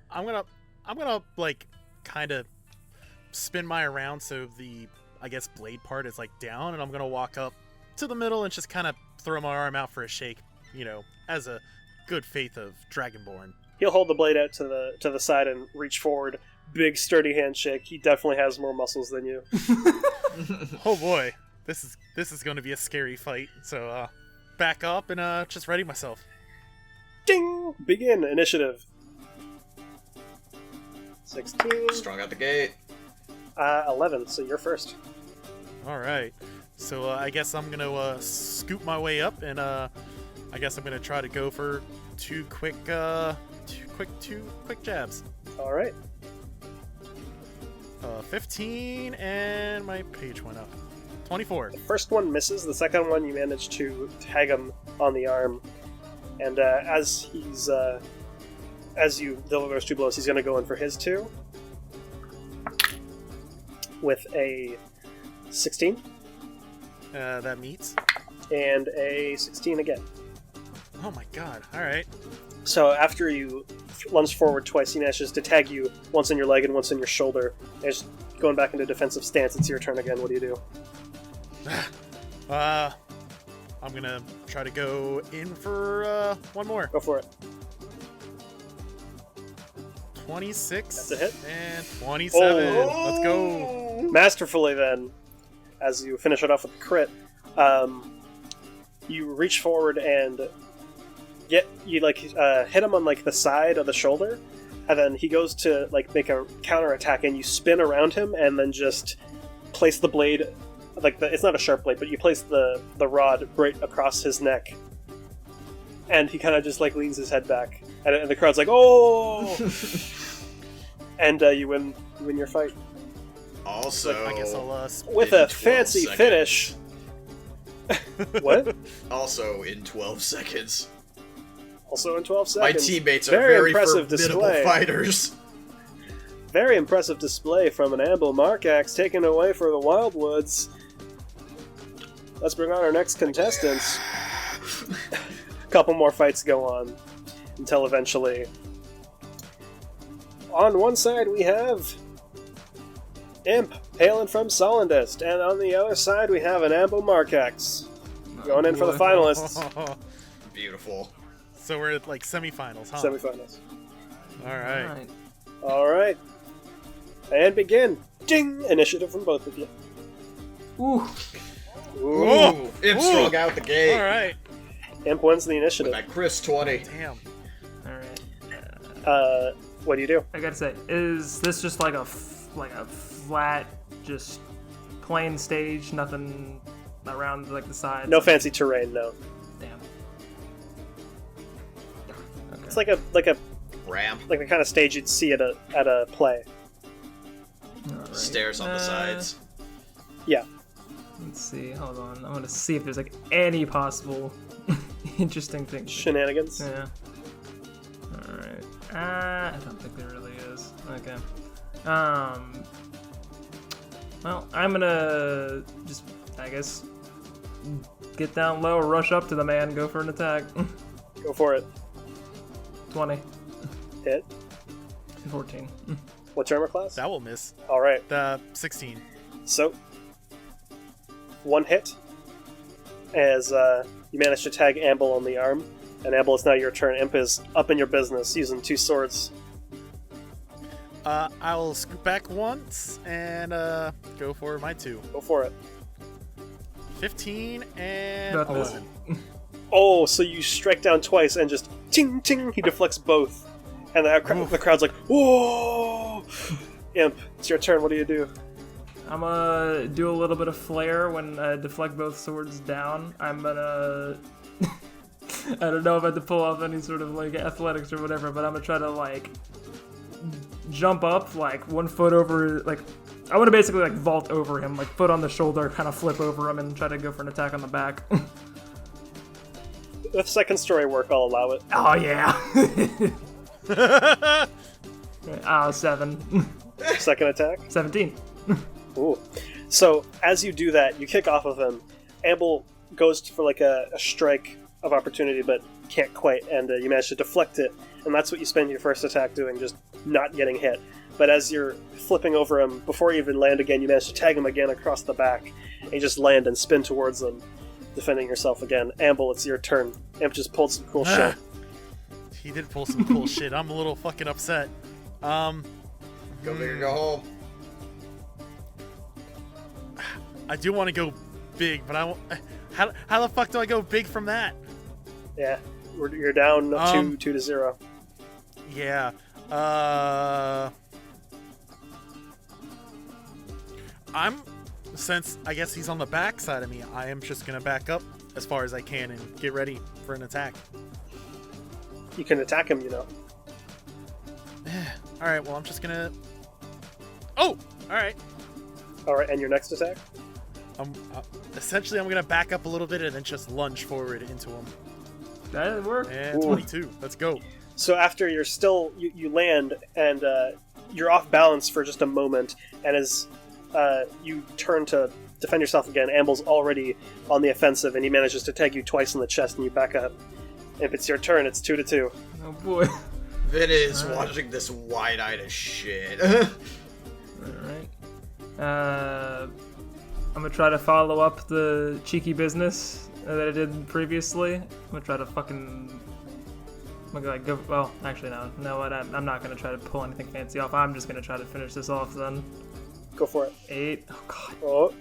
I'm gonna like kind of spin my around so the blade part is like down, and I'm gonna walk up to the middle and just kind of throw my arm out for a shake, as a good faith of Dragonborn. He'll hold the blade out to the side and reach forward. Big sturdy handshake. He definitely has more muscles than you. Oh boy, this is going to be a scary fight. So back up and just ready myself. Ding! Begin initiative. 16. Strong out the gate. 11, so you're first. Alright. So I guess I'm going to scoop my way up, and I guess I'm going to try to go for two quick jabs. Alright. 15, and my page went up. 24. The first one misses. The second one, you manage to tag him on the arm. And as you deliver those 2 blows, he's going to go in for his 2. With a 16. That meets. And a 16 again. Oh my god, alright. So after you lunge forward twice, he manages to tag you once in your leg and once in your shoulder. And just going back into defensive stance, it's your turn again. What do you do? I'm gonna try to go in for one more. Go for it. 26. That's a hit. And 27. Oh. Let's go. Masterfully then, as you finish it off with a crit, you reach forward and hit him on like the side of the shoulder, and then he goes to like make a counter attack, and you spin around him, and then just place the blade, it's not a sharp blade, but you place the rod right across his neck, and he kind of just like leans his head back, and the crowd's like, "Oh!" And you win your fight. Also, I guess I'll with a fancy finish. What? Also in 12 seconds. Also in 12 seconds. My teammates are very impressive formidable display. fighters. Very impressive display from an Amble Markax taken away for the Wildwoods. Let's bring on our next contestants. A couple more fights go on until eventually. On one side we have Imp, hailing from Solendist, and on the other side we have an Amble Markax. Going in for the finalists. Beautiful. So we're at like semifinals, huh? Semifinals. Alright. Alright. And begin. Ding! Initiative from both of you. Ooh. Ooh! Imp strung out the gate. Alright. Imp wins the initiative. With that Chris 20. Damn. Alright. What do you do? I gotta say, is this just like a flat, just plain stage, nothing around like the sides? No fancy terrain, no. Damn. Okay. It's like a Ramp. like the kind of stage you'd see at a play. Alright. Stairs on the sides. Yeah. Let's see. Hold on. I'm gonna see if there's like any possible interesting things. Shenanigans. Yeah. Alright. I don't think there really is. Okay. Well, I'm gonna just, I guess, get down low, rush up to the man, go for an attack. Go for it. 20. Hit. 14. What's your armor class? That will miss. Alright. 16. So, one hit as you manage to tag Amble on the arm. And Amble, it's now your turn. Imp is up in your business using 2 swords. I will scoot back once and go for my 2. Go for it. 15 and Both miss. 11. Oh, so you strike down twice and just ting ting, he deflects both. And the crowd's like, whoa! Imp, it's your turn. What do? I'm gonna do a little bit of flare when I deflect both swords down. I'm gonna... I don't know if I have to pull off any sort of like athletics or whatever, but I'm gonna try to like jump up like 1 foot over, like I want to basically like vault over him, like foot on the shoulder, kind of flip over him and try to go for an attack on the back. If second story work, I'll allow it. Oh yeah. 7. Second attack? 17. Ooh. So, as you do that, you kick off of him. Amble goes for like a strike of opportunity, but can't quite, and you manage to deflect it, and that's what you spend your first attack doing, just not getting hit. But as you're flipping over him, before you even land again, you manage to tag him again across the back, and you just land and spin towards them, defending yourself again. Amble, it's your turn. Imp just pulled some cool shit. He did pull some cool shit. I'm a little fucking upset. Go big or go home. I do want to go big, but I won't. How the fuck do I go big from that? Yeah, you're down 2-0. Yeah. Since I guess he's on the back side of me, I am just gonna back up as far as I can and get ready for an attack. You can attack him, you know. Alright, well, I'm just gonna... Oh! Alright. Alright, and your next attack? Essentially, I'm gonna back up a little bit and then just lunge forward into him. That'd work. And Ooh. 22. Let's go. So after you're still... You land, and you're off balance for just a moment, and as you turn to defend yourself again, Amble's already on the offensive, and he manages to tag you twice in the chest, and you back up. If it's your turn, it's 2-2. Oh boy. Vin is watching this wide-eyed as shit. Alright. I'm gonna try to follow up the cheeky business that I did previously. I'm gonna try to fucking... I'm gonna go... Well, actually, no. You know what? I'm not gonna try to pull anything fancy off. I'm just gonna try to finish this off then. Go for it. 8. Oh, God. Oh.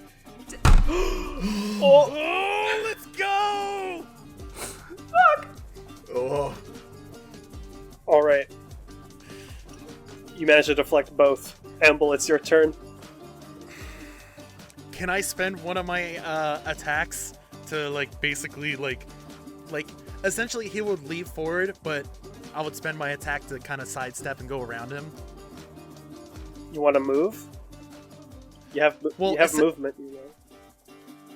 Oh, let's go! Fuck! Oh. Alright. You manage to deflect both. Amble, it's your turn. Can I spend one of my attacks to basically essentially he would leap forward, but I would spend my attack to kind of sidestep and go around him. You want to move? You have movement, you know.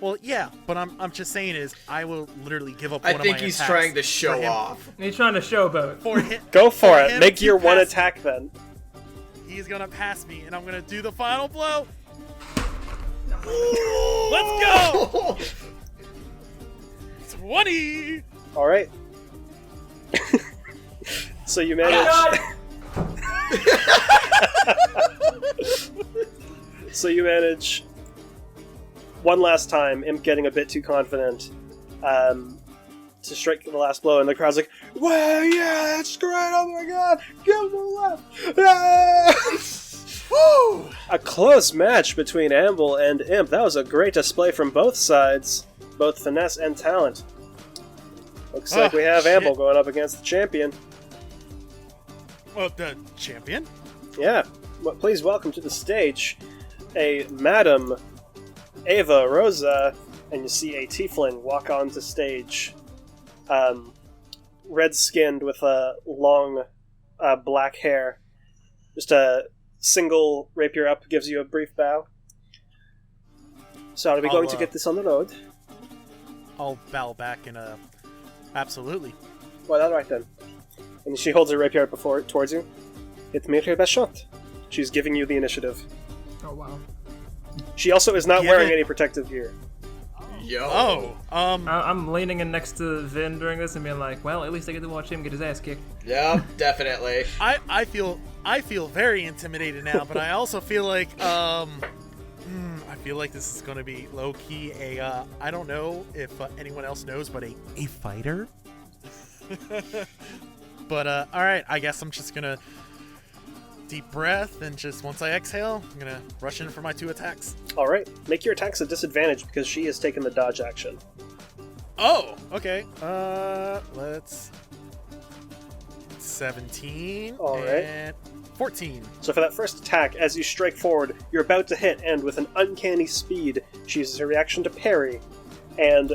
Well, yeah, but I'm just saying is I will literally give up I one of my think he's attacks trying to for show him- off. He's trying to showboat. For him, Go for it. him Make to your one pass- attack then. He's gonna pass me, and I'm gonna do the final blow. Let's go! 20. Alright. So you manage. So you manage one last time, Imp getting a bit too confident, to strike the last blow, and the crowd's like, "Wow, yeah, that's great! Oh my god, go to the left!" Ah! Woo! A close match between Amble and Imp. That was a great display from both sides, both finesse and talent. Looks like we have Amble going up against the champion. Well, the champion? Yeah, well, please welcome to the stage a Madam Ava Rosa, and you see a tiefling walk onto stage, red-skinned with long black hair. Just a single rapier up gives you a brief bow. So are we going to get this on the road? I'll bow back in a... Absolutely. Well, all right then. And she holds her rapier up towards you. It's make your best shot. She's giving you the initiative. Oh, wow. She also is not Give wearing it- any protective gear. Yo. I'm leaning in next to Vin during this and being like, well, at least I get to watch him get his ass kicked. Yeah, definitely. I feel very intimidated now, but I also feel like I feel like this is going to be low key I don't know if anyone else knows, but a fighter. But all right, I guess I'm just gonna deep breath and just once I exhale, I'm gonna rush in for my 2 attacks. Alright, make your attacks a disadvantage because she has taken the dodge action. Oh, okay. Let's 17 All right. and 14. So for that first attack, as you strike forward, you're about to hit, and with an uncanny speed, she uses her reaction to parry, and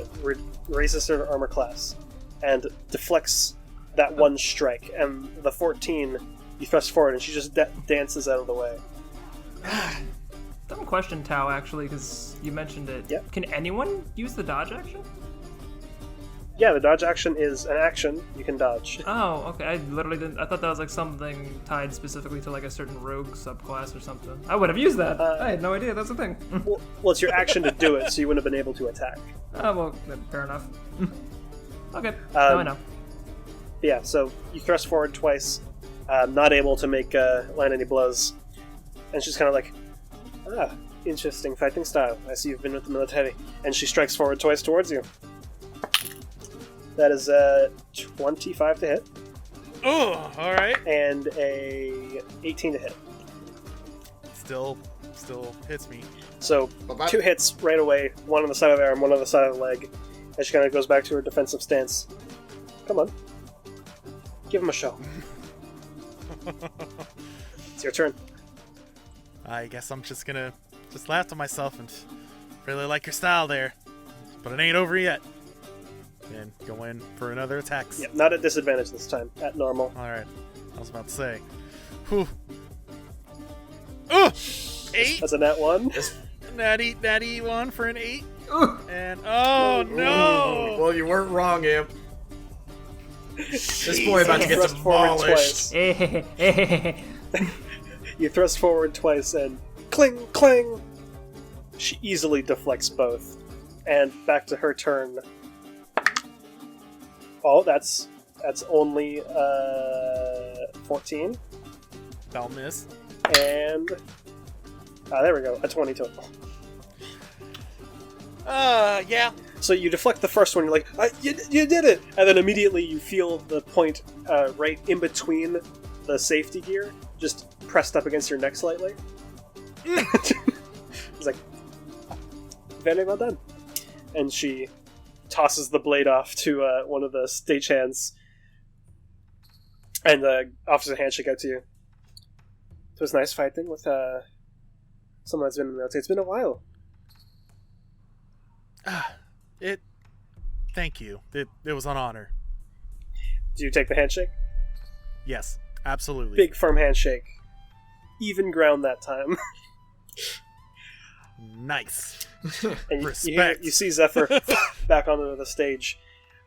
raises her armor class, and deflects that one strike, and the 14, you thrust forward, and she just dances out of the way. Dumb question, Tao, actually, because you mentioned it. Yep. Can anyone use the dodge action? Yeah, the dodge action is an action you can dodge. Oh, okay. I literally didn't. I thought that was like something tied specifically to like a certain rogue subclass or something. I would have used that. I had no idea that's a thing. Well, it's your action to do it, so you wouldn't have been able to attack. Oh, well, fair enough. Okay, now I know. Yeah, so you thrust forward twice, not able to make land any blows, and she's kind of like, interesting fighting style. I see you've been with the military. And she strikes forward twice towards you. That is 25 to hit, Oh, all right. and a 18 to hit. Still hits me. So Bye-bye. 2 hits right away, one on the side of the arm, one on the side of the leg, and she kind of goes back to her defensive stance. Come on. Give him a show. It's your turn. I guess I'm just gonna laugh to myself and really like your style there, but it ain't over yet. And go in for another attack. Yeah, not at disadvantage this time, at normal. All right. I was about to say. Whew. Ugh! 8. That's a nat 1. Natty 1 for an 8. Ooh. And oh no! Well, you weren't wrong, Imp. This boy about to get Thrust forward demolished. twice. You thrust forward twice and cling, cling! She easily deflects both. And back to her turn. Oh, that's only 14. That'll miss. And there we go, a 20 total. Yeah. So you deflect the first one, you're like, you did it! And then immediately you feel the point right in between the safety gear, just pressed up against your neck slightly. It's like, very well done. And she tosses the blade off to one of the stagehands, And offers a handshake out to you. It was nice fighting with someone that's been in the military. It's been a while. Thank you. It was an honor. Do you take the handshake? Yes, absolutely. Big firm handshake. Even ground that time. Nice. And Respect. you see Zephyr back onto the stage.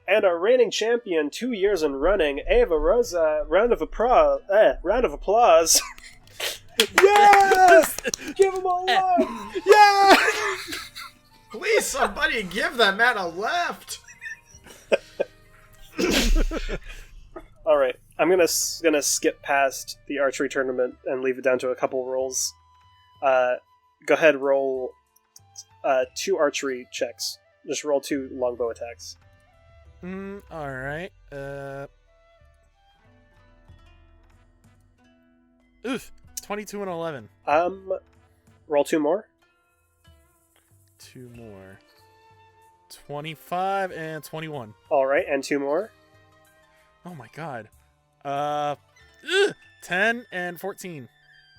And our reigning champion 2 years in running, Ava Rosa, round of applause. Yes! Give him a love! Yeah! Please, somebody give that man a left! Alright, I'm gonna skip past the archery tournament and leave it down to a couple rolls. Go ahead, roll 2 archery checks. Just roll 2 longbow attacks. Alright. Oof. 22 and 11. Roll 2 more. 2 more. 25 and 21. Alright, and 2 more. Oh my god. 10 and 14.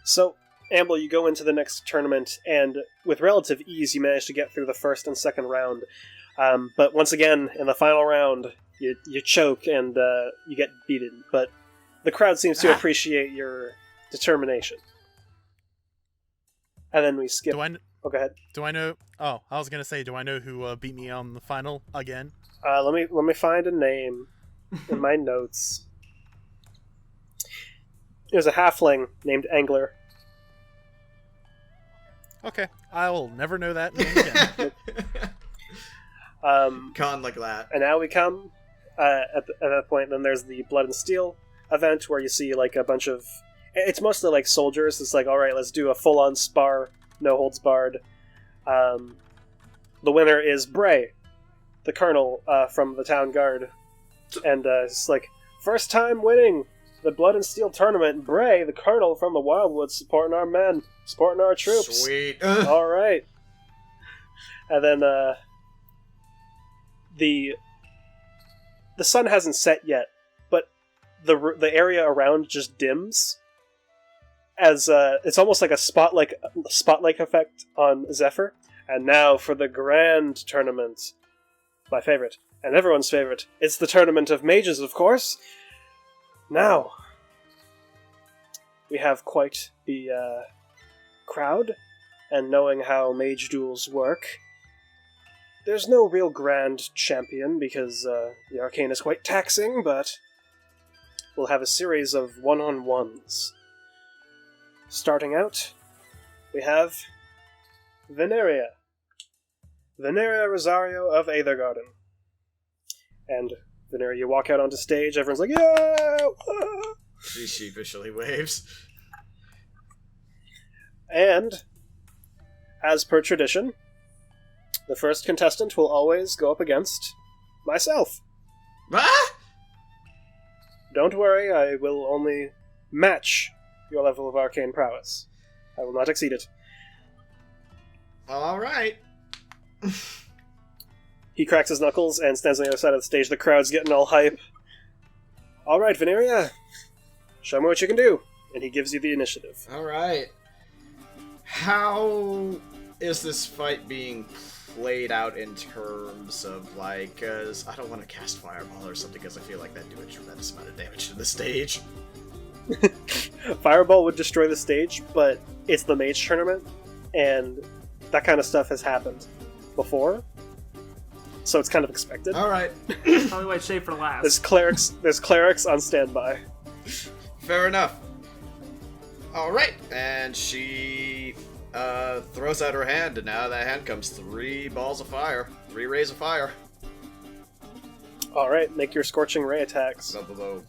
So, Amble, you go into the next tournament, and with relative ease, you manage to get through the first and second round. But once again, in the final round, you choke and you get beaten. But the crowd seems to appreciate your determination. And then we skip. Oh, go ahead. Do I know? Oh, I was gonna say, do I know who beat me on the final again? Let me find a name in my notes. There's a halfling named Angler. Okay, I will never know that name again. Con like that. And now we come at that point. Then there's the Blood and Steel event where you see like a bunch of. It's mostly like soldiers. It's like, all right, let's do a full-on spar, no holds barred. The winner is Bray, the colonel from the town guard, and it's like first time winning the Blood and Steel tournament. Bray, the colonel from the Wildwoods, supporting our men, supporting our troops. Sweet. All right. And then the sun hasn't set yet, but the area around just dims. As it's almost like a spotlight effect on Zephyr. And now for the grand tournament. My favorite. And everyone's favorite. It's the Tournament of Mages, of course. Now, we have quite the crowd. And knowing how mage duels work, there's no real grand champion because the arcane is quite taxing, but we'll have a series of one-on-ones. Starting out, we have Veneria. Veneria Rosario of Aethergarden. And Veneria, you walk out onto stage, everyone's like, yeah! She sheepishly waves. And, as per tradition, the first contestant will always go up against myself. Ah! Don't worry, I will only match your level of arcane prowess. I will not exceed it. Alright. He cracks his knuckles and stands on the other side of the stage. The crowd's getting all hype. Alright, Veneria. Show me what you can do. And he gives you the initiative. Alright. How is this fight being played out in terms of, like, because I don't want to cast Fireball or something because I feel like that'd do a tremendous amount of damage to the stage. Fireball would destroy the stage, but it's the mage tournament, and that kind of stuff has happened before, so it's kind of expected. Alright. Probably why it's saved for last. There's clerics on standby. Fair enough. Alright, and she throws out her hand, and out of that hand comes 3 balls of fire. 3 rays of fire. Alright, make your Scorching Ray attacks. Blah, blah, blah.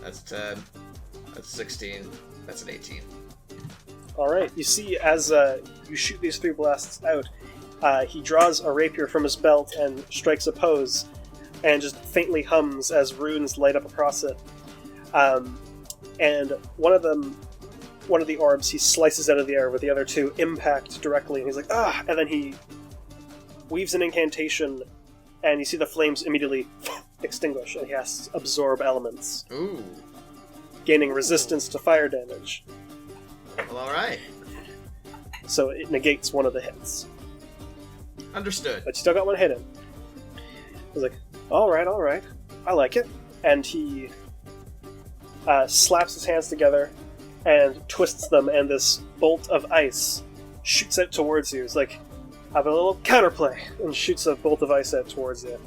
That's 10. That's 16. That's an 18. Alright, you see as you shoot these 3 blasts out, he draws a rapier from his belt and strikes a pose, and just faintly hums as runes light up across it. And one of the orbs he slices out of the air, with the other 2 impact directly, and he's like, ah! And then he weaves an incantation, and you see the flames immediately extinguish, and he has to absorb elements, Ooh. gaining resistance to fire damage. Well, alright. So it negates one of the hits. Understood. But you still got one hit in. He's like, alright, I like it. And he slaps his hands together and twists them, and this bolt of ice shoots out towards you. It's like, have a little counterplay, and shoots a bolt of ice out towards you.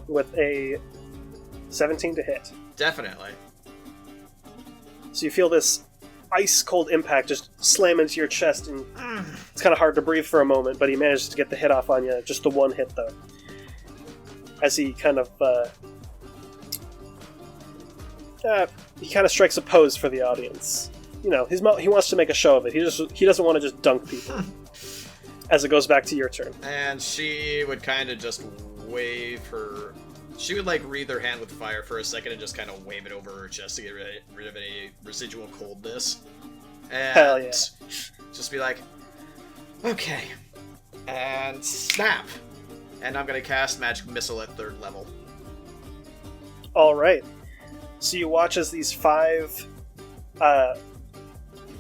With a 17 to hit. Definitely. So you feel this ice-cold impact just slam into your chest, and it's kind of hard to breathe for a moment, but he manages to get the hit off on you. Just the one hit, though. As he kind of strikes a pose for the audience. You know, he wants to make a show of it. He doesn't want to just dunk people. As it goes back to your turn. And she would kind of just wave her... She would, like, wreathe her hand with fire for a second and just kind of wave it over her chest to get rid of any residual coldness. And Hell yeah. just be like, okay. And snap. And I'm going to cast Magic Missile at 3rd level. Alright. So you watch as these 5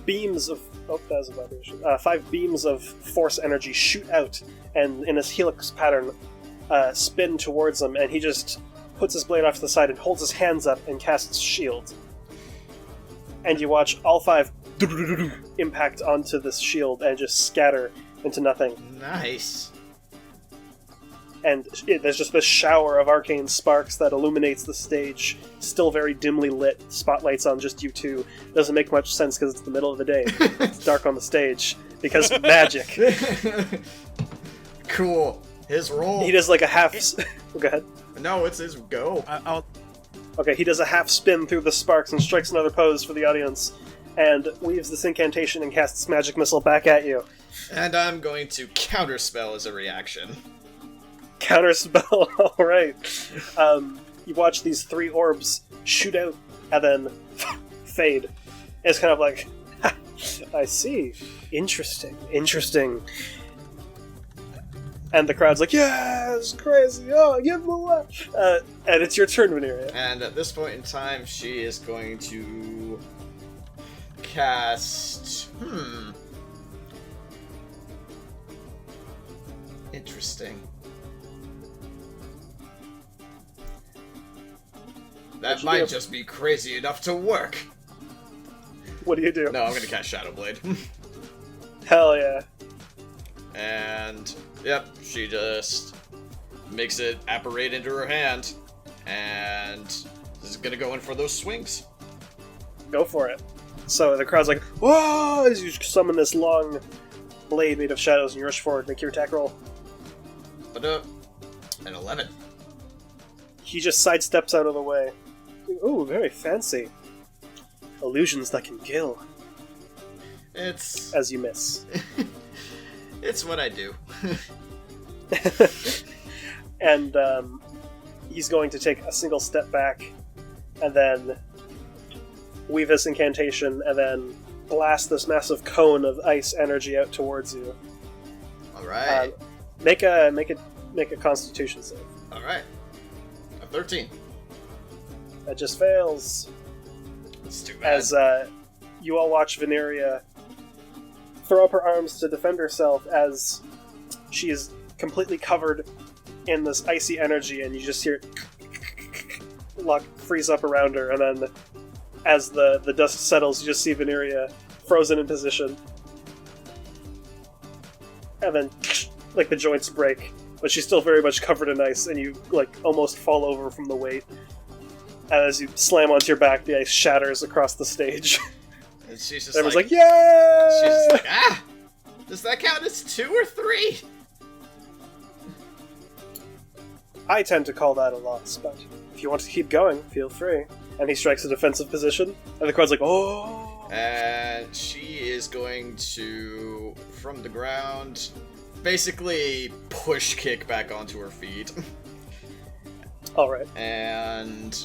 beams of... Oh, that was a vibration. 5 beams of force energy shoot out, and in this helix pattern, spin towards him, and he just puts his blade off to the side and holds his hands up and casts Shield. And you watch all 5 impact onto this shield and just scatter into nothing. Nice. And there's just this shower of arcane sparks that illuminates the stage, still very dimly lit, spotlights on just you two. Doesn't make much sense because it's the middle of the day. It's dark on the stage, because magic. Cool. His roll. He does like a half... Go ahead. No, it's his go. Okay, he does a half spin through the sparks and strikes another pose for the audience, and weaves this incantation and casts Magic Missile back at you. And I'm going to counterspell as a reaction. Counterspell, alright. You watch these 3 orbs shoot out and then fade. It's kind of like, I see. Interesting. And the crowd's like, yeah, it's crazy. Oh, give him a laugh. And it's your turn, Veneria. And at this point in time, she is going to cast... Interesting. That might just be crazy enough to work. What do you do? No, I'm gonna cast Shadow Blade. Hell yeah. And, yep, she just makes it apparate into her hand, and is gonna go in for those swings. Go for it. So the crowd's like, whoa, as you summon this long blade made of shadows and you rush forward. Make your attack roll. An 11. He just sidesteps out of the way. Ooh, very fancy. Illusions that can kill. It's... As you miss. It's what I do. And he's going to take a single step back and then weave this incantation and then blast this massive cone of ice energy out towards you. Alright. Make a Constitution save. Alright. A 13. That just fails. That's too bad. As you all watch Veneria throw up her arms to defend herself as she is completely covered in this icy energy, and you just hear it freeze up around her, and then as the dust settles, you just see Veneria frozen in position. And then, like, the joints break, but she's still very much covered in ice, and you, like, almost fall over from the weight. And as you slam onto your back, the ice shatters across the stage. And she's just Everyone's like, like, yeah! She's just like, ah! Does that count as 2 or 3? I tend to call that a loss, but if you want to keep going, feel free. And he strikes a defensive position, and the crowd's like, oh! And she is going to, from the ground, basically push kick back onto her feet. Alright. And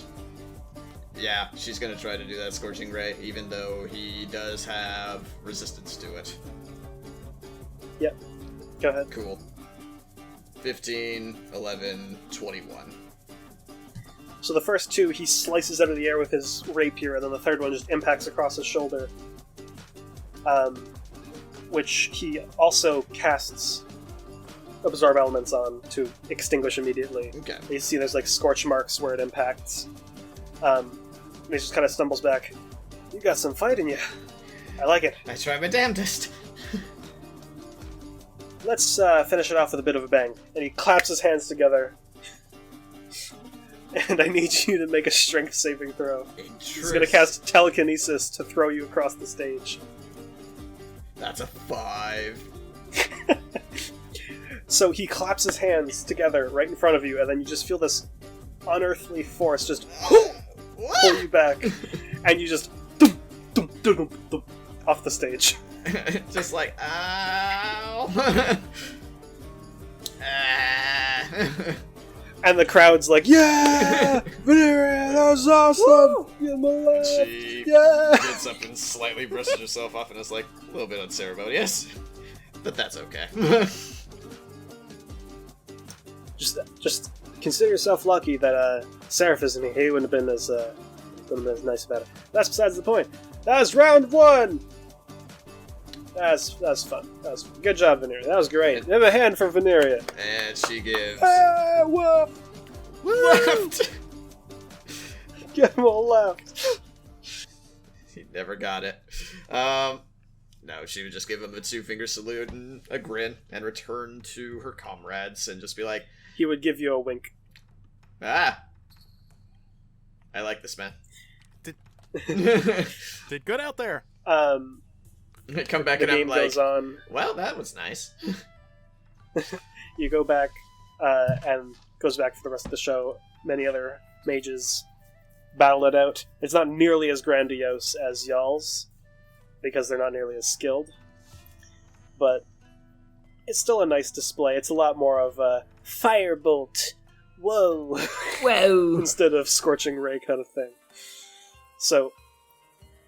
yeah, she's gonna try to do that Scorching Ray, even though he does have resistance to it. Yep. Go ahead. Cool. 15, 11, 21. So the first two, he slices out of the air with his rapier, and then the third one just impacts across his shoulder. Which he also casts Absorb Elements on to extinguish immediately. Okay. You see there's like scorch marks where it impacts. He just kind of stumbles back. You got some fight in you. I like it. I try my damnedest. Let's finish it off with a bit of a bang. And he claps his hands together. And I need you to make a strength saving throw. He's going to cast telekinesis to throw you across the stage. That's a 5. So he claps his hands together right in front of you, and then you just feel this unearthly force just pull you back, and you just off the stage. Just like, ow. And the crowd's like, yeah! Veneria, that was awesome! Yeah, my love! She Yeah! gets up and slightly brushes herself off and is like, a little bit unceremonious. But that's okay. Just consider yourself lucky that Seraph isn't here. He wouldn't have been as nice about it. That's besides the point. That was round 1! That's fun. That was good job, Veneria. That was great. Give a hand for Veneria. And she gives... Whoa! Left! Get him all left. He never got it. No, she would just give him a 2-finger salute and a grin and return to her comrades and just be like, He would give you a wink. ah! I like this man. Did good out there. Come back The and I'm game like, goes on. well, that was nice. You go back, and goes back for the rest of the show. Many other mages battle it out. It's not nearly as grandiose as y'all's, because they're not nearly as skilled. But it's still a nice display. It's a lot more of a firebolt, whoa, Whoa! instead of scorching ray kind of thing. So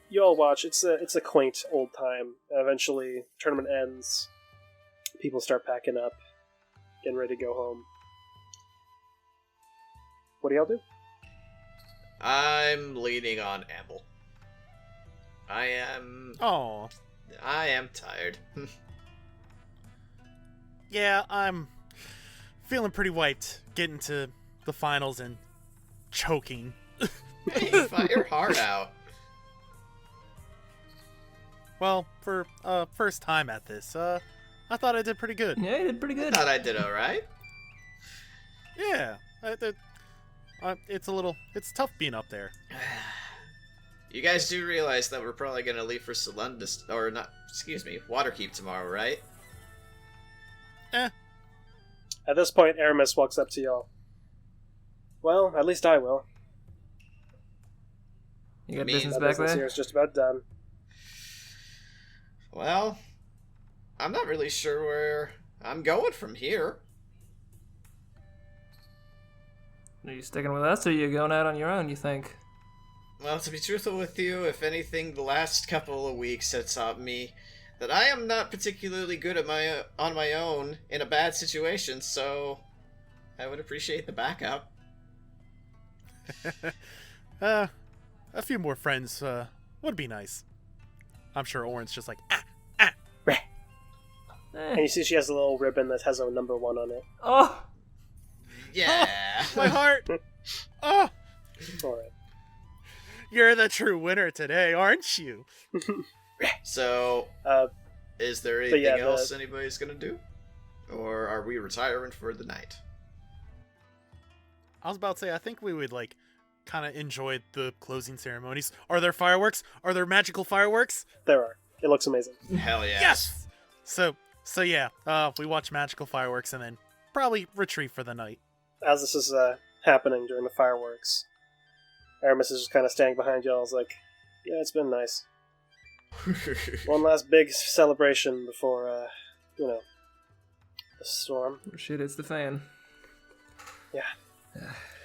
you all watch. It's a quaint old time. Eventually, tournament ends. People start packing up, getting ready to go home. What do y'all do? I'm leaning on Amble. I am tired. Yeah, I'm feeling pretty wiped. Getting to the finals and choking. Hey, fight your heart out. Well, for first time at this, I thought I did pretty good. Yeah, you did pretty good. Thought I did alright. Yeah, it's tough being up there. You guys do realize that we're probably gonna leave for Salundus, or not, excuse me, Waterkeep tomorrow, right? At this point, Aramis walks up to y'all. Well, at least I will. You got I mean, business That back business here there? is just about done. Well, I'm not really sure where I'm going from here. Are you sticking with us, or are you going out on your own, you think? Well, to be truthful with you, if anything, the last couple of weeks have taught me that I am not particularly good at on my own in a bad situation, so I would appreciate the backup. A few more friends would be nice. I'm sure Oren's just like, And you see she has a little ribbon that has a number 1 on it. Oh! Yeah. my heart. Oh, Alright. you're the true winner today, aren't you? So, is there But anything yeah, else anybody's gonna do? Or are we retiring for the night? I was about to say, I think we would kind of enjoy the closing ceremonies. Are there fireworks? Are there magical fireworks? There are. It looks amazing. Hell yeah. Yes. So yeah, we watch magical fireworks and then probably retreat for the night. As this is happening during the fireworks, Aramis is just kind of standing behind y'all. Is like, yeah, it's been nice. One last big celebration before, the storm. Oh, shit, it's the fan.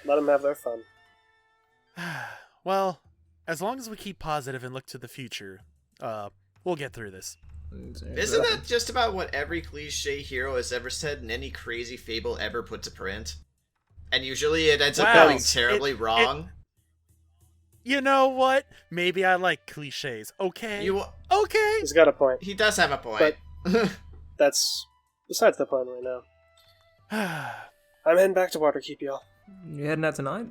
Let them have their fun. Well, as long as we keep positive and look to the future, we'll get through this. Isn't that just about what every cliche hero has ever said in any crazy fable ever put to print? And usually it ends up Wow. going terribly wrong. You know what? Maybe I like cliches. Okay. Okay. He's got a point. He does have a point. That's besides the point right now. I'm heading back to Waterkeep, y'all. You heading out tonight?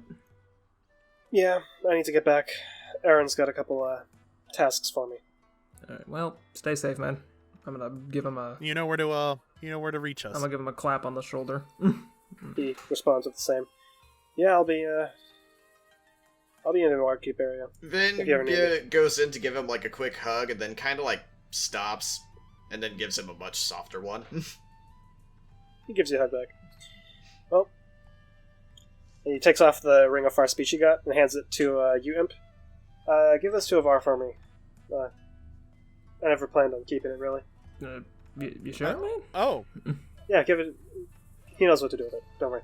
Yeah, I need to get back. Aaron's got a couple tasks for me. Alright, well, stay safe, man. I'm gonna give him a... You know where to reach us. I'm gonna give him a clap on the shoulder. He responds with the same. Yeah, I'll be in the Waterkeep area. Vin If you ever need it. goes in to give him like a quick hug and then kind of like stops and then gives him a much softer one. He gives you a hug back. Well, and he takes off the Ring of Far speech he got and hands it to you, Imp. Give this to Avar for me. I never planned on keeping it, really. You sure, man? Oh. Yeah, give it... He knows what to do with it. Don't worry.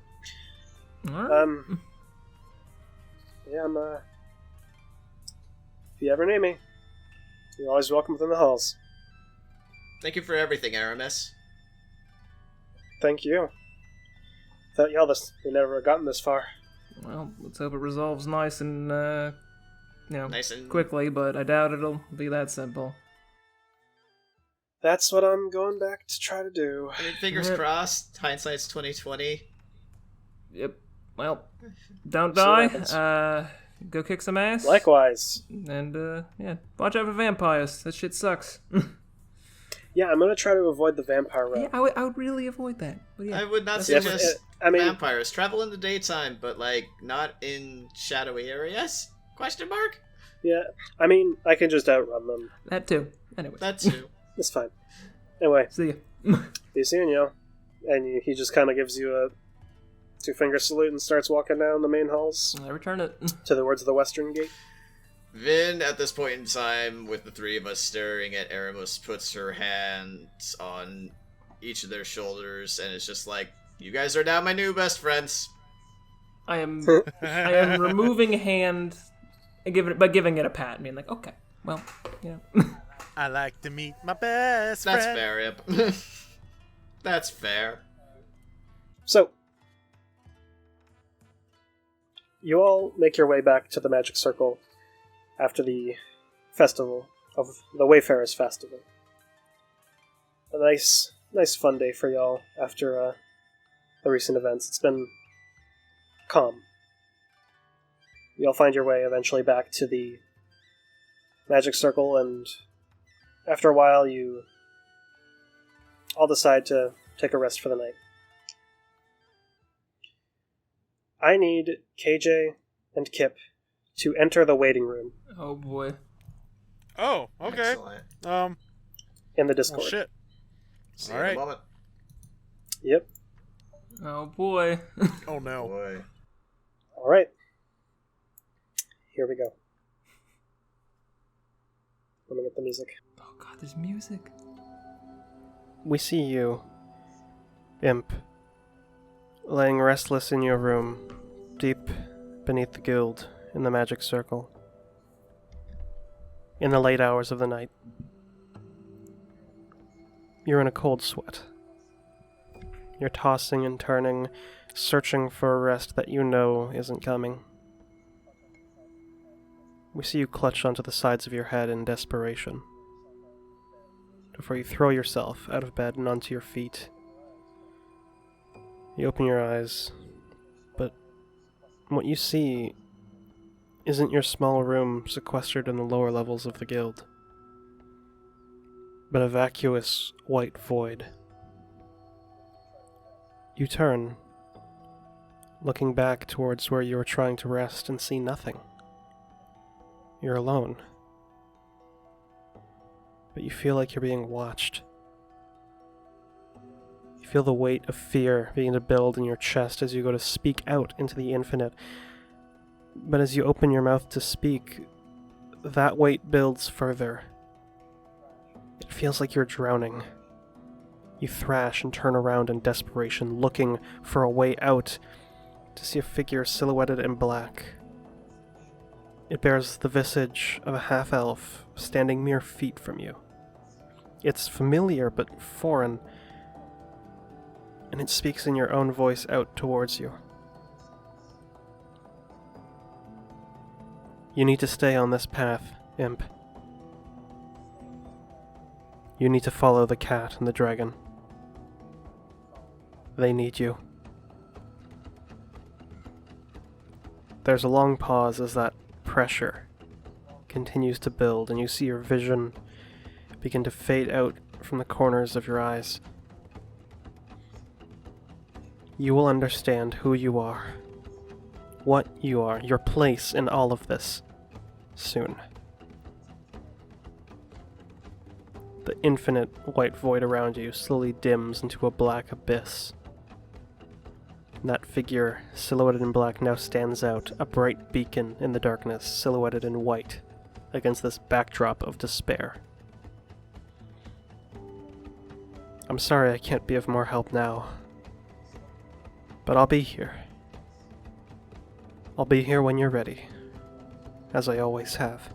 Alright. Yeah, if you ever need me, you're always welcome within the halls. Thank you for everything, Aramis. Thank you. Without y'all, we never have gotten this far. Well, let's hope it resolves nice and, Nice and quickly, but I doubt it'll be that simple. That's what I'm going back to try to do. I mean, fingers Yep. crossed. Hindsight's 2020. Yep. Well, don't See what die. happens. Go kick some ass. Likewise. And, yeah, watch out for vampires. That shit sucks. Yeah, I'm gonna try to avoid the vampire route. Yeah, I would really avoid that. But yeah, I would not that's Yeah, suggest I mean, vampires. Travel in the daytime, but like not in shadowy areas? Question mark? yeah, I mean, I can just outrun them. that too. Anyway, That too. It's fine. Anyway, see ya. be seeing you. And he just kind of gives you a two-finger salute and starts walking down the main halls I return it. towards the western gate. Vin, at this point in time, with the three of us staring at Aramis, puts her hands on each of their shoulders and it's just like, you guys are now my new best friends. I am removing hand and giving it a pat, being like, okay, well, you know. I like to meet my best That's friend. fair, Imp. That's fair. So, you all make your way back to the Magic Circle after the festival of the Wayfarers Festival. A nice fun day for y'all after the recent events. It's been calm. You'll find your way eventually back to the Magic Circle, and after a while you all decide to take a rest for the night. I need KJ and Kip to enter the waiting room Oh boy. Oh, okay. Excellent. in the Oh Discord. shit. See All you in right. a moment. Yep. Oh boy. Oh no. Boy. All right. Here we go. Let me get the music. Oh god, there's music. We see you, Imp, laying restless in your room, deep beneath the guild in the magic circle, in the late hours of the night. You're in a cold sweat. You're tossing and turning, searching for a rest that you know isn't coming. We see you clutch onto the sides of your head in desperation, before you throw yourself out of bed and onto your feet. You open your eyes, but what you see isn't your small room sequestered in the lower levels of the guild, but a vacuous white void. You turn, looking back towards where you were trying to rest, and see nothing. You're alone. But you feel like you're being watched. You feel the weight of fear beginning to build in your chest as you go to speak out into the infinite. But as you open your mouth to speak, that weight builds further. It feels like you're drowning. You thrash and turn around in desperation, looking for a way out, to see a figure silhouetted in black. It bears the visage of a half-elf standing mere feet from you. It's familiar but foreign, and it speaks in your own voice out towards you. You need to stay on this path, Imp. You need to follow the cat and the dragon. They need you. There's a long pause as that pressure continues to build, and you see your vision begin to fade out from the corners of your eyes. You will understand who you are, what you are, your place in all of this, soon. The infinite white void around you slowly dims into a black abyss. And that figure, silhouetted in black, now stands out, a bright beacon in the darkness, silhouetted in white, against this backdrop of despair. I'm sorry I can't be of more help now, but I'll be here. I'll be here when you're ready, as I always have.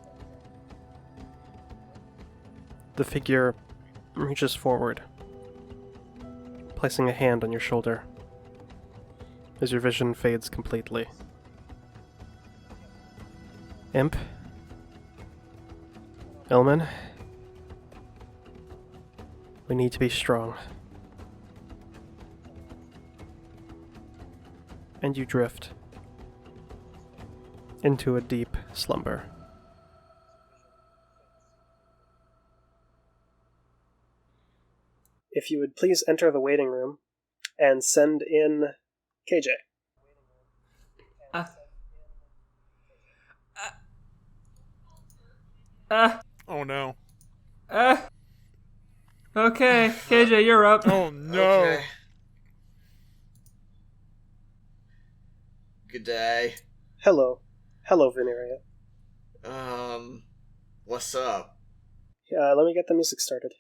The figure reaches forward, placing a hand on your shoulder, as your vision fades completely. Imp? Ilman? We need to be strong. And you drift into a deep slumber. If you would please enter the waiting room and send in KJ. Oh no. Okay, KJ, you're up. Oh no. Okay. Good day. Hello. Hello, Veneria. What's up? Let me get the music started.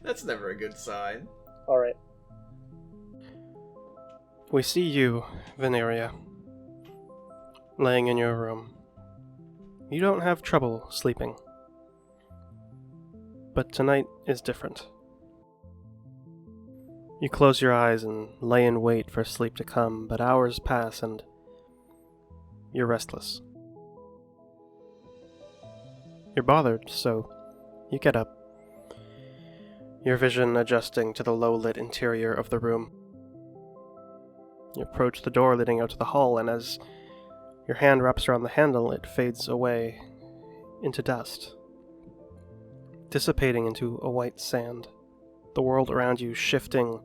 That's never a good sign. Alright. We see you, Veneria, laying in your room. You don't have trouble sleeping. But tonight is different. You close your eyes and lay in wait for sleep to come, but hours pass and you're restless. You're bothered, so you get up, your vision adjusting to the low-lit interior of the room. You approach the door leading out to the hall, and as your hand wraps around the handle, it fades away into dust, dissipating into a white sand, the world around you shifting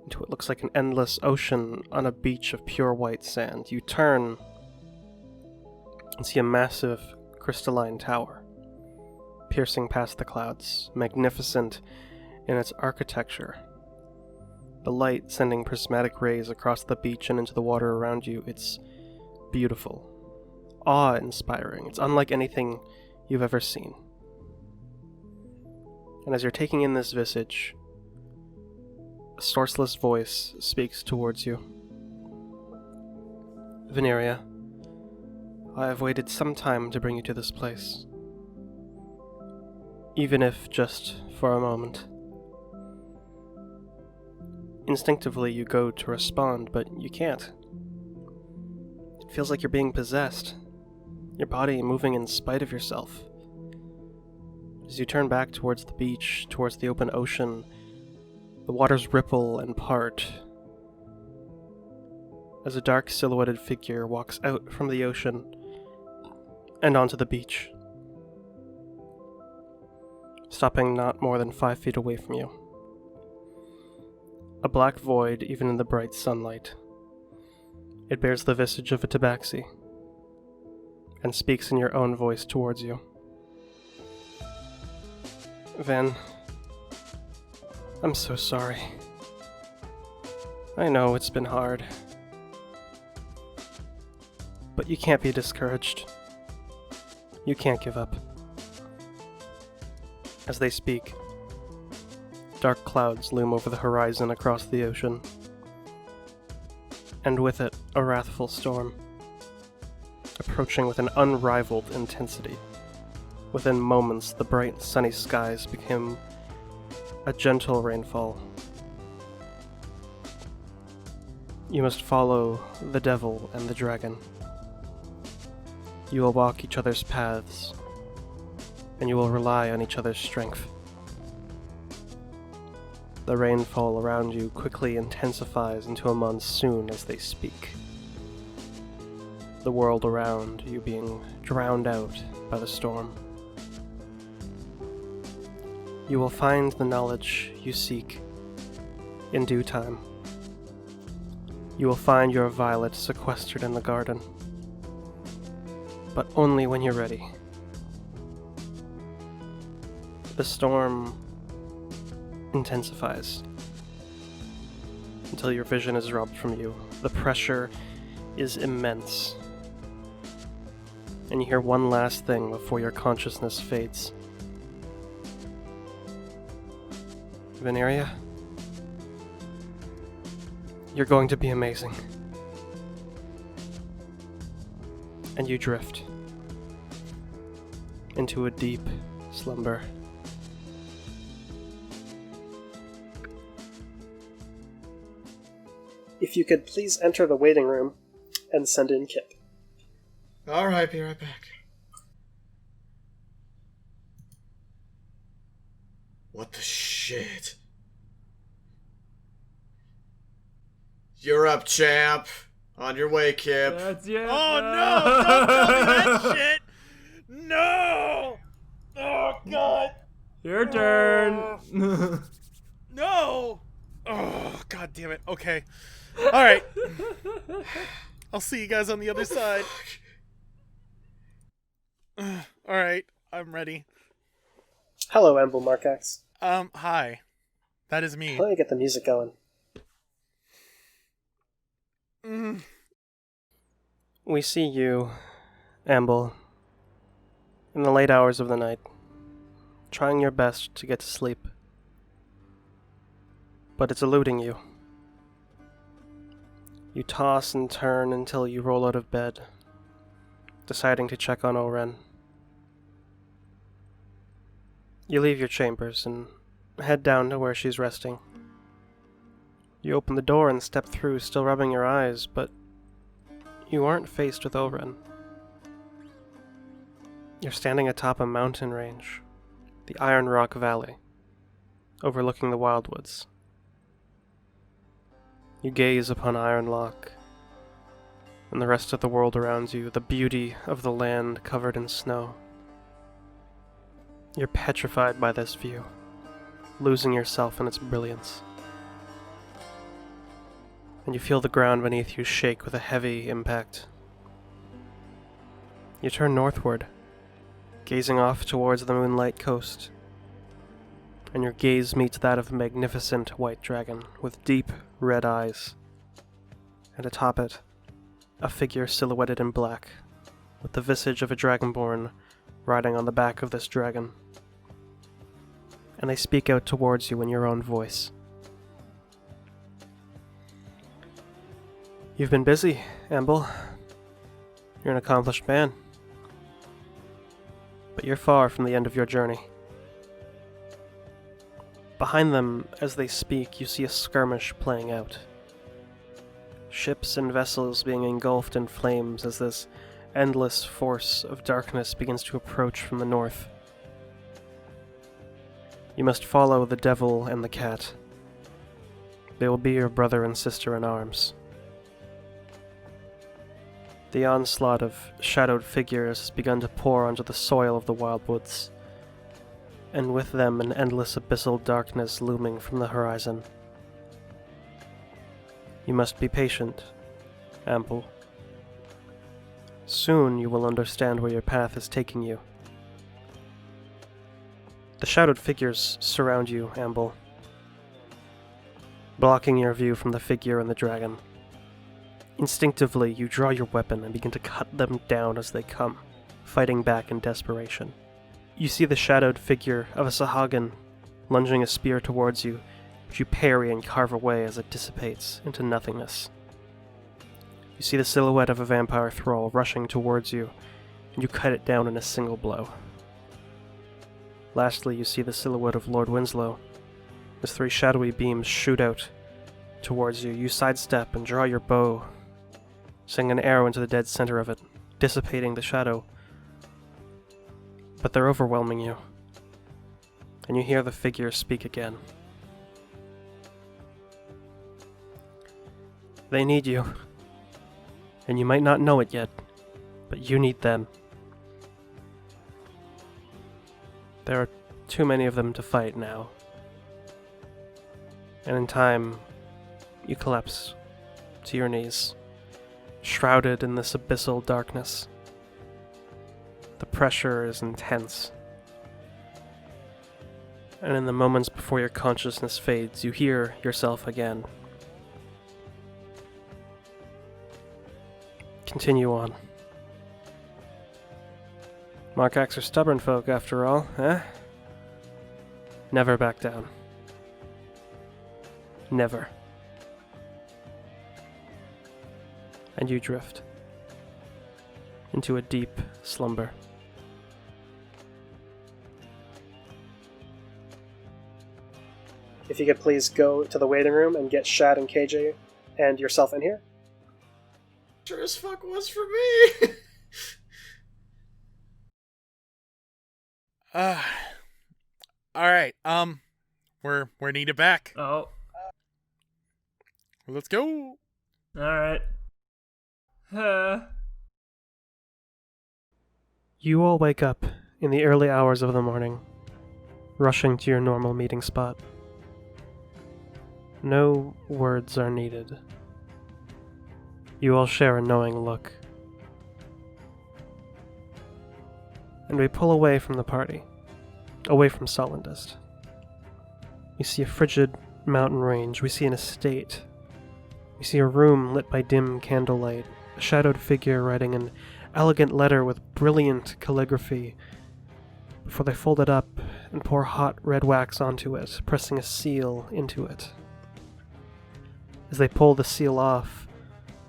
into what looks like an endless ocean on a beach of pure white sand. You turn and see a massive crystalline tower, piercing past the clouds, magnificent in its architecture. The light sending prismatic rays across the beach and into the water around you. It's beautiful, awe-inspiring. It's unlike anything you've ever seen. And as you're taking in this visage, a sourceless voice speaks towards you. Veneria, I have waited some time to bring you to this place. Even if just for a moment. Instinctively you go to respond, but you can't. It feels like you're being possessed, your body moving in spite of yourself. As you turn back towards the beach, towards the open ocean, the waters ripple and part as a dark silhouetted figure walks out from the ocean and onto the beach, stopping not more than 5 feet away from you. A black void even in the bright sunlight. It bears the visage of a tabaxi and speaks in your own voice towards you. Van, I'm so sorry. I know it's been hard. But you can't be discouraged. You can't give up. As they speak, dark clouds loom over the horizon across the ocean, and with it, a wrathful storm, approaching with an unrivaled intensity. Within moments, the bright sunny skies became a gentle rainfall. You must follow the devil and the dragon. You will walk each other's paths, and you will rely on each other's strength. The rainfall around you quickly intensifies into a monsoon as they speak. The world around you being drowned out by the storm. You will find the knowledge you seek in due time. You will find your violet sequestered in the garden, but only when you're ready. The storm intensifies until your vision is robbed from you. The pressure is immense. And you hear one last thing before your consciousness fades. Veneria, you're going to be amazing. And you drift into a deep slumber. If you could please enter the waiting room and send in Kip. Alright, be right back. What the shit? You're up, champ. On your way, Kip. Yeah. Oh no! Don't tell me that shit! No! Oh god! Your turn. No! Oh god damn it. Okay. Alright. I'll see you guys on the other side. Alright, I'm ready. Hello, Amble Markax. Hi. That is me. Let me get the music going. We see you, Amble, in the late hours of the night, trying your best to get to sleep. But it's eluding you. You toss and turn until you roll out of bed, deciding to check on Oren. You leave your chambers and head down to where she's resting. You open the door and step through, still rubbing your eyes, but you aren't faced with Oren. You're standing atop a mountain range, the Iron Rock Valley, overlooking the wildwoods. You gaze upon Iron Lock and the rest of the world around you, the beauty of the land covered in snow. You're petrified by this view, losing yourself in its brilliance. And you feel the ground beneath you shake with a heavy impact. You turn northward, gazing off towards the moonlight coast, and your gaze meets that of a magnificent white dragon with deep red eyes, and atop it, a figure silhouetted in black, with the visage of a dragonborn riding on the back of this dragon. And they speak out towards you in your own voice. You've been busy, Amble. You're an accomplished man. But you're far from the end of your journey. Behind them, as they speak, you see a skirmish playing out. Ships and vessels being engulfed in flames as this endless force of darkness begins to approach from the north. You must follow the devil and the cat. They will be your brother and sister in arms. The onslaught of shadowed figures has begun to pour onto the soil of the wildwoods, and with them an endless abyssal darkness looming from the horizon. You must be patient, Amble. Soon you will understand where your path is taking you. The shadowed figures surround you, Amble, blocking your view from the figure and the dragon. Instinctively, you draw your weapon and begin to cut them down as they come, fighting back in desperation. You see the shadowed figure of a Sahagan lunging a spear towards you, which you parry and carve away as it dissipates into nothingness. You see the silhouette of a vampire thrall rushing towards you, and you cut it down in a single blow. Lastly, you see the silhouette of Lord Winslow, as three shadowy beams shoot out towards you. You sidestep and draw your bow, sending an arrow into the dead center of it, dissipating the shadow. But they're overwhelming you. And you hear the figure speak again. They need you. And you might not know it yet, but you need them. There are too many of them to fight now. And in time, you collapse to your knees, shrouded in this abyssal darkness. The pressure is intense. And in the moments before your consciousness fades, you hear yourself again. Continue on. Markacs are stubborn folk, after all, eh? Never back down. Never. And you drift into a deep slumber. If you could please go to the waiting room and get Shad and KJ and yourself in here. Sure as fuck was for me. Alright, we're needed back. Oh, Let's go. alright. You all wake up in the early hours of the morning, rushing to your normal meeting spot. No words are needed. You all share a knowing look. And we pull away from the party, away from Solendust. We see a frigid mountain range, we see an estate. We see a room lit by dim candlelight, a shadowed figure writing an elegant letter with brilliant calligraphy before they fold it up and pour hot red wax onto it, pressing a seal into it. As they pull the seal off,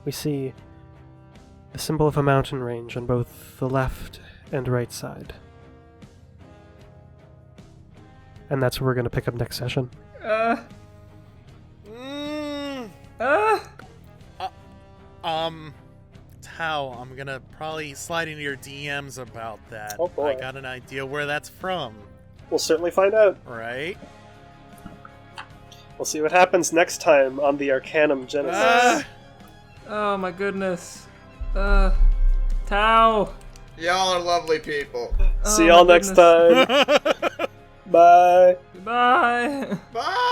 we see the symbol of a mountain range on both the left and right side. And that's where we're going to pick up next session. Tao, I'm gonna probably slide into your DMs about that. Oh boy. I got an idea where that's from, We'll certainly find out. right? We'll see what happens next time on the Arcanum Genesis. Oh my goodness. Tao. Y'all are lovely people. See y'all my next time. Bye. Goodbye. Bye!